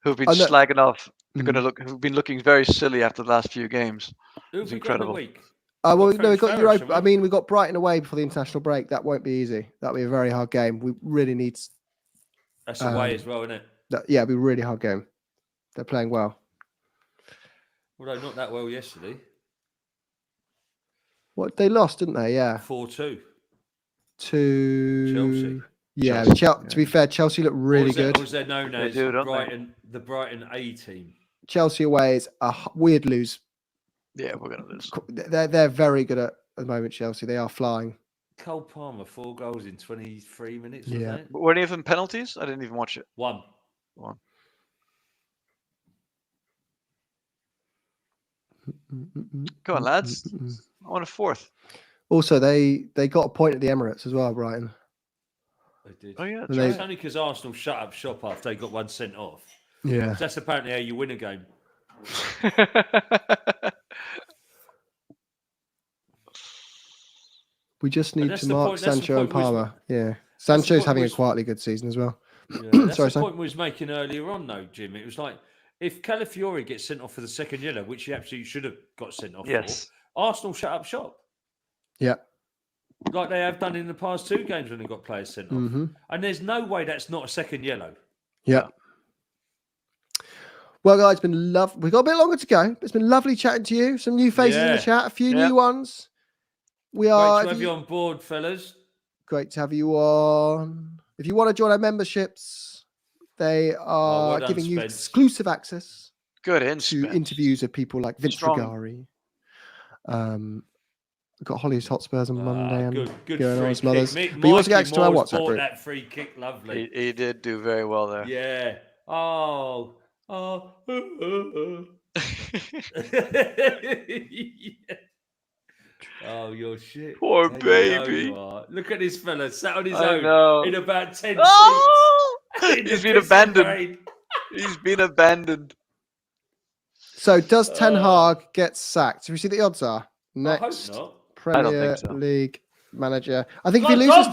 who've been slagging off Who've been looking very silly after the last few games.
Who have we got in the
incredible.
week?
Well,
Got
no, we
French
got
Parish,
Europa.
haven't
I
we?
mean, we got Brighton away before the international break. That won't be easy. That'll be a very hard game. We really need.
That's away as well, isn't it?
Yeah, it'll be a really hard game. They're playing well.
Although not that well yesterday.
What they lost, didn't they? Yeah.
4-2.
To
Chelsea.
Yeah,
Chelsea.
to be fair, Chelsea look really good.
Or is they're known as the Brighton A team?
Chelsea away is a weird lose.
Yeah, we're gonna lose.
They're very good at the moment. Chelsea, they are flying.
Cole Palmer, 4 goals in 23 minutes.
Yeah.
Were any of them penalties? I didn't even watch it.
One.
Go on, lads. I want a fourth.
Also, they got a point at the Emirates as well, Brighton.
They did.
Oh yeah,
It's only because Arsenal shut up shop after they got one sent off.
Yeah.
That's apparently how you win a game.
We just need to mark Sancho and Palmer. Yeah. Sancho's having a quietly good season as well.
Yeah, that's the point we was making earlier on, though, Jim. It was like, if Calafiori gets sent off for the second yellow, which he absolutely should have got sent off for, Arsenal shut up shop.
Yeah.
Like they have done in the past 2 games when they got players sent off.
Mm-hmm.
And there's no way that's not a second yellow.
Yeah. Well, guys, it's been we've got a bit longer to go. It's been lovely chatting to you. Some new faces in the chat, a few new ones.
Great to have you on board, fellas.
Great to have you on. If you want to join our memberships, they are giving you exclusive access to interviews of people like Vince Regari. We've got Holly's Hotspurs on Monday.
Good
going on some others.
But
you also get access to our WhatsApp group.
That free kick, lovely.
He did do very well there.
Yeah. Oh. Oh, you're shit.
Poor baby.
Look at this fella sat on his own in about 10 seats.
He's been abandoned. He's been abandoned.
So does Ten Hag get sacked? Do we see the odds are? Next
I hope not.
Premier League manager. I think if he loses...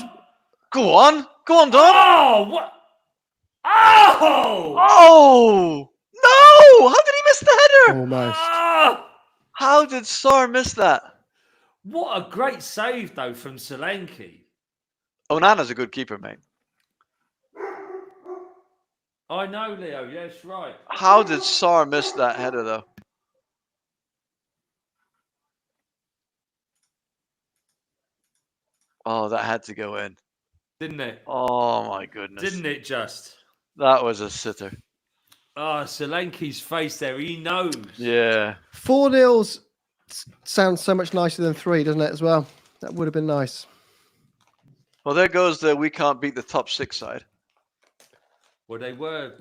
Go on, Don.
Oh, what? Oh!
Oh! No! How did he miss the header?
Almost.
How did Sar miss that?
What a great save, though, from Solanke.
Onana's a good keeper, mate.
I know, Leo. Yes, right.
How did Sar miss that header, though? Oh, that had to go in.
Didn't it?
Oh, my goodness.
Didn't it just?
That was a sitter.
Oh, Solanke's face there. He knows.
Yeah.
4-0 sounds so much nicer than 3, doesn't it, as well? That would have been nice.
Well, there goes the we can't beat the top 6 side.
Well, they were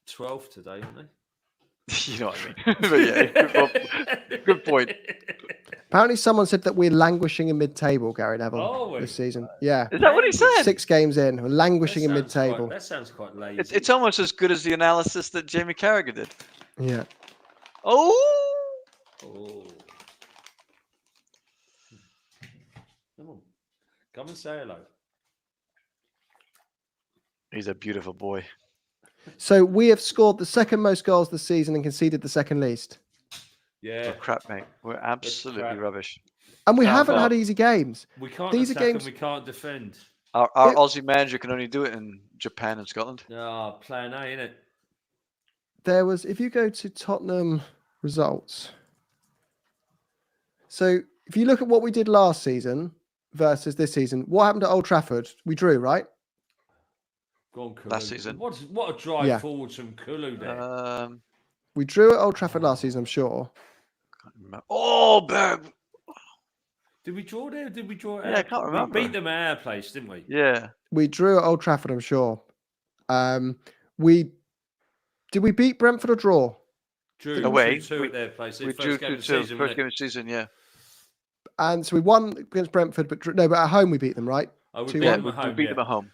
12 today, weren't they?
You know what I mean. But yeah, good point.
Apparently someone said that we're languishing in mid-table, Gary Neville, this season. Yeah.
Is that what he said?
6 games in. We're languishing in mid-table.
That sounds quite lazy.
It's almost as good as the analysis that Jamie Carragher did.
Yeah.
Oh!
Come on. Come and say hello.
He's a beautiful boy.
So we have scored the second most goals this season and conceded the second least.
Yeah.
We're crap, mate. We're absolutely rubbish.
And we haven't had easy games.
We can't
These
attack
are games
and we can't defend.
Our Aussie manager can only do it in Japan and Scotland.
Plan A, innit?
There was, if you go to Tottenham results. So if you look at what we did last season versus this season, what happened at Old Trafford? We drew, right?
Go on, Kulu.
Last season.
What a drive forwards from Kulu there.
We drew at Old Trafford last season, I'm sure.
Oh, Berg.
Did we draw there? Did we draw?
Yeah, I can't remember.
We beat them at our place, didn't we?
Yeah.
We drew at Old Trafford, I'm sure. Did we beat Brentford or draw?
Drew
away.
2-2 at their place.
We drew 2-2 first game of the season, yeah.
And so we won against Brentford, but at home we beat them, right?
We beat them at home.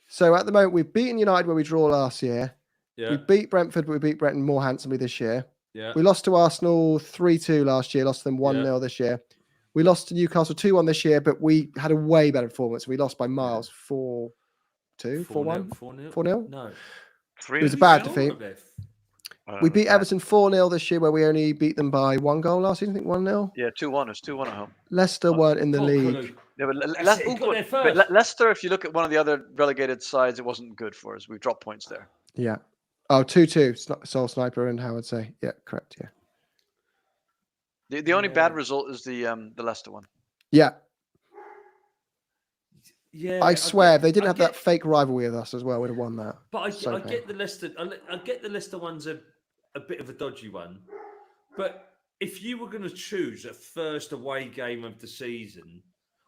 So at the moment, we've beaten United where we draw last year.
Yeah.
We beat Brentford, but we beat Brentford more handsomely this year.
Yeah.
We lost to Arsenal 3-2 last year, lost to them 1-0 this year. We lost to Newcastle 2-1 this year, but we had a way better performance. We lost by miles 4-2, 4-1, 4-0.
No.
3-0.
It was a bad defeat. We beat Everton 4-0 this year, where we only beat them by 1 goal last season. I think 1-0.
Yeah, 2-1. It's 2-1 at home.
Leicester weren't in the league.
Kulu.
Yeah, but
That's it, he got there first.
Leicester, if you look at one of the other relegated sides, it wasn't good for us. We dropped points there.
Yeah. Oh, 2-2. Soul Sniper and Howard say. Yeah, correct. Yeah.
The only bad result is the Leicester one.
Yeah.
Yeah,
I swear, if they didn't have that fake rivalry with us as well, we'd have won that.
But I get the Leicester. I get the Leicester one's a bit of a dodgy one. But if you were going to choose a first away game of the season,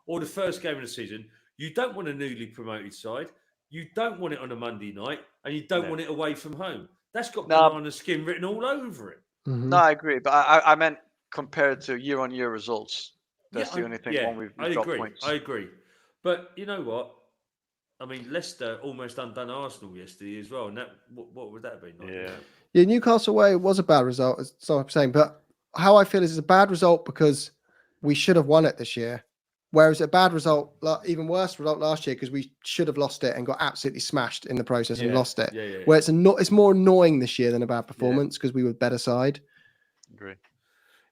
or the first game of the season, you don't want a newly promoted side. You don't want it on a Monday night, and you don't want it away from home. That's got banana skin written all over it.
Mm-hmm.
No, I agree, but I meant compared to year-on-year results. That's the only thing. We've dropped points.
I agree. But you know what? I mean, Leicester almost undone Arsenal yesterday as well. And that, what would that have been like?
Yeah, Newcastle away was a bad result, as I'm saying. But how I feel is it's a bad result because we should have won it this year. Whereas a bad result, even worse result last year, because we should have lost it and got absolutely smashed in the process and lost it. Where it's more annoying this year than a bad performance because we were better side.
Agree.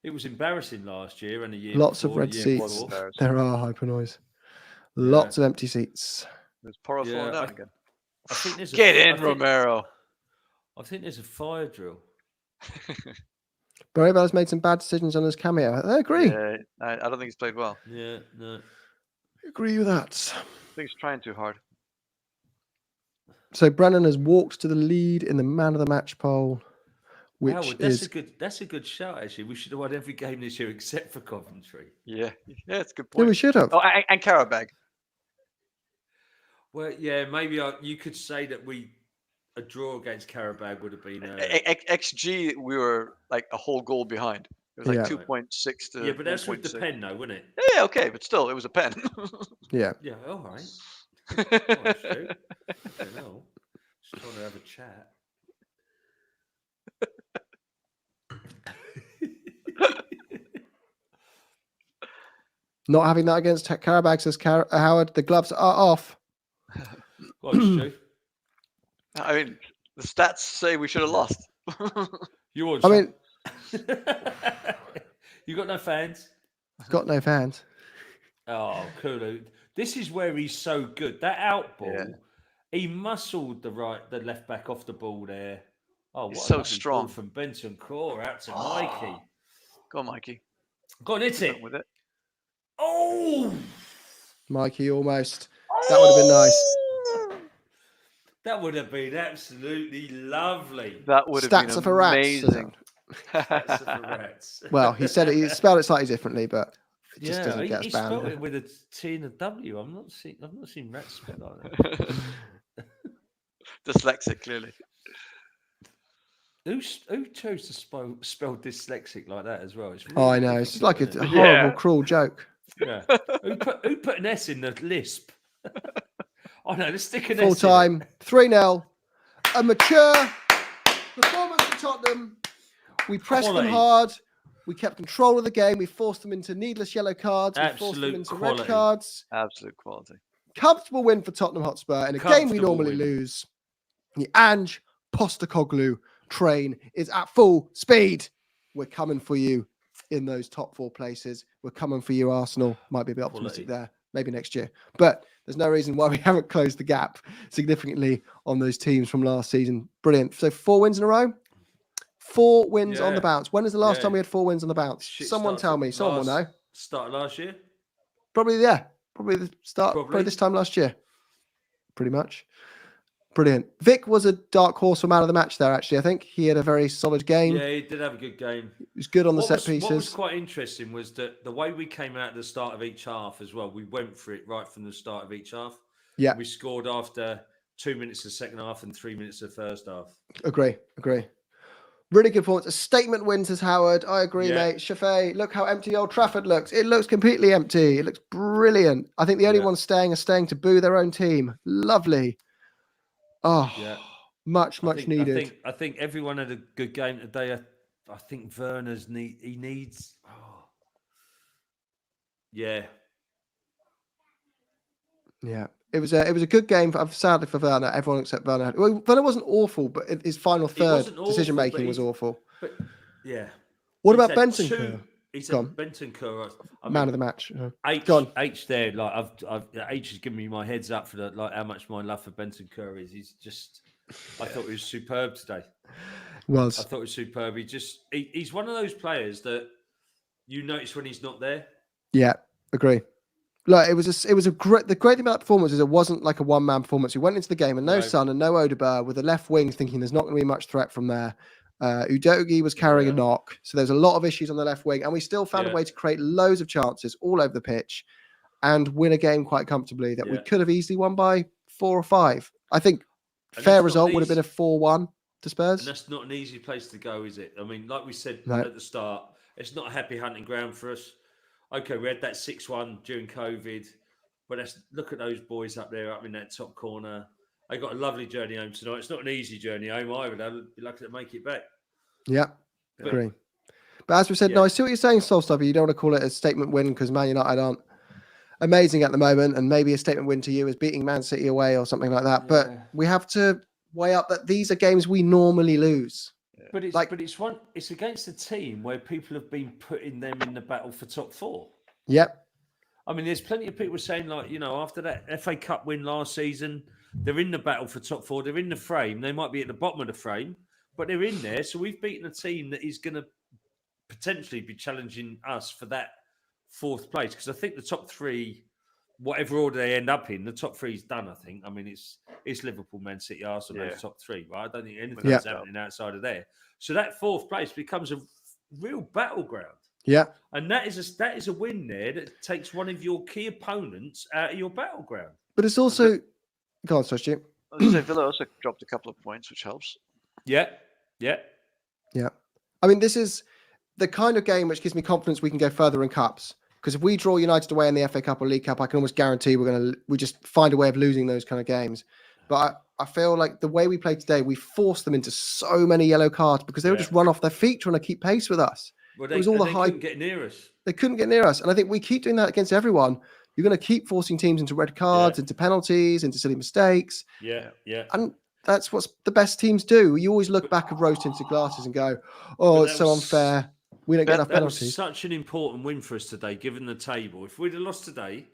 It was embarrassing last year and a year
Lots
before,
of red seats. There are hyper noise. Lots of empty seats.
There's Porro falling down again.
I think there's
Get in, Romero.
I think there's a fire drill.
Barry's made some bad decisions on his cameo. I agree.
Yeah, I don't think he's played well.
Yeah, no.
I agree with that.
I think he's trying too hard.
So Brennan has walked to the lead in the man of the match poll, which
Howard, that's a good shout. Actually, we should have won every game this year except for Coventry.
Yeah, it's a good point.
Yeah, we should have.
Oh, and Karabag.
Well, yeah, maybe you could say that a draw against Karabag would have been
XG. We were like a whole goal behind. It was like 2.6 to.
Yeah, but that's with the pen, though, wasn't it?
Yeah, okay, but still, it was a pen.
Yeah.
Yeah, all right. Oh, shoot. No, just trying to have a chat.
Not having that against Karabag, says Howard. The gloves are off.
Well, Stu.
I mean, the stats say we should have lost.
You want?
I mean,
you got no fans.
Got no fans.
Oh, Kulu. This is where he's so good. That out ball, he muscled the left back off the ball there. Oh, what
he's
a
so
lovely
strong.
ball from Benson Core out to Mikey.
Go on, Mikey.
Go on, hit it.
With it.
Oh,
Mikey, almost. That would have been nice.
That would have been absolutely lovely.
That would have
Stats
been
of a rat.
amazing.
Stats of a rats.
Well, he said it. He spelled it slightly differently, but it just doesn't get us
he
banned.
spelled it with a T and a W. I've not seen rats spelled like that.
Dyslexic, clearly.
Who chose to spell dyslexic like that as well? It's really
I know. It's like a horrible, cruel joke.
Yeah. Who put an S in the lisp? Oh no, let's stick an
Full
S
time, 3-0. A mature performance for Tottenham. We pressed them hard. We kept control of the game. We forced them into needless yellow cards. We forced them into red cards.
Absolute quality.
Comfortable win for Tottenham Hotspur in a game we normally lose. The Ange Postecoglou train is at full speed. We're coming for you in those top 4 places. We're coming for you, Arsenal. Might be a bit optimistic there. Maybe next year. But there's no reason why we haven't closed the gap significantly on those teams from last season. Brilliant. So 4 wins in a row. 4 wins on the bounce. When was the last time we had 4 wins on the bounce? Someone tell me. Someone will know.
Start of last year?
Probably the start. Probably this time last year. Pretty much. Brilliant. Vic was a dark horse for man of the match there, actually. I think he had a very solid game.
Yeah, he did have a good game.
He was good on the set pieces.
What was quite interesting was that the way we came out at the start of each half as well, we went for it right from the start of each half.
Yeah.
We scored after 2 minutes of the second half and 3 minutes of the first half.
Agree. Really good performance. A statement win, says Howard. I agree, mate. Shafay, look how empty Old Trafford looks. It looks completely empty. It looks brilliant. I think the only ones staying are staying to boo their own team. Lovely. Oh, much needed.
I think everyone had a good game today. I think Werner's needs. Oh. Yeah.
Yeah. It was a good game. Sadly for Werner, everyone except Werner. Well, Werner wasn't awful, but his final third decision making was awful.
But yeah.
What
He's
about
had
Bentancur?
He's
Go on.
had Bentancur.
Man of the match.
H there, like H has given me my heads up for how much my love for Bentancur is. He's just, I thought he was superb today. I thought he was superb. He's one of those players that you notice when he's not there.
Yeah, agree. Like it was a great. The great thing about the performance is it wasn't like a one man performance. We went into the game and no Son and no Odegaard with the left wing, thinking there's not going to be much threat from there. Udogie was carrying a knock, so there's a lot of issues on the left wing, and we still found a way to create loads of chances all over the pitch and win a game quite comfortably that we could have easily won by 4 or 5. I think fair result would have been a 4-1 to Spurs.
And that's not an easy place to go, is it? I mean, like we said at the start, it's not a happy hunting ground for us. Okay, we had that 6-1 during COVID, but look at those boys up there, up in that top corner. They got a lovely journey home tonight. It's not an easy journey home either. They'll be lucky to make it back.
Yeah, agree. But as we said, no, I see what you're saying, Solstubby. You don't want to call it a statement win because Man United aren't amazing at the moment, and maybe a statement win to you is beating Man City away or something like that. Yeah. But we have to weigh up that these are games we normally lose.
But it's against a team where people have been putting them in the battle for top 4.
Yep.
I mean, there's plenty of people saying, like, after that FA Cup win last season, they're in the battle for top 4. They're in the frame. They might be at the bottom of the frame, but they're in there. So we've beaten a team that is going to potentially be challenging us for that 4th place. Because I think the top 3, whatever order they end up in, the top 3 is done, I think. I mean, it's Liverpool, Man City, Arsenal, those top 3, right? I don't think anything's happening outside of there. So that 4th place becomes a real battleground.
Yeah.
And that is a win there that takes one of your key opponents out of your battleground.
But it's also... Go on, Stu.
I was going to say, Villa also dropped a couple of points, which helps.
Yeah.
I mean, this is the kind of game which gives me confidence we can go further in cups. Because if we draw United away in the FA Cup or League Cup, I can almost guarantee we just find a way of losing those kind of games. But I feel like the way we played today, we forced them into so many yellow cards because they would just run off their feet trying to keep pace with us.
Well, they couldn't get near us.
They couldn't get near us. And I think we keep doing that against everyone. You're going to keep forcing teams into red cards, into penalties, into silly mistakes.
Yeah.
And that's what the best teams do. You always look back at rose-tinted glasses and go, it's so unfair. We don't get enough penalties.
That was such an important win for us today, given the table. If we'd have lost today,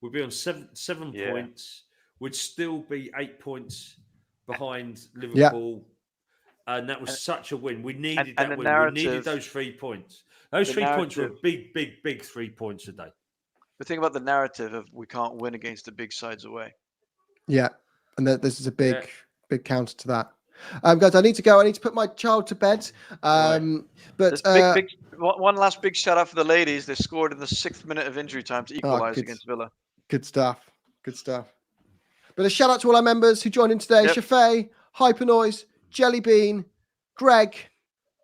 we'd be on seven points. We'd still be 8 points behind Liverpool. And that was such a win. We needed that win. We needed those 3 points. Those 3 points were big 3 points today.
The thing about the narrative of we can't win against the big sides away.
Yeah. And this is a big counter to that. Guys, I need to go. I need to put my child to bed. But
one last big shout out for the ladies. They scored in the 6th minute of injury time to equalise against Villa.
Good stuff. But a shout out to all our members who joined in today. Shafay, Hypernoise, Jellybean, Greg.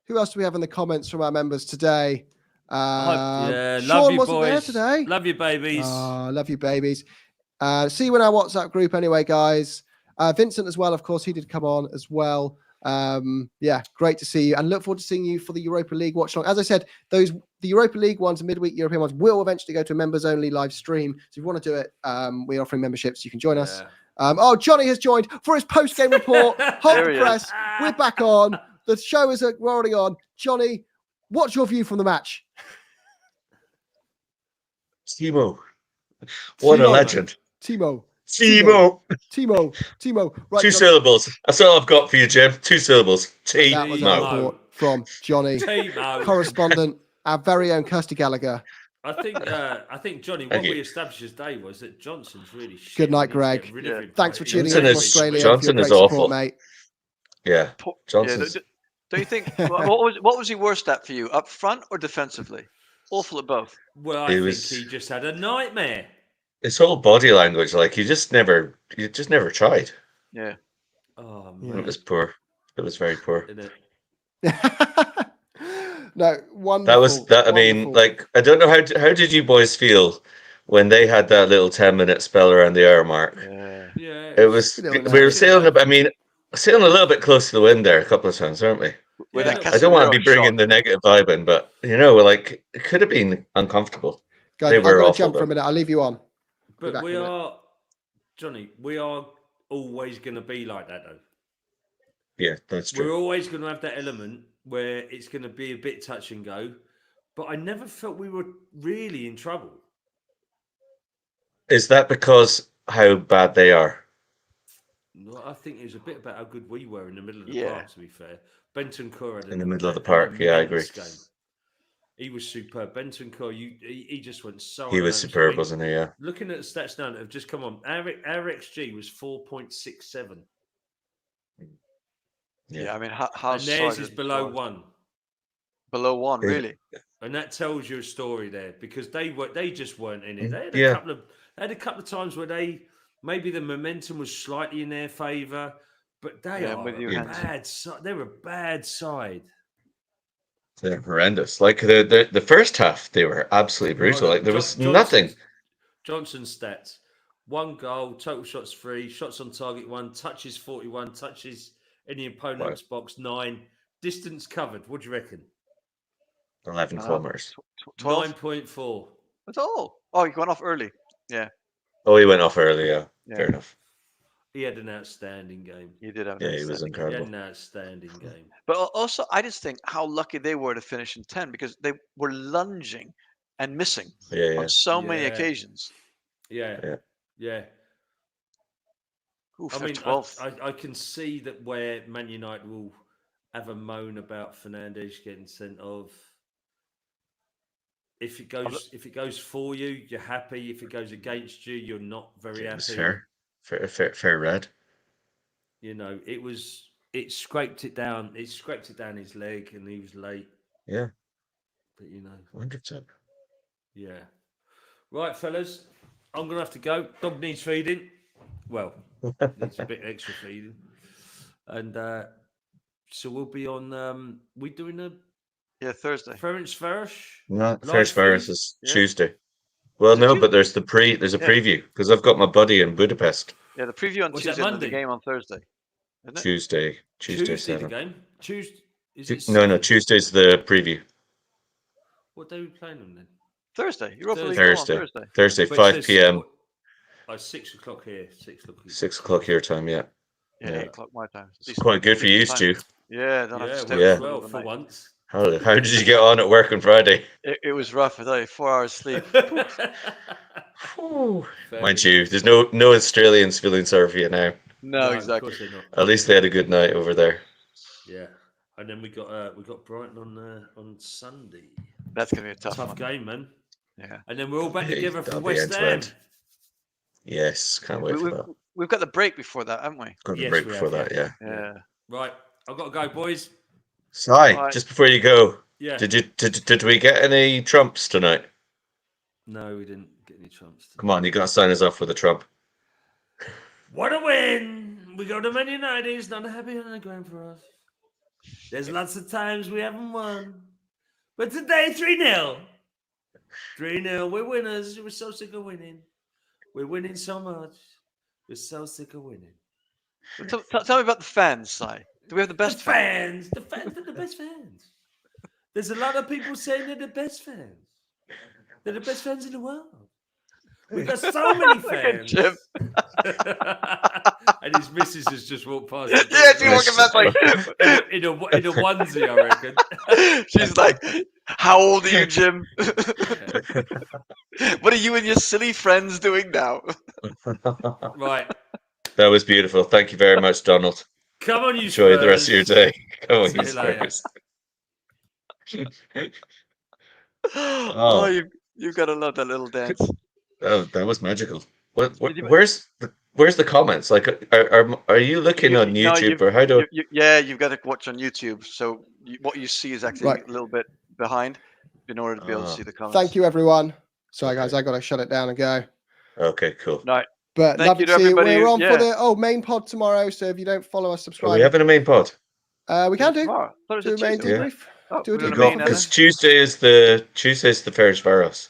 Who else do we have in the comments from our members today?
Sean
love you, wasn't there today.
Love you, babies.
Love you, babies. See you in our WhatsApp group anyway, guys. Vincent as well, of course, he did come on as well. Great to see you and look forward to seeing you for the Europa League watch along. As I said, the Europa League ones and midweek European ones will eventually go to a members only live stream. So if you want to do it, we're offering memberships. You can join us. Johnny has joined for his post-game report. Hold the press. We're back on. The show is already on. Johnny, what's your view from the match?
Timo. What a legend.
Timo. Right,
2 syllables. That's all I've got for you, Jim. 2 syllables. Timo.
That was our report from Johnny, correspondent, our very own Kirsty Gallagher.
I think Johnny, what we established today was that Johnson's really shit.
Good night, Greg. Thanks for tuning in from Australia.
Johnson is awful,
support, mate.
Yeah, Johnson.
Don't you think? what was he worst at for you? Up front or defensively? Awful at both.
Well, I think he just had a nightmare.
His whole body language, like you just never tried.
Yeah.
Oh man,
it was poor. It was very poor.
No, wonderful.
I mean, like I don't know how did you boys feel when they had that little 10-minute spell around the hour mark?
Yeah.
It was. We were sailing. Sailing a little bit close to the wind there a couple of times, aren't we? I don't want to be bringing the negative vibe in, but like it could have been uncomfortable.
Guys, I'm going to jump for a minute. I'll leave you on.
But we are Johnny, we are always going to be like that, though.
Yeah, that's true.
We're always going to have that element where it's going to be a bit touch and go. But I never felt we were really in trouble.
Is that because how bad they are?
No, I think it was a bit about how good we were in the middle of the park, to be fair. Bentancur had
in the middle of the park. Yeah, I agree.
Game. He was superb. Bentancur, he just went so.
He was superb, wasn't he? Yeah.
Looking at the stats now that have just come on, our XG was 4.67.
Yeah, I mean, how
and theirs is below 1.
Below 1, really?
And that tells you a story there because they just weren't in it. They had a couple of times where maybe the momentum was slightly in their favour, but they are a bad side. They're a bad side.
They're horrendous. Like the first half, they were absolutely brutal. Like there was nothing.
Johnson's stats: 1 goal, total shots 3, shots on target 1, touches 41, touches in the opponent's box 9, distance covered. What do you reckon?
11 kilometers.
9.4.
That's all. Oh, he went off early. Yeah.
Oh, he went off early. Yeah. Fair enough.
He had an outstanding game.
He did have.
He was incredible.
He had an outstanding game.
But also, I just think how lucky they were to finish in 10 because they were lunging and missing on so many occasions.
Yeah.
Ooh,
I mean,
12th.
I can see that where Man United will have a moan about Fernandes getting sent off. If it goes for you, you're happy. If it goes against you, you're not very happy.
Fair red.
You know, it scraped it down. It scraped it down his leg, and he was late.
Yeah.
But
100%.
Yeah. Right, fellas, I'm gonna have to go. Dog needs feeding. Well, needs a bit extra feeding, and so we'll be on. We doing a
Thursday.
Ferencváros?
No, Ferencváros is Tuesday. Well, no, but there's a preview because I've got my buddy in Budapest.
Yeah, the preview on Tuesday and the game on Thursday. Isn't it?
Tuesday
the game. Tuesday.
No, Tuesday's the preview.
What day are we playing them then?
Thursday. Europa League
Thursday.
on Thursday.
Thursday, 5 p.m.
6 o'clock here.
6 o'clock your time. Yeah.
8 o'clock my time.
It's quite good for you, Stu.
Yeah.
Well, for once.
How did you get on at work on Friday?
It was rough. I thought 4 hours sleep.
Mind you, there's no Australians feeling sorry for you now.
No, exactly.
At least they had a good night over there.
Yeah, and then we got Brighton on Sunday.
That's gonna be a tough
game, man.
Yeah,
and then we're all back together for West Ham.
Yes, can't wait for that.
We've got the break before that, haven't we?
Got the break before that, yeah.
Right, I've got to go, boys.
Si, just before you go, did we get any trumps tonight?
No, we didn't get any trumps.
Come on, you got to sign us off with a trump.
What a win! We go to Man United. It's not a happy underground for us. There's lots of times we haven't won, but today 3-0. 3-0. We're winners. We're so sick of winning. We're winning so much. We're so sick of winning.
Tell me about the fans, Si. Do we have the best
fans? The fans are the best fans. There's a lot of people saying they're the best fans. They're the best fans in the world. We've got so many fans.
Jim.
And his missus has just walked past.
Yeah, she's walking past like
in a onesie, I reckon.
She's like, "How old are you, Jim? What are you and your silly friends doing now?"
Right.
That was beautiful. Thank you very much, Donald.
Come on, you
Enjoy
Spurs.
the rest of your day. Come on,
See
you
Spurs.
You've got to love that little dance.
Oh, that was magical. Where's the comments? Like, are you looking on YouTube or how do?
You've got to watch on YouTube. So what you see is actually a little bit behind, in order to be able to see the comments.
Thank you, everyone. Sorry, guys, I got to shut it down and go.
Okay, cool.
Right.
But love to see you. We're on for the main pod tomorrow. So if you don't follow us, subscribe.
Are we having a main pod?
We can do.
Do
a main debrief.
Because Tuesday's the Ferencváros.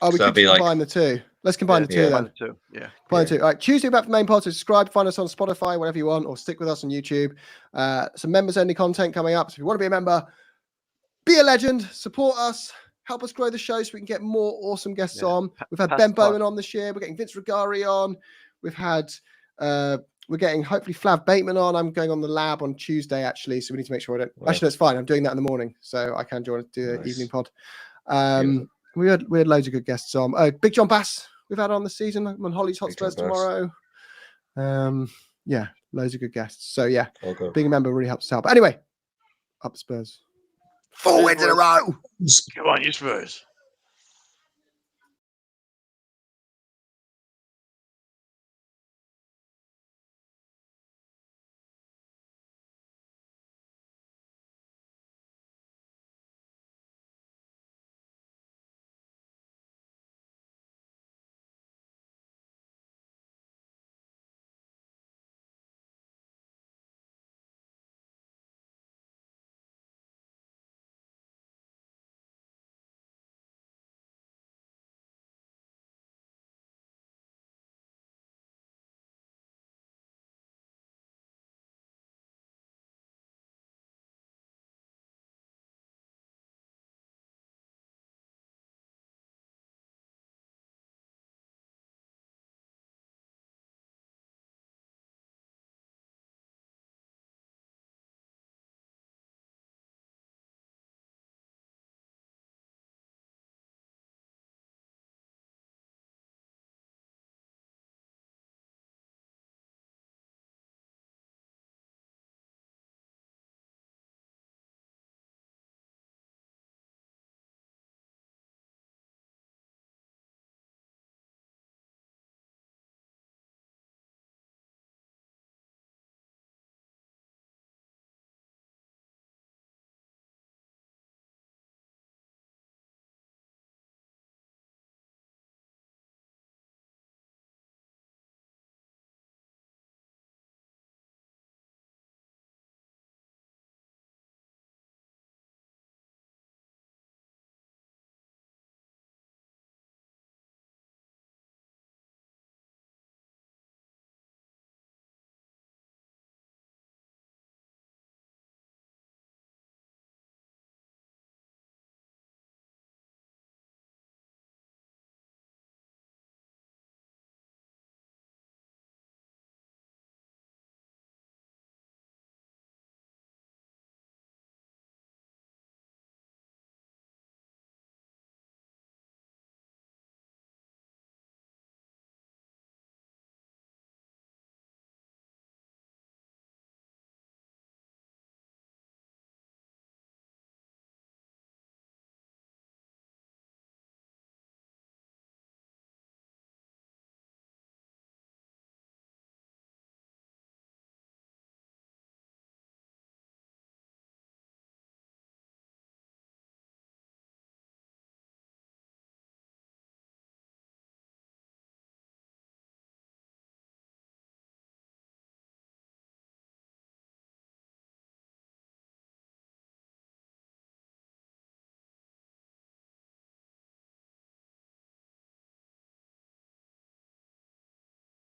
Oh, we could combine the two. Let's combine the two then. Combine the two. All right, Tuesday back for the main pod. So subscribe, find us on Spotify, whatever you want, or stick with us on YouTube. Some members-only content coming up. So if you want to be a member, be a legend, support us, help us grow the show so we can get more awesome guests
Yeah.
on. We've had
Pass
Ben
the pod.
Bowman on this year. We're getting Vince Rigari on. We've had we're getting hopefully Flav Bateman on. I'm going on the lab on Tuesday actually, so we need to make sure I don't.
Nice.
Actually, that's fine. I'm doing that in the morning, so I can do the
Nice.
evening pod.
Beautiful.
We had loads of good guests on. Big John Bass we've had on this season. I'm on Holly's
Big John
Hotspurs
Bass.
tomorrow. Yeah, loads of good guests. So yeah,
Okay.
being a member really helps us out. But anyway, up Spurs. 4 wins in a row.
Come on, you Spurs.